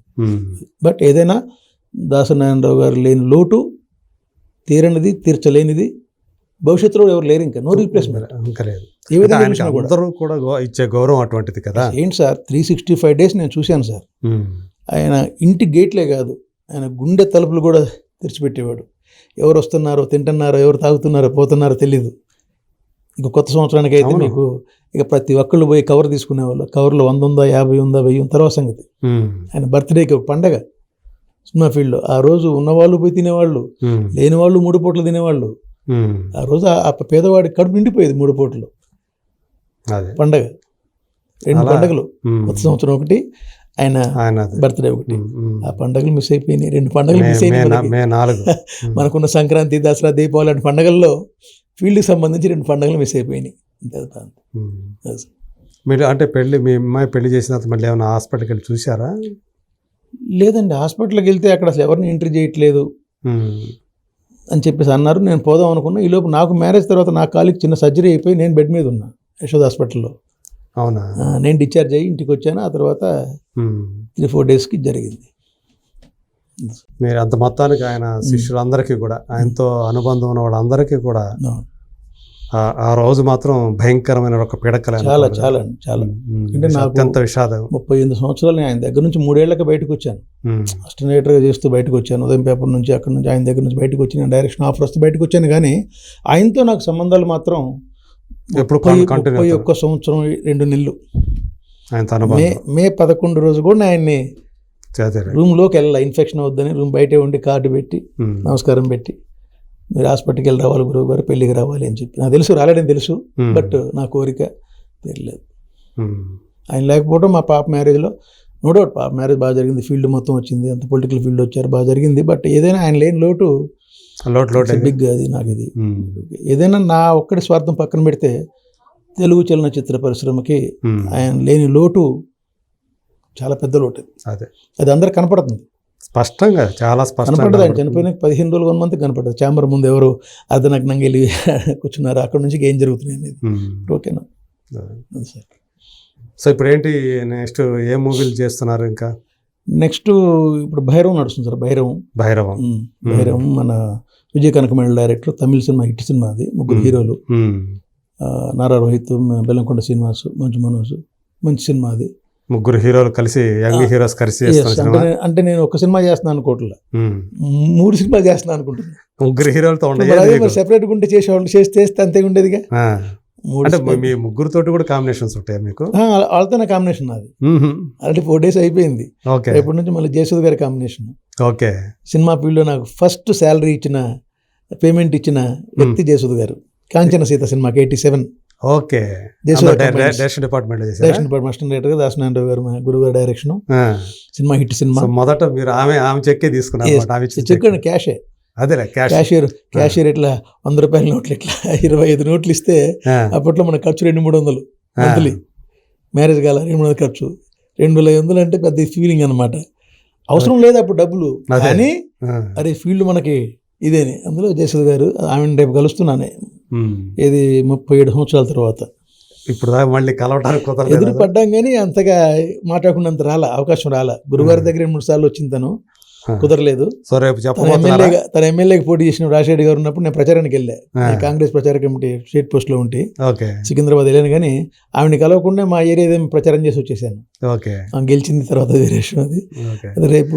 బట్ ఏదైనా దాసనారాయణరావు గారు లేని లోటు, తీరనిది, తీర్చలేనిది భవిష్యత్తులో ఎవరు లేరు, ఇంకా నో రీప్లేస్మెంట్. ఏ విధంగా అందరూ కూడా ఇచ్చే గౌరవం అటువంటిది కదా. ఏంటి సార్ 365 days నేను చూశాను సార్. ఆయన ఇంటి గేట్లే కాదు, ఆయన గుండె తలుపులు కూడా తెరిచిపెట్టేవాడు. ఎవరు వస్తున్నారో, తింటున్నారో, ఎవరు తాగుతున్నారో, పోతున్నారో తెలీదు. ఇక కొత్త సంవత్సరానికి అయితే మీకు ఇక ప్రతి ఒక్కళ్ళు పోయి కవర్ తీసుకునేవాళ్ళు. కవర్లో 100 ఉందా, 50 ఉందా, 1000 తర్వాత సంగతి. ఆయన బర్త్డేకి ఒక పండగ సినిమా ఫీల్డ్లో. ఆ రోజు ఉన్నవాళ్ళు పోయి తినేవాళ్ళు, లేని వాళ్ళు 3 పూటలు తినేవాళ్ళు. ఆ రోజు ఆ పేదవాడి కడుపు నిండిపోయేది 3 పూటలు. పండగ 2 పండగలు, కొత్త సంవత్సరం ఒకటి, ఆయన బర్త్డే ఒకటి. ఆ పండుగలు మిస్ అయిపోయినాయి. 2 పండుగలు మిస్ అయినాయి. మనకున్న సంక్రాంతి, దసరా, దీపావళి లాంటి పండుగల్లో ఫీల్డ్కి సంబంధించి 2 పండుగలు మిస్ అయిపోయినాయి. మీరు అంటే మీ అమ్మాయి పెళ్లి చేసిన తర్వాత మళ్ళీ ఏమైనా హాస్పిటల్కి వెళ్ళి చూసారా? లేదండి, హాస్పిటల్కి వెళ్తే అక్కడ అసలు ఎవరిని ఎంట్రీ చేయట్లేదు అని చెప్పేసి అన్నారు. నేను పోదాం అనుకున్నా. ఈ లోపు నాకు మ్యారేజ్ తర్వాత నా కాలికి చిన్న సర్జరీ అయిపోయి నేను బెడ్ మీద ఉన్నా యశోద హాస్పిటల్లో. అవునా? నేను డిశ్చార్జ్ అయ్యి ఇంటికి వచ్చాను. ఆ తర్వాత 3-4 డేస్కి జరిగింది. మీరు అంత మొత్తానికి ఆయన శిష్యులందరికీ కూడా, ఆయనతో అనుబంధం ఉన్న వాళ్ళందరికీ కూడా ఆ రోజు మాత్రం భయంకరమైన ఒక పీడకల. చాలా చాలా చాలా. అంటే నాకు అత్యంత విషాదం. 38 సంవత్సరాలు ఆయన దగ్గర నుంచి 3 ఏళ్ళకి బయటకు వచ్చాను. అసిస్టెంట్గా చేస్తూ బయటకు వచ్చాను. ఉదయం పేపర్ నుంచి, అక్కడ నుంచి ఆయన దగ్గర నుంచి బయటకు వచ్చి నేను డైరెక్షన్ ఆఫర్ వస్తూ బయటకు వచ్చాను. కానీ ఆయనతో నాకు సంబంధాలు మాత్రం ఎప్పుడు 31 సంవత్సరం 2 నెలలు. మే 11 రోజు కూడా ఆయన్ని రూమ్లోకి వెళ్ళాలి, ఇన్ఫెక్షన్ అవుద్దని. రూమ్ బయటే ఉండి కార్డు పెట్టి నమస్కారం పెట్టి, మీరు హాస్పిటల్కి వెళ్ళి రావాలి గురువు గారు, పెళ్ళికి రావాలి అని చెప్పి. నాకు తెలుసు రాలేడని తెలుసు, బట్ నా కోరిక తెలియలేదు. ఆయన లేకపోవడం మా పాప మ్యారేజ్లో నో డౌట్ పాప మ్యారేజ్ బాగా జరిగింది. ఫీల్డ్ మొత్తం వచ్చింది, అంత పొలిటికల్ ఫీల్డ్ వచ్చారు, బాగా జరిగింది. బట్ ఏదైనా ఆయన లేని లోటు బిగ్. అది నాకు ఇది ఏదైనా నా ఒక్కడి స్వార్థం పక్కన పెడితే తెలుగు చలనచిత్ర పరిశ్రమకి ఆయన లేని లోటు చాలా పెద్ద లోటు. అది అందరికి కనపడుతుంది స్పష్టంగా, చాలా స్పష్టంగా కనపడదు. ఆయన చనిపోయిన 15 రోజులు 1 మంత్ కనపడదు. ఛాంబర్ ముందు ఎవరు అర్ధనగ్నంగా వెళ్ళి కూర్చున్నారు, అక్కడ నుంచి ఏం జరుగుతున్నాయి అనేది. ఓకేనా సార్? సో ఇప్పుడు ఏంటి నెక్స్ట్ ఏ మూవీలు చేస్తున్నారు? ఇంకా నెక్స్ట్ ఇప్పుడు భైరవం నడుస్తుంది సార్. భైరవం మన విజయ్ కనకమేళ డైరెక్టర్. తమిళ సినిమా, హిట్ సినిమా అది. 3 హీరోలు, నారా రోహిత్, బెల్లంకొండ శ్రీనివాస్, మంచు మనోజ్. మంచి సినిమా అది. 3 హీరోలు కలిసి, యంగ్ హీరోస్ కలిసి. అంటే నేను ఒక సినిమా చేస్తున్నాను అనుకోవట్లే, 3 సినిమాలు చేస్తున్నాను అనుకుంటున్నాను. 3 హీరోలతో సెపరేట్గా ఉంటే చేసేవాళ్ళు, చేస్తే అంతే ఉండేదిగా. అంటే మీ 3తోటి కూడా కాంబినేషన్స్ ఉంటాయా మీకు? వాళ్ళతోనే కాంబినేషన్ అది. ఆల్రెడీ 4 days అయిపోయింది. ఎప్పటి నుంచి మళ్ళీ జయసుధ గారి కాంబినేషన్. ఓకే. సినిమా ఫీల్డ్లో నాకు ఫస్ట్ శాలరీ ఇచ్చిన, పేమెంట్ ఇచ్చిన వ్యక్తి జయసుధ గారు. కాంచన సీత సినిమాకి 87. Okay. Direction department assistant director Dasanarayana గారు, గురువు గారు డైరెక్షన్. Cinema hit cinema. మొదట మీరు ఆమె చెక్కే తీసుకున్నారు? చెక్ క్యాషే. అదే క్యాషియర్ ఇట్లా 100 రూపాయల నోట్లు ఇట్లా 25 నోట్లు ఇస్తే అప్పట్లో మన ఖర్చు 200-300 మంత్లీ. మ్యారేజ్ కాల 200 ఖర్చు. 200 అంటే పెద్ద ఫీలింగ్ అనమాట. అవసరం లేదు అప్పుడు డబ్బులు, కానీ అరే ఫీల్డ్ మనకి ఇదేని. అందులో జయసుధ గారు, ఆమె రేపు కలుస్తున్నానే, ఇది 37 సంవత్సరాల తర్వాత. ఇప్పుడు మళ్ళీ కలవడానికి ఎదురు పడ్డాం కానీ అంతగా మాట్లాడుకున్నంత అవకాశం రాలా. గురువారి దగ్గర 3 సార్లు వచ్చింది, తను కుదరలేదు. సో రేపు తన ఎమ్మెల్యేకి పోటీ చేసిన రాజశేఖర్ గారు ఉన్నప్పుడు నేను ప్రచారానికి వెళ్ళా. కాంగ్రెస్ ప్రచార కమిటీ స్టేట్ పోస్ట్ లో ఉంటే సికింద్రాబాద్ వెళ్ళాను. కానీ ఆవిడని కలవకుండా మా ఏరియా ప్రచారం చేసి వచ్చేసాను. గెలిచింది తర్వాత అది. రేపు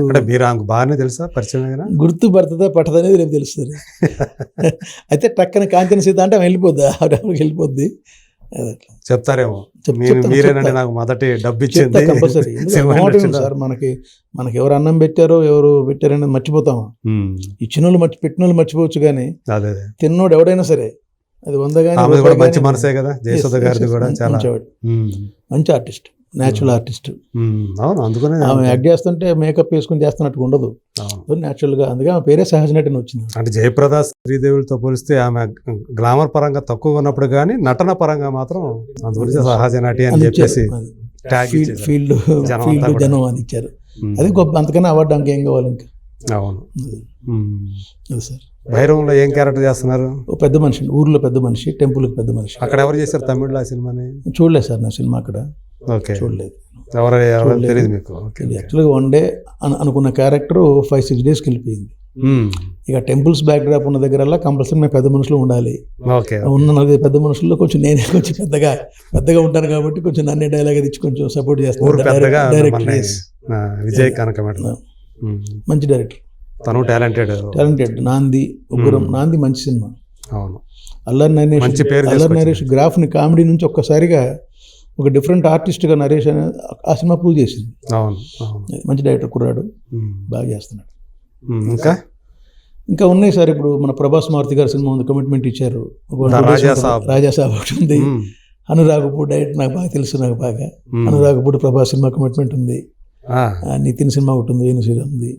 బాగానే తెలుసా, పరిచయం గుర్తు పడుతుందా పట్టదు అనేది రేపు తెలుస్తుంది. అయితే టక్కన కాంచన సీత అంటే వెళ్ళిపోద్ది, ఆవిడకి వెళ్ళిపోద్ది. చెప్తారేమో, మీరేనండి నాకు మొదటి డబ్బు ఇచ్చింది. Compulsory sir. మనకి ఎవరు అన్నం పెట్టారో, ఎవరు పెట్టారనేది మర్చిపోతామా? ఇచ్చిన వాళ్ళు పెట్టిన వాళ్ళు మర్చిపోవచ్చు, కానీ తిన్నోడు ఎవడైనా సరే అది 100 కానీ మంచి మనసే కదా. జయసుధ గారిది కూడా చాలా మంచి ఆర్టిస్ట్, న్యాచురల్ ఆర్టిస్ట్. అవును, అందుకనే ఆమె యాక్ట్ చేస్తుంటే మేకప్ వేసుకుని చేస్తున్నట్టు ఉండదు, న్యాచురల్గా. అందుకే ఆమె పేరే సహజ నటి వచ్చింది. అంటే జయప్రద, శ్రీదేవులతో పోలిస్తే ఆమె గ్లామర్ పరంగా తక్కువగా ఉన్నప్పుడు కానీ నటన పరంగా మాత్రం అందుగురించి సహజ నటి అని చెప్పేసి ఫీల్డ్ జనం అని ఇచ్చారు. అది గొప్ప, అంతకన్నా అవార్డు ఇంకేం కావాలి ఇంకా. అవును సార్. భైరవంలో ఏం క్యారెక్టర్ చేస్తున్నారు? పెద్ద మనిషి, ఊర్లో పెద్ద మనిషి, టెంపుల్కి పెద్ద మనిషి. అక్కడ ఎవరు చేశారు తమిళ్లో ఆ సినిమాని? చూడలేదు సార్ నా సినిమా అక్కడ. చూడలేదు. తెలియదు మీకు? యాక్చువల్గా 1 day అనుకున్న క్యారెక్టర్ 5-6 days వెళ్ళిపోయింది. ఇక టెంపుల్స్ బ్యాక్ డ్రాప్ ఉన్న దగ్గర కంపల్సరీ మేము పెద్ద మనుషులు ఉండాలి. ఉన్న 40 పెద్ద మనుషుల్లో కొంచెం నేనే కొంచెం పెద్దగా ఉంటాను కాబట్టి కొంచెం నన్నే డైలాగ్ ఇచ్చి కొంచెం సపోర్ట్ చేస్తాను. విజయ్ కనకమేళ మంచి డైరెక్టర్, తను టాలెంటెడ్. నాంది ఉగ్రం, నాంది మంచి సినిమా. అవును, అల్లరి మంచి పేరు నరేష్, అల్లరి నరేష్ గ్రాఫ్ని కామెడీ నుంచి ఒక్కసారిగా ఒక డిఫరెంట్ ఆర్టిస్ట్గా నరేష్ అనే ఆ సినిమా ప్రూవ్ చేసింది. అవును, అవును. మంచి డైరెక్టర్ కుర్రాడు, బాగా చేస్తున్నాడు. ఇంకా ఉన్నాయి సార్. ఇప్పుడు మన ప్రభాస్ మారుతి గారి సినిమా ఉంది, కమిట్మెంట్ ఇచ్చారు. రాజాసాబ్ ఒకటి ఉంది. అనురాగపూడి డైరెక్ట్ నాకు బాగా తెలుసు, నాకు బాగా అనురాగపూడి ప్రభాస్ సినిమా కమిట్మెంట్ ఉంది. నితిన్ సినిమా ఒకటి ఉంది, వేణు శ్రీరామ్ ఉంది.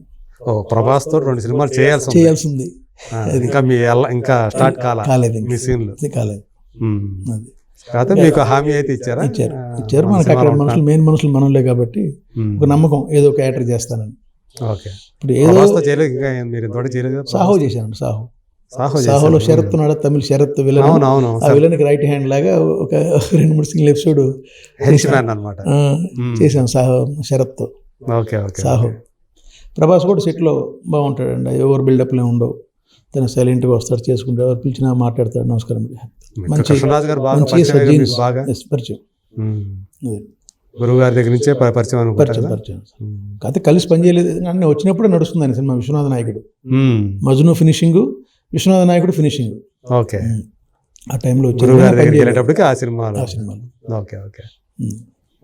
ప్రభాస్ తో 2 సినిమాలు చేయాల్సి ఉంది. ఇంకా స్టార్ట్ కాలేదు, కాలేదు. కాకపోతే మీకు హామీ అయితే ఇచ్చారు. మనకి అక్కడ మనుషులు, మెయిన్ మనుషులు మనలే కాబట్టి ఒక నమ్మకం, ఏదో ఒక యాక్టర్ చేస్తానని. ఇప్పుడు ఏదో సాహో చేశాను. సాహోలో శరత్ ఉన్నాడు, తమిళ శరత్ విలన్. ఆ విలన్కి రైట్ హ్యాండ్ లాగా ఒక 2-3 సింగిల్ ఎపిసోడ్ చేశాను శరత్. సాహో. ప్రభాస్ కూడా సెట్లో బాగుంటాడండి, ఎవరు బిల్డప్లే ఉండవు. తను సైలెంట్గా వస్తాడు, చేసుకుంటాడు, ఎవరు పిలిచినా మాట్లాడతాడు, నమస్కారం. మంచి పరిచయం, గురువు గారి దగ్గర నుంచే పరిచయం. కాకపోతే కలిసి పనిచేయలేదు, అన్నీ వచ్చినప్పుడే నడుస్తుంది ఆయన సినిమా. విశ్వనాథ నాయకుడు, మజ్ను ఫినిషింగ్, విశ్వనాథ నాయకుడు ఫినిషింగ్. ఆ టైంలో వచ్చేటప్పటికి ఆ సినిమాలు.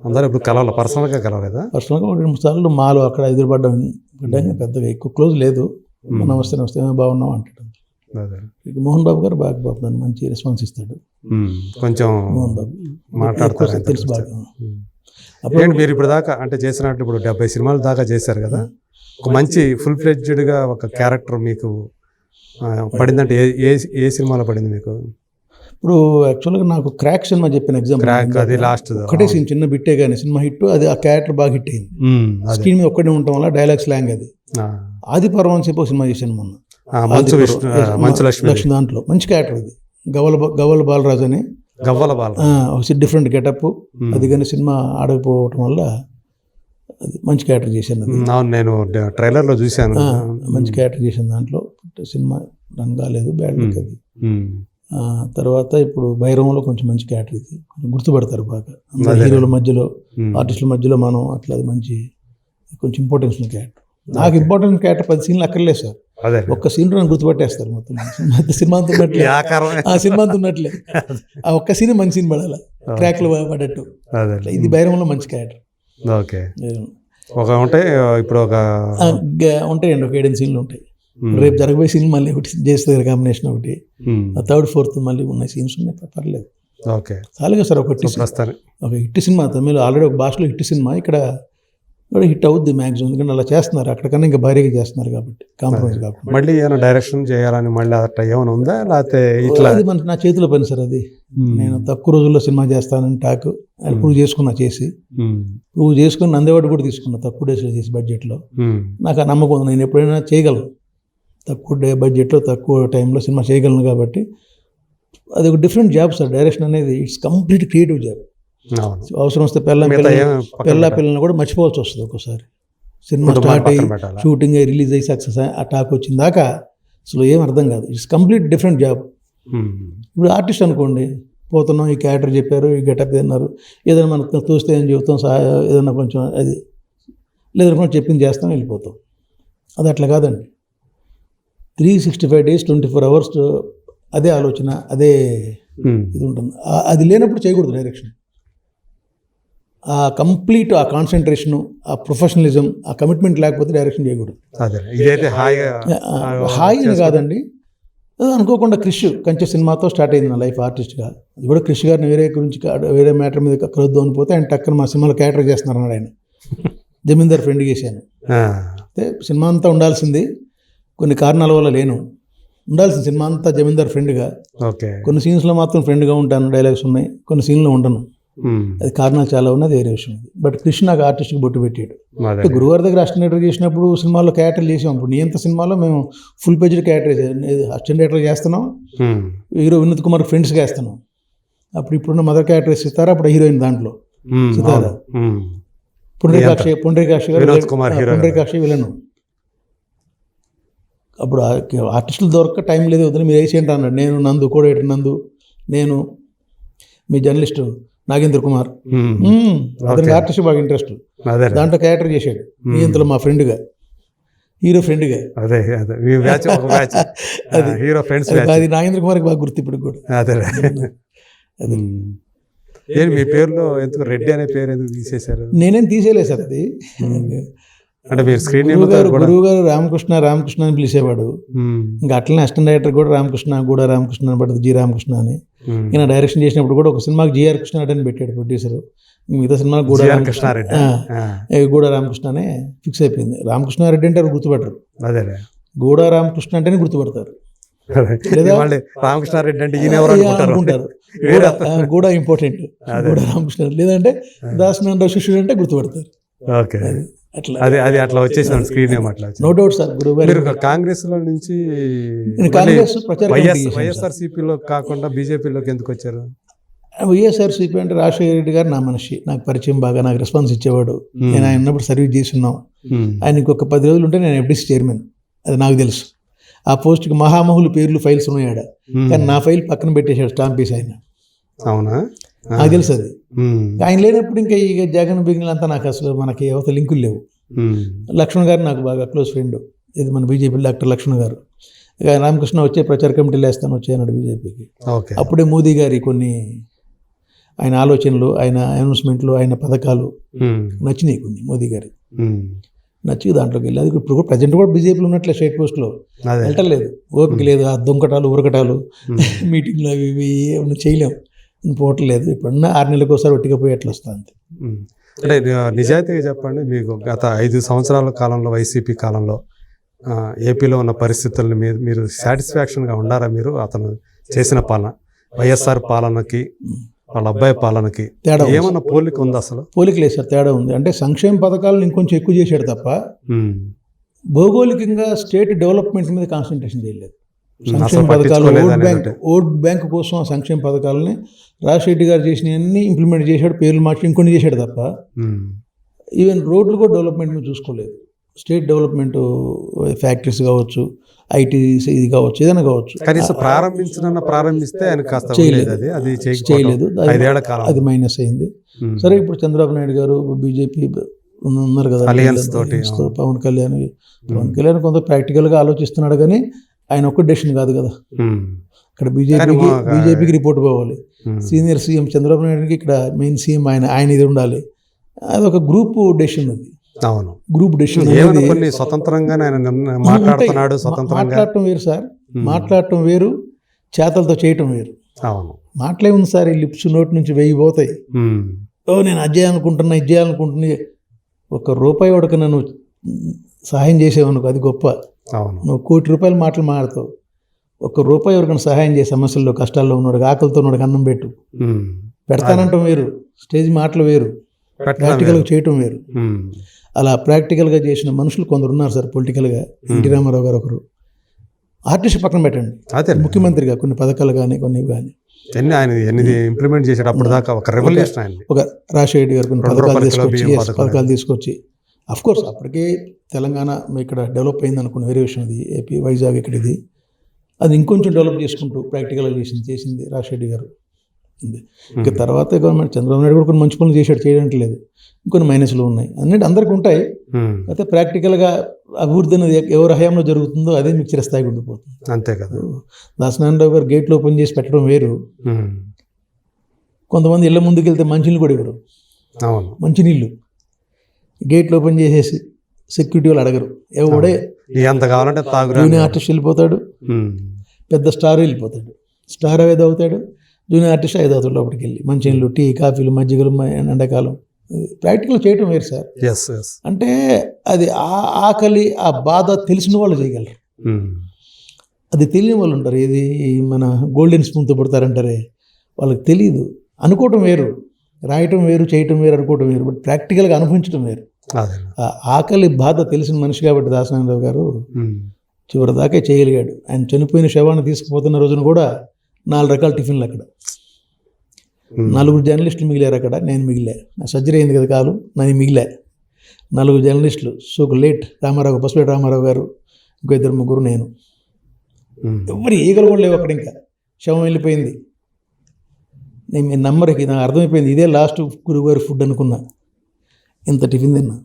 అందరూ ఇప్పుడు పర్సనల్గా కలవలేదా? పర్సనల్గా 2-3 సార్లు మాలో అక్కడ ఎదురుపడ్డం, పెద్దగా ఎక్కువ క్లోజ్ లేదు. నమస్తే నమస్తే బాగున్నాం అంటాడు. మోహన్ బాబు గారు బాగా దాన్ని మంచి రెస్పాన్స్ ఇస్తాడు. కొంచెం మోహన్ బాబు మాట్లాడతారు, తెలుసు బాగా. మీరు ఇప్పుడు దాకా అంటే చేసినట్టు ఇప్పుడు 70 సినిమాలు దాకా చేశారు కదా, ఒక మంచి ఫుల్ ఫ్లెడ్జ్డ్గా ఒక క్యారెక్టర్ మీకు పడిందంటే ఏ సినిమాలో పడింది మీకు? ఇప్పుడు యాక్చువల్గా నాకు క్రాక్ సినిమా చెప్పిన ఎగ్జాంపుల్, అది లాస్ట్ ఒకటే సీన్, చిన్న బిట్టే కానీ సినిమా హిట్. అది ఆ క్యారెక్టర్ బాగా హిట్ అయింది. స్క్రీన్ మీద ఒక్కడే ఉండటం వల్ల డైలాగ్ స్లాంగ్. అది ఆది పర్వం అని చెప్పి సినిమా చేశాను మొన్న, మంచు లక్ష్మి. దాంట్లో మంచి క్యారెక్టర్ అది, గవ్వల బాలరాజు అని. Different getup. అది కానీ సినిమా ఆడకపోవటం వల్ల అది మంచి క్యారెక్టర్ చేశాను. నేను ట్రైలర్లో చూశాను, మంచి క్యారెక్టర్ చేశాను. దాంట్లో సినిమా రన్ కాలేదు, బ్యాడ్ లక్ అది. తర్వాత ఇప్పుడు భైరవంలో కొంచెం మంచి క్యారెక్టర్, ఇది కొంచెం గుర్తుపడతారు బాగా. హీరోల మధ్యలో, ఆర్టిస్టుల మధ్యలో మనం అట్లా, అది మంచి కొంచెం ఇంపార్టెన్స్ ఉన్న క్యారెక్టర్. నాకు ఇంపార్టెంట్ క్యారెక్టర్ 10 సీన్లు అక్కర్లేదు సార్, ఒక్క సీన్ నన్ను గుర్తుపట్టేస్తారు మొత్తం. సినిమా అంతా ఉన్నట్లే, ఆ సినిమా అంతా ఉన్నట్లే, ఆ ఒక్క సీన్ మంచి సీన్ పడాలి, క్రాక్లు పడ్డట్టు. ఇది భైరవంలో మంచి క్యారెక్టర్. ఇప్పుడు ఉంటాయండి, ఒక 7 సీన్లు ఉంటాయి. రేపు జరగబోయే సీన్ మళ్ళీ ఒకటి చేస్తారు, కాంబినేషన్ ఒకటి, 3rd 4th మళ్ళీ ఉన్నాయి సీన్స్ ఉన్నాయి, పర్లేదు. చాలుగా సార్. ఒక హిట్ సినిమా తమిళ ఆల్రెడీ ఒక భాషలో హిట్ సినిమా, ఇక్కడ కూడా హిట్ అవుద్ది మ్యాక్సిమం. ఎందుకంటే అలా చేస్తున్నారు, అక్కడికన్నా ఇంకా భారీగా చేస్తున్నారు కాబట్టి, కాంప్రమైజ్ కాకుండా. మళ్ళీ ఏమైనా డైరెక్షన్ చేయాలని మళ్ళీ అట్లా ఏమైనా ఉందా, లేకపోతే ఇట్లా? అది నా చేతిలో పని సార్. అది నేను తక్కువ రోజుల్లో సినిమా చేస్తానని టాక్ ప్రూవ్ చేసుకున్నా, చేసి ప్రూవ్ చేసుకుని నందేవాడు కూడా తీసుకున్నా తక్కువ డేస్లో చేసి, బడ్జెట్లో. నాకు ఆ నమ్మకం ఉంది, నేను ఎప్పుడైనా చేయగలను. తక్కువ బడ్జెట్లో తక్కువ టైంలో సినిమా చేయగలను కాబట్టి. అది ఒక డిఫరెంట్ జాబ్ సార్, డైరెక్షన్ అనేది. It's complete creative job. అవసరం వస్తే పిల్లల్ని కూడా మర్చిపోవాల్సి వస్తుంది ఒక్కోసారి. సినిమా స్టార్ట్ అయ్యి, షూటింగ్ అయ్యి, రిలీజ్ అయ్యి, సక్సెస్ అయ్యి, ఆ టాక్ వచ్చిన దాకా అసలు ఏం అర్థం కాదు. It's complete different job. ఇప్పుడు ఆర్టిస్ట్ అనుకోండి, పోతున్నాం, ఈ క్యారెక్టర్ చెప్పారు, ఈ గెటప్ తిన్నారు, ఏదైనా మనకు చూస్తే ఏం చెబుతాం, ఏదైనా కొంచెం అది లేదనుకుంటే చెప్పింది చేస్తాం, వెళ్ళిపోతాం. అది అట్లా కాదండి. 365 days 24 hours అదే ఆలోచన, అదే ఇది ఉంటుంది. అది లేనప్పుడు చేయకూడదు డైరెక్షన్. ఆ కంప్లీట్ ఆ కాన్సన్ట్రేషను, ఆ ప్రొఫెషనలిజం, ఆ కమిట్మెంట్ లేకపోతే డైరెక్షన్ చేయకూడదు. హాయిగా కాదండి, అనుకోకుండా క్రిష్ కంచె సినిమాతో స్టార్ట్ అయింది నా లైఫ్ ఆర్టిస్ట్గా. అది కూడా క్రిష్ గారిని వేరే మ్యాటర్ మీద కలుద్దాం అని పోతే ఆయన టక్కన మా సినిమాలో క్యారెక్టర్ చేస్తున్నారు అన్నాడు ఆయన. జమీందార్ ఫ్రెండ్ చేశాను. అయితే సినిమా అంతా ఉండాల్సింది, కొన్ని కారణాల వల్ల లేను. ఉండాల్సిన సినిమా అంతా జమీందార్ ఫ్రెండ్గా. కొన్ని సీన్స్లో మాత్రం ఫ్రెండ్గా ఉంటాను, డైలాగ్స్ ఉన్నాయి, కొన్ని సీన్లో ఉండను. అది కారణాలు చాలా ఉన్నది, వేరే విషయం. బట్ కృష్ణ నాకు ఆర్టిస్ట్కి బొట్టు పెట్టాడు. గురువారి దగ్గర అసిస్టెంట్ డైరెక్టర్ చేసినప్పుడు సినిమాలో క్యారెక్టర్ చేసాం. ఇప్పుడు నియంత సినిమాలో మేము full phased character assistant director చేస్తున్నాం, హీరో వినోద్ కుమార్ ఫ్రెండ్స్గా వేస్తున్నాం. అప్పుడు ఇప్పుడున్న మదర్ క్యారెక్టర్ సితారా, అప్పుడు హీరోయిన్ దాంట్లో సితారా, పుండరీకాక్షి విలను. అప్పుడు ఆర్టిస్టులు దొరక్క టైం లేదు, వద్దని మీరు వేసేయండి అన్నాడు. నేను నందు కోడేటి నందు, నేను మీ జర్నలిస్టు నాగేంద్ర కుమార్, అతనికి ఆర్టిస్ట్ బాగా ఇంట్రెస్ట్, దాంట్లో క్యారెక్టర్ చేశాడు. ఇంతలో మా ఫ్రెండ్గా హీరో ఫ్రెండ్గా. అదే అదే మీ బ్యాచ్ ఒక బ్యాచ్ అది హీరో ఫ్రెండ్స్ అది బ్యాచ్. అది నాగేంద్ర కుమార్కి బాగా గుర్తు ఇప్పుడు కూడా. అదే అది ఏంటి మీ పేరులో ఎందుకు రెడ్డి అనే పేరు ఎందుకు తీసేశారు? నేనేం తీసేయలేదు సార్ అది. అంటే మీరు స్క్రీన్ గురువు గారు రామకృష్ణ రామకృష్ణ అని పిలిచేవాడు. ఇంకా అట్లనే అసిస్టెంట్ డైరెక్టర్ కూడా రామకృష్ణ కూడా రామకృష్ణ అని పడుతుంది, జి రామకృష్ణ అని. ఈయన డైరెక్షన్ చేసినప్పుడు కూడా ఒక సినిమాకి జిఆర్ కృష్ణారెడ్డి అని పెట్టాడు ప్రొడ్యూసర్. మిగతా సినిమా గూడ కృష్ణారెడ్డి గూడ రామకృష్ణ అనే ఫిక్స్ అయిపోయింది. రామకృష్ణారెడ్డి అంటే గుర్తుపట్టరు, అదే గూడ రామకృష్ణ అంటేనే గుర్తుపడతారు. మళ్ళీ రామకృష్ణారెడ్డి అంటే ఈయన ఎవరు అనుకుంటారు. గూడ ఇంపార్టెంట్, గూడ రామకృష్ణ. లేదంటే దాసనారాయణ శిష్యుడు అంటే గుర్తుపడతారు. ఓకే, అట్లా అది అది అట్లా వచ్చేసాను స్క్రీన్ నేమ్ అట్లా. No doubt sir. గురువు మీరు కాంగ్రెస్ లో నుంచి కాంగ్రెస్ ప్రచారం వైఎస్ఆర్సీపీలో కాకుండా బీజేపీలోకి ఎందుకు వచ్చారు? వైఎస్ఆర్సీపీ అంటే రాజశేఖర రెడ్డి గారు నా మనిషి, నాకు పరిచయం, బాగా నాకు రెస్పాన్స్ ఇచ్చేవాడు. నేను ఆయన ఉన్నప్పుడు సర్వీస్ చేస్తున్నాం. ఆయన ఇంకొక 10 రోజులు ఉంటే నేను ఎఫ్డీసీ చైర్మన్, అది నాకు తెలుసు. ఆ పోస్ట్కి మహామహులు పేర్లు ఫైల్స్ ఉన్నాయాడ, కానీ నా ఫైల్ పక్కన పెట్టేశాడు స్టాంప్ వేసి ఆయన. అవునా? నాకు తెలుసు అది. ఆయన లేనప్పుడు ఇంకా ఇక జగన్ బిగినలు అంతా నాకు అసలు మనకి అవత లింకులు లేవు. లక్ష్మణ్ గారు నాకు బాగా క్లోజ్ ఫ్రెండ్, ఇది మన బీజేపీ డాక్టర్ లక్ష్మణ్ గారు. ఇక రామకృష్ణ వచ్చే ప్రచార కమిటీలు వేస్తాను వచ్చాయన్నాడు బీజేపీకి. అప్పుడే మోదీ గారి కొన్ని ఆయన ఆలోచనలు, ఆయన అనౌన్స్మెంట్లు, ఆయన పథకాలు నచ్చినాయి కొన్ని మోదీ గారి. నచ్చి దాంట్లోకి వెళ్ళి అది ఇప్పుడు కూడా ప్రజెంట్ కూడా బీజేపీలో ఉన్నట్లే స్టేట్ పోస్ట్లో వెళ్ళటలేదు. ఓపిక లేదు, ఆ దొంగటాలు ఉరకటాలు మీటింగ్లు అవి ఇవి ఏమన్నా చేయలేము, పోవట్లేదు. ఇప్పుడున్న 6 నెలలకు ఒకసారి ఒట్టిగా పోయి అట్లా వస్తుంది అంతే. అంటే నిజాయితీగా చెప్పండి, మీకు గత 5 సంవత్సరాల కాలంలో వైసీపీ కాలంలో ఏపీలో ఉన్న పరిస్థితులను మీరు సాటిస్ఫాక్షన్గా ఉండారా? మీరు అతను చేసిన పాలన, వైఎస్ఆర్ పాలనకి వాళ్ళ అబ్బాయి పాలనకి తేడా ఏమన్నా పోలిక ఉంది? అసలు పోలిక లేదు సార్, తేడా ఉంది. అంటే సంక్షేమ పథకాలను ఇంకొంచెం ఎక్కువ చేశాడు తప్ప భౌగోళికంగా స్టేట్ డెవలప్మెంట్ మీద కాన్సన్ట్రేషన్ చేయలేదు. సంక్షేమ పథకాలు ఓట్ బ్యాంక్ కోసం ఆ సంక్షేమ పథకాలని రాజశేఖర్ గారు చేసినవన్నీ ఇంప్లిమెంట్ చేశాడు, పేర్లు మార్చి ఇంకొన్ని చేశాడు తప్ప ఈవెన్ రోడ్లు కూడా డెవలప్మెంట్ మీద చూసుకోలేదు. స్టేట్ డెవలప్మెంట్, ఫ్యాక్టరీస్ కావచ్చు, ఐటీ ఇది కావచ్చు, ఏదైనా కావచ్చు. కనీసం ప్రారంభిస్తే ఆయన కాస్త చేయలేదు, అది మైనస్ అయింది. సరే ఇప్పుడు చంద్రబాబు నాయుడు గారు బీజేపీ ఉన్నారు కదా, పవన్ కళ్యాణ్ కొంత ప్రాక్టికల్గా ఆలోచిస్తున్నాడు, కానీ ఆయన ఒక్క డెసిషన్ కాదు కదా. ఇక్కడ బీజేపీకి రిపోర్ట్ పోవాలి, సీనియర్ సీఎం చంద్రబాబు నాయుడుకి ఇక్కడ మెయిన్ సీఎం ఆయన ఇది ఉండాలి. అది ఒక గ్రూప్ డెసిషన్. అది అవును, గ్రూప్ డెసిషన్. స్వతంత్రంగా మాట్లాడటం వేరు సార్, మాట్లాడటం వేరు, చేతలతో చేయటం వేరు. అవును, మాటలే ఉంది సార్, ఈ లిప్స్ నోటి నుంచి వెయ్యి పోతాయి. నేను అది చేయాలనుకుంటున్నా, ఇది చేయాలనుకుంటున్నా. ₹1 వాడికి నన్ను సహాయం చేసేవనుకో, అది గొప్ప. నువ్వు ₹1 కోటి మాటలు మాట్లాడతావు. ₹1 ఎవరికైనా సహాయం చేసే సమస్యల్లో, కష్టాల్లో ఉన్నాడు, ఆకలితో ఉన్నాడు, అన్నం పెట్టు. పెడతానంటాం వేరు, స్టేజ్ మాటలు వేరు, ప్రాక్టికల్గా చేయటం వేరు. అలా ప్రాక్టికల్గా చేసిన మనుషులు కొందరు ఉన్నారు సార్ పొలిటికల్గా. ఎన్టీ రామారావు గారు ఒకరు. ఆర్టిస్ట్ పక్కన పెట్టండి, ముఖ్యమంత్రిగా కొన్ని పథకాలు కానీ కొన్ని కానీ ఇంప్లిమెంట్ చేశాడు. అప్పుడు దాకా ఒక రెవల్యూషన్, ఒక రాజశేఖర్ గారు కొన్ని పథకాలు తీసుకొచ్చి అఫ్కోర్స్ అప్పటికే తెలంగాణ ఇక్కడ డెవలప్ అయింది అనుకున్న వేరే విషయం. అది ఏపీ వైజాగ్ ఇక్కడ ఇది, అది ఇంకొంచెం డెవలప్ చేసుకుంటూ ప్రాక్టికల్గా చేసింది రాజశేఖర్ గారు. ఇంకా తర్వాత గవర్నమెంట్ చంద్రబాబు నాయుడు కూడా కొన్ని మంచి పనులు చేయడానికి లేదు, ఇంకొన్ని మైనస్లు ఉన్నాయి, అన్నిటి అందరికీ ఉంటాయి. అయితే ప్రాక్టికల్గా అభివృద్ధి అనేది ఎవరి హయాంలో జరుగుతుందో అదే మీకు చిరస్థాయిగా ఉండిపోతుంది. అంతే కదా. దాసనారాయణరావు గారు గేట్లు ఓపెన్ చేసి పెట్టడం వేరు, కొంతమంది ఇళ్ళ ముందుకు వెళ్తే మంచినీళ్ళు కూడా ఇవ్వరు. మంచినీళ్ళు గేట్లు ఓపెన్ చేసేసి సెక్యూరిటీ వాళ్ళు అడగరు, ఎవడే ఎంత కావాలంటే జూనియర్ ఆర్టిస్ట్ వెళ్ళిపోతాడు, పెద్ద స్టార్ వెళ్ళిపోతాడు, స్టార్ అవే అవుతాడు, జూనియర్ ఆర్టిస్ట్ 5 అవుతాడు లోపలికి వెళ్ళి. మంచినీళ్ళు, టీ, కాఫీలు, మజ్జిగలు, ఎండాకాలం ప్రాక్టికల్ చేయటం వేరు సార్. అంటే అది ఆకలి, ఆ బాధ తెలిసిన వాళ్ళు చేయగలరు, అది తెలియని వాళ్ళు ఉంటారు. ఇది మన గోల్డెన్ స్పూన్తో పడతారంటారే, వాళ్ళకి తెలియదు. అనుకోవటం వేరు, రాయటం వేరు, చేయటం వేరు, అనుకోవటం వేరు, బట్ ప్రాక్టికల్గా అనుభవించడం వేరు. ఆ ఆకలి బాధ తెలిసిన మనిషి కాబట్టి దాసనారాయణరావు గారు చివరి దాకా చేయగలిగాడు. ఆయన చనిపోయిన శవాన్ని తీసుకుపోతున్న రోజున కూడా 4 రకాల టిఫిన్లు అక్కడ, 4 జర్నలిస్టులు మిగిలారు అక్కడ, నేను మిగిలే. నా సర్జరీ అయింది కదా కాలు, నాది మిగిలే. 4 జర్నలిస్టులు, సో లేట్ రామారావు, పసుపేట రామారావు గారు, ఇంకో 2-3 నేను. ఎవరు ఈగలు కూడా లేవు అక్కడ. ఇంకా శవం వెళ్ళిపోయింది. నేను నమ్మరికి నాకు అర్థమైపోయింది, ఇదే లాస్ట్ గురువుగారి ఫుడ్ అనుకున్నా. ఇంత టిఫిన్ తిన్నా,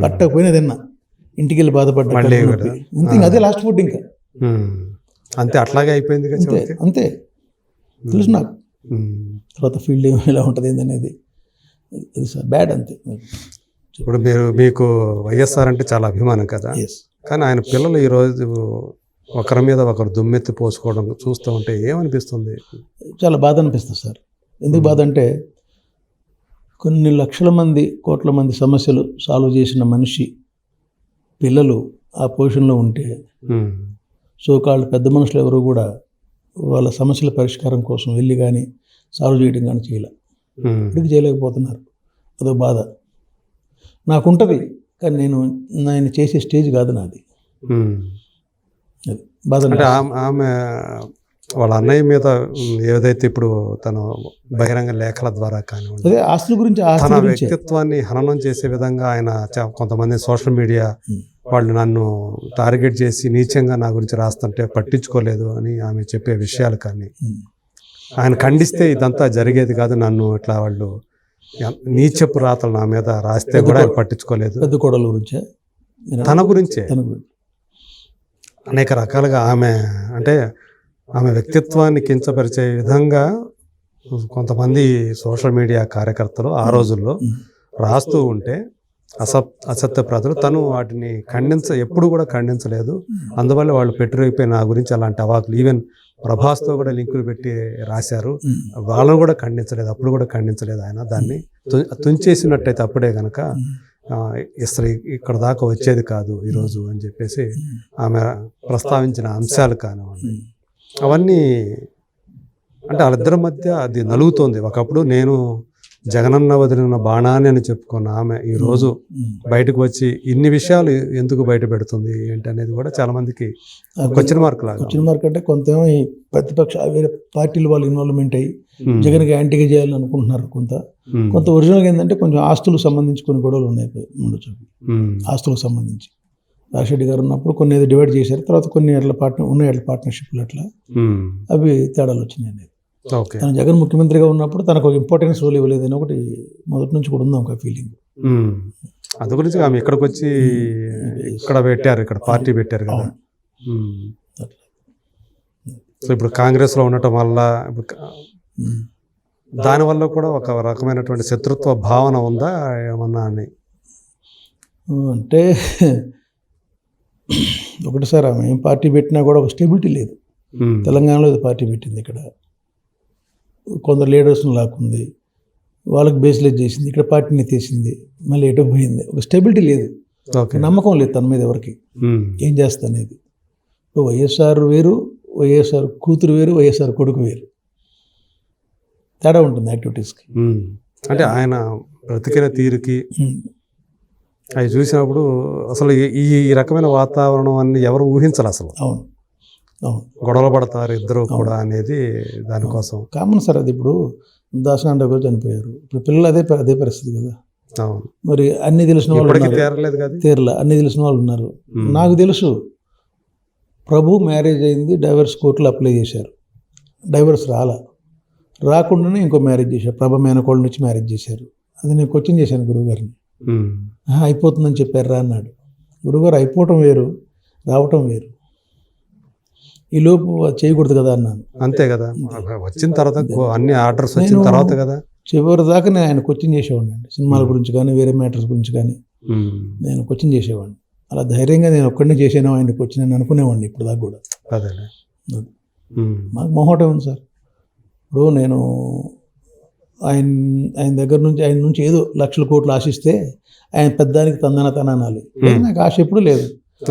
పట్టకపోయినా తిన్నా. ఇంటికి వెళ్ళి బాధపడ్డా మళ్ళీ కడుపు కూడా. నొప్పి. అంతే, ఇంకా అదే లాస్ట్ ఫుడ్ ఇంకా అంతే అట్లాగే అయిపోయింది కదా అంతే చివరికి. అంతే తెలుసు నాకు. ఉమ్. తర్వాత ఫీల్డ్ ఎలా ఉంటుంది ఏందనేది అది సార్ బ్యాడ్ అంతే. ఇప్పుడు మీకు వైఎస్ఆర్ అంటే చాలా అభిమానం కదా, ఎస్ కానీ ఆయన పిల్లలు ఈరోజు ఒకరి మీద ఒకరు దుమ్మెత్తి పోసుకోవడం చూస్తూ ఉంటే ఏమనిపిస్తుంది? చాలా బాధ అనిపిస్తుంది సార్. ఎందుకు బాధ అంటే కొన్ని లక్షల మంది కోట్ల మంది సమస్యలు సాల్వ్ చేసిన మనిషి పిల్లలు ఆ పొజిషన్లో ఉంటే ఉమ్. సోకాళ్ళు పెద్ద మనుషులు ఎవరు కూడా వాళ్ళ సమస్యల పరిష్కారం కోసం వెళ్ళి కానీ సాల్వ్ చేయడం కానీ చేయలే. ఉమ్. ఇప్పటికి చేయలేకపోతున్నారు. అదో బాధ నాకుంటుంది, కానీ నేను చేసే స్టేజ్ కాదు నాది. ఉమ్. అది బాధ. అంటే ఆమె వాళ్ళ అన్నయ్య మీద ఏదైతే ఇప్పుడు తను బహిరంగ లేఖల ద్వారా కానివ్వండి, అదే ఆస్తుల గురించి తన ఆస్తుల గురించే. వ్యక్తిత్వాన్ని హననం చేసే విధంగా ఆయన కొంతమంది సోషల్ మీడియా వాళ్ళు నన్ను టార్గెట్ చేసి నీచంగా నా గురించి రాస్తుంటే పట్టించుకోలేదు అని ఆమె చెప్పే విషయాలు కానీ ఆయన ఖండిస్తే ఇదంతా జరిగేది కాదు. నన్ను ఇట్లా వాళ్ళు నీచపు రాతలు నా మీద రాస్తే కూడా ఆయన పట్టించుకోలేదు. పెద్ద కోడల గురించే, తన గురించే తన గురించి అనేక రకాలుగా ఆమె వ్యక్తిత్వాన్ని కించపరిచే విధంగా కొంతమంది సోషల్ మీడియా కార్యకర్తలు ఆ రోజుల్లో రాస్తూ ఉంటే అసత్య ప్రజలు తను వాటిని ఎప్పుడు కూడా ఖండించలేదు. అందువల్ల వాళ్ళు పెట్టిపోయి నా గురించి అలాంటి అవాకులు ఈవెన్ ప్రభాస్తో కూడా లింకులు పెట్టి రాశారు. వాళ్ళను కూడా ఖండించలేదు, అప్పుడు కూడా ఖండించలేదు. ఆయన దాన్ని తుంచేసినట్టయితే అప్పుడే కనుక అసలు ఇక్కడ దాకా వచ్చేది కాదు ఈరోజు అని చెప్పేసి ఆమె ప్రస్తావించిన అంశాలు కానివ్వండి, అవన్నీ అంటే వాళ్ళిద్దరి మధ్య అది నలుగుతోంది. ఒకప్పుడు నేను జగనన్న వదిలిన బాణాన్ని అని చెప్పుకున్న ఆమె ఈరోజు బయటకు వచ్చి ఇన్ని విషయాలు ఎందుకు బయట పెడుతుంది ఏంటి అనేది కూడా చాలా మందికి క్వశ్చన్ మార్క్ లాగా. క్వశ్చన్ మార్క్ అంటే కొంతేమో ఈ ప్రతిపక్ష వేరే పార్టీలు వాళ్ళు ఇన్వాల్వ్మెంట్ అయ్యి జగన్కి యాంటీగా చేయాలని అనుకుంటున్నారు. కొంత ఒరిజినల్గా ఏంటంటే కొంచెం ఆస్తులకు సంబంధించి కొన్ని గొడవలు ఉన్నాయి ఉండొచ్చు. ఆస్తులకు సంబంధించి రాజశేఖర్ గారు ఉన్నప్పుడు కొన్ని ఏదో డివైడ్ చేశారు, తర్వాత కొన్ని ఎట్లా పార్ట్నర్షిప్లు అట్లా అవి తేడాలు వచ్చినాయి అనేది. తను జగన్ ముఖ్యమంత్రిగా ఉన్నప్పుడు తనకు ఒక ఇంపార్టెన్స్ రోల్ ఇవ్వలేదని ఒకటి మొదటి నుంచి కూడా ఉందాం ఒక ఫీలింగ్. అందు గురించి ఆమె ఇక్కడికి వచ్చి ఇక్కడ పార్టీ పెట్టారు కదా. సో ఇప్పుడు కాంగ్రెస్లో ఉండటం వల్ల దానివల్ల కూడా ఒక రకమైనటువంటి శత్రుత్వ భావన ఉందా ఏమన్నా అని అంటే ఒకటి సార్, ఆమె ఏం పార్టీ పెట్టినా కూడా ఒక స్టెబిలిటీ లేదు. తెలంగాణలో ఇది పార్టీ పెట్టింది, ఇక్కడ కొందరు లీడర్స్ని లాక్కుంది, వాళ్ళకి బేస్లెస్ చేసింది, ఇక్కడ పార్టీని తీసింది, మళ్ళీ ఎటో పోయింది. ఒక స్టెబిలిటీ లేదు, నమ్మకం లేదు తన మీద ఎవరికి ఏం చేస్తా అనేది. ఇప్పుడు వైఎస్ఆర్ వేరు, వైఎస్ఆర్ కూతురు వేరు, వైఎస్ఆర్ కొడుకు వేరు, తేడా ఉంటుంది యాక్టివిటీస్కి. అంటే ఆయన బ్రతికిన తీరుకి అవి చూసినప్పుడు అసలు ఈ రకమైన వాతావరణం అన్ని ఎవరు ఊహించాలి అసలు. అవును అవును, గొడవలు పడతారు ఇద్దరు కూడా అనేది దానికోసం కామన్ సార్. అది ఇప్పుడు దాసనాండ గారు చనిపోయారు, ఇప్పుడు పిల్లలు అదే పరిస్థితి కదా. అవును, మరి అన్ని తెలిసిన వాళ్ళు తేరలేదు కదా, తేరలా అన్ని తెలిసిన వాళ్ళు ఉన్నారు. నాకు తెలుసు, ప్రభు మ్యారేజ్ అయింది, డైవర్స్ కోర్టులో అప్లై చేశారు, డైవర్స్ రాకుండానే ఇంకో మ్యారేజ్ చేశారు, ప్రభ మేనకోళ్ళ నుంచి మ్యారేజ్ చేశారు. అది నేను క్వశ్చన్ చేశాను గురువుగారిని. అయిపోతుందని చెప్పారు అన్నాడు. గురువుగారు అయిపోవటం వేరు, రావటం వేరు, ఈ లోపు చేయకూడదు కదా అన్నాను. అంతే కదా, వచ్చిన తర్వాత అన్ని ఆర్డర్స్ వచ్చిన తర్వాత కదా. చివరి దాకా నేను ఆయన క్వశ్చన్ చేసేవాడిని అండి, సినిమాల గురించి కానీ వేరే మ్యాటర్స్ గురించి కానీ నేను క్వశ్చన్ చేసేవాడిని. అలా ధైర్యంగా నేను ఒక్కడినే చేసాను ఆయన క్వశ్చన్ అని అనుకునేవాడిని ఇప్పుడు దాకా కూడా. అదేలే, మాకు మొహోటం ఉంది సార్. ఇప్పుడు నేను ఆయన దగ్గర నుంచి ఆయన నుంచి ఏదో లక్షల కోట్లు ఆశిస్తే ఆయన పెద్దానికి తనాలి. నాకు ఆశ ఎప్పుడు లేదు.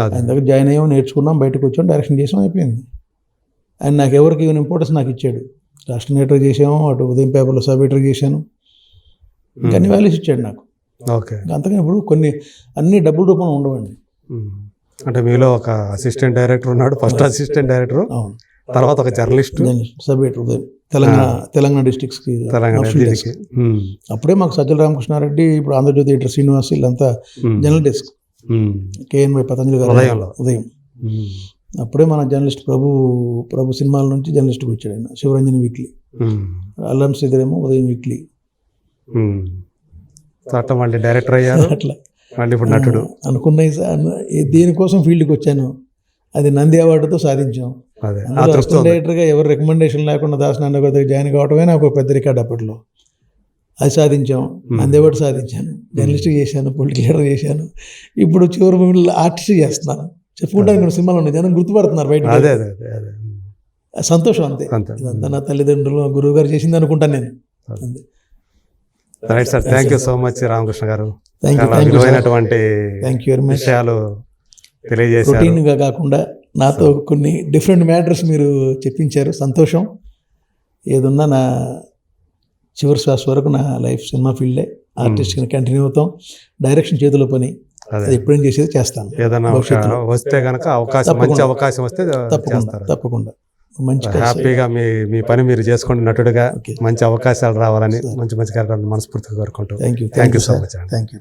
ఆయన దగ్గర జాయిన్ అయ్యాం, నేర్చుకున్నాం, బయటకు వచ్చాం, డైరెక్షన్ చేసాం, అయిపోయింది. ఆయన నాకు ఎవరికి ఈవెన్ ఇంపార్టెన్స్ నాకు ఇచ్చాడు. రాష్ట్ర ఎడిటర్ చేసాము, అటు ఉదయం పేపర్లో సబ్ ఎడిటర్ చేశాను, ఇంకా అన్ని వాల్యూస్ ఇచ్చాడు నాకు. అంతకని ఇప్పుడు కొన్ని అన్ని డబ్బుల రూపంలో ఉండవండి. అంటే మీలో ఒక అసిస్టెంట్ డైరెక్టర్ ఉన్నాడు, ఫస్ట్ అసిస్టెంట్ డైరెక్టర్, తర్వాత ఒక జర్నలిస్ట్, సబ్ ఎడిటర్ ఉదయం తెలంగాణ డిస్ట్రిక్ట్స్కి. అప్పుడే మాకు సజ్జల రామకృష్ణారెడ్డి, ఇప్పుడు ఆంధ్రజ్యోతి ఎడిటర్ శ్రీనివాస్, వీళ్ళంతా జర్నల్ డెస్క్. కేఎన్వై పతంజలి గారు ఉదయం. అప్పుడే మన జర్నలిస్ట్ ప్రభు సినిమాల నుంచి జర్నలిస్ట్కి వచ్చాడు ఆయన. శివరంజని వీక్లీ, అల్లం శ్రీధరేమో ఉదయం వీక్లీ, మళ్ళీ డైరెక్టర్ అయ్యారు. అట్లా అంటే ఇప్పుడు నటుడు. అనుకున్నాయి సార్. దేనికోసం ఫీల్డ్కి వచ్చాను అది నంది అవార్డుతో సాధించాం. అదే ఆ అందులో తృప్తి అసిస్టెంట్ ఉంది. డైరెక్టర్గా ఎవరు రికమెండేషన్ లేకుండా దాసనారాయణ గారి దగ్గర జాయిన్ కావడమే నాకు ఒక పెద్ద రికార్డ్ అప్పట్లో. అది సాధించాం. నంది అవార్డు సాధించాను. జర్నలిస్ట్ చేశాను, పొలిటికల్ లీడర్ చేశాను. ఇప్పుడు చివరి మూవీలో ఆర్టిస్ట్ చేస్తున్నాను. చెప్పుకుంటాను ఇక్కడ సినిమాలు ఉన్నాయి, జనం గుర్తుపడుతున్నారు బయట. అదే అదే అదే అదే సంతోషం అంతే. అంతే. ఇదంతా నా తల్లిదండ్రులు గురువు గారు చేసింది అనుకుంటాను నేను. అంతే. Right sir, thank you so much Ramakrishna గారు. థ్యాంక్ యూ, చాలా థ్యాంక్ యూ సార్. విలువైనటువంటి థ్యాంక్ యూ వెరీ మచ్. విషయాలు తెలియజేశారు. రొటీన్గా కాకుండా నాతో కొన్ని డిఫరెంట్ మ్యాటర్స్ మీరు చెప్పించారు. సంతోషం. ఏదున్నా నా చివరి శ్వాస వరకు నా లైఫ్ సినిమా ఫీల్డే. ఆర్టిస్ట్గా కంటిన్యూ అవుతాం. డైరెక్షన్ చేతిలో పని, అదే అది ఎప్పుడేం చేసేది చేస్తాను. ఏదైనా భవిష్యత్తులో వస్తే గనక అవకాశం, తప్పకుండా. మంచి అవకాశం వస్తే తప్పకుండా చేస్తారు. తప్పకుండా మంచి హ్యాపీగా మీ పని మీరు చేసుకోండి నటుడుగా. Okay. మంచి అవకాశాలు రావాలని, మంచి మంచి కార్యక్రమాలు మనస్ఫూర్తిగా కోరుకుంటూ thank you thank you so much అండి. Thank you.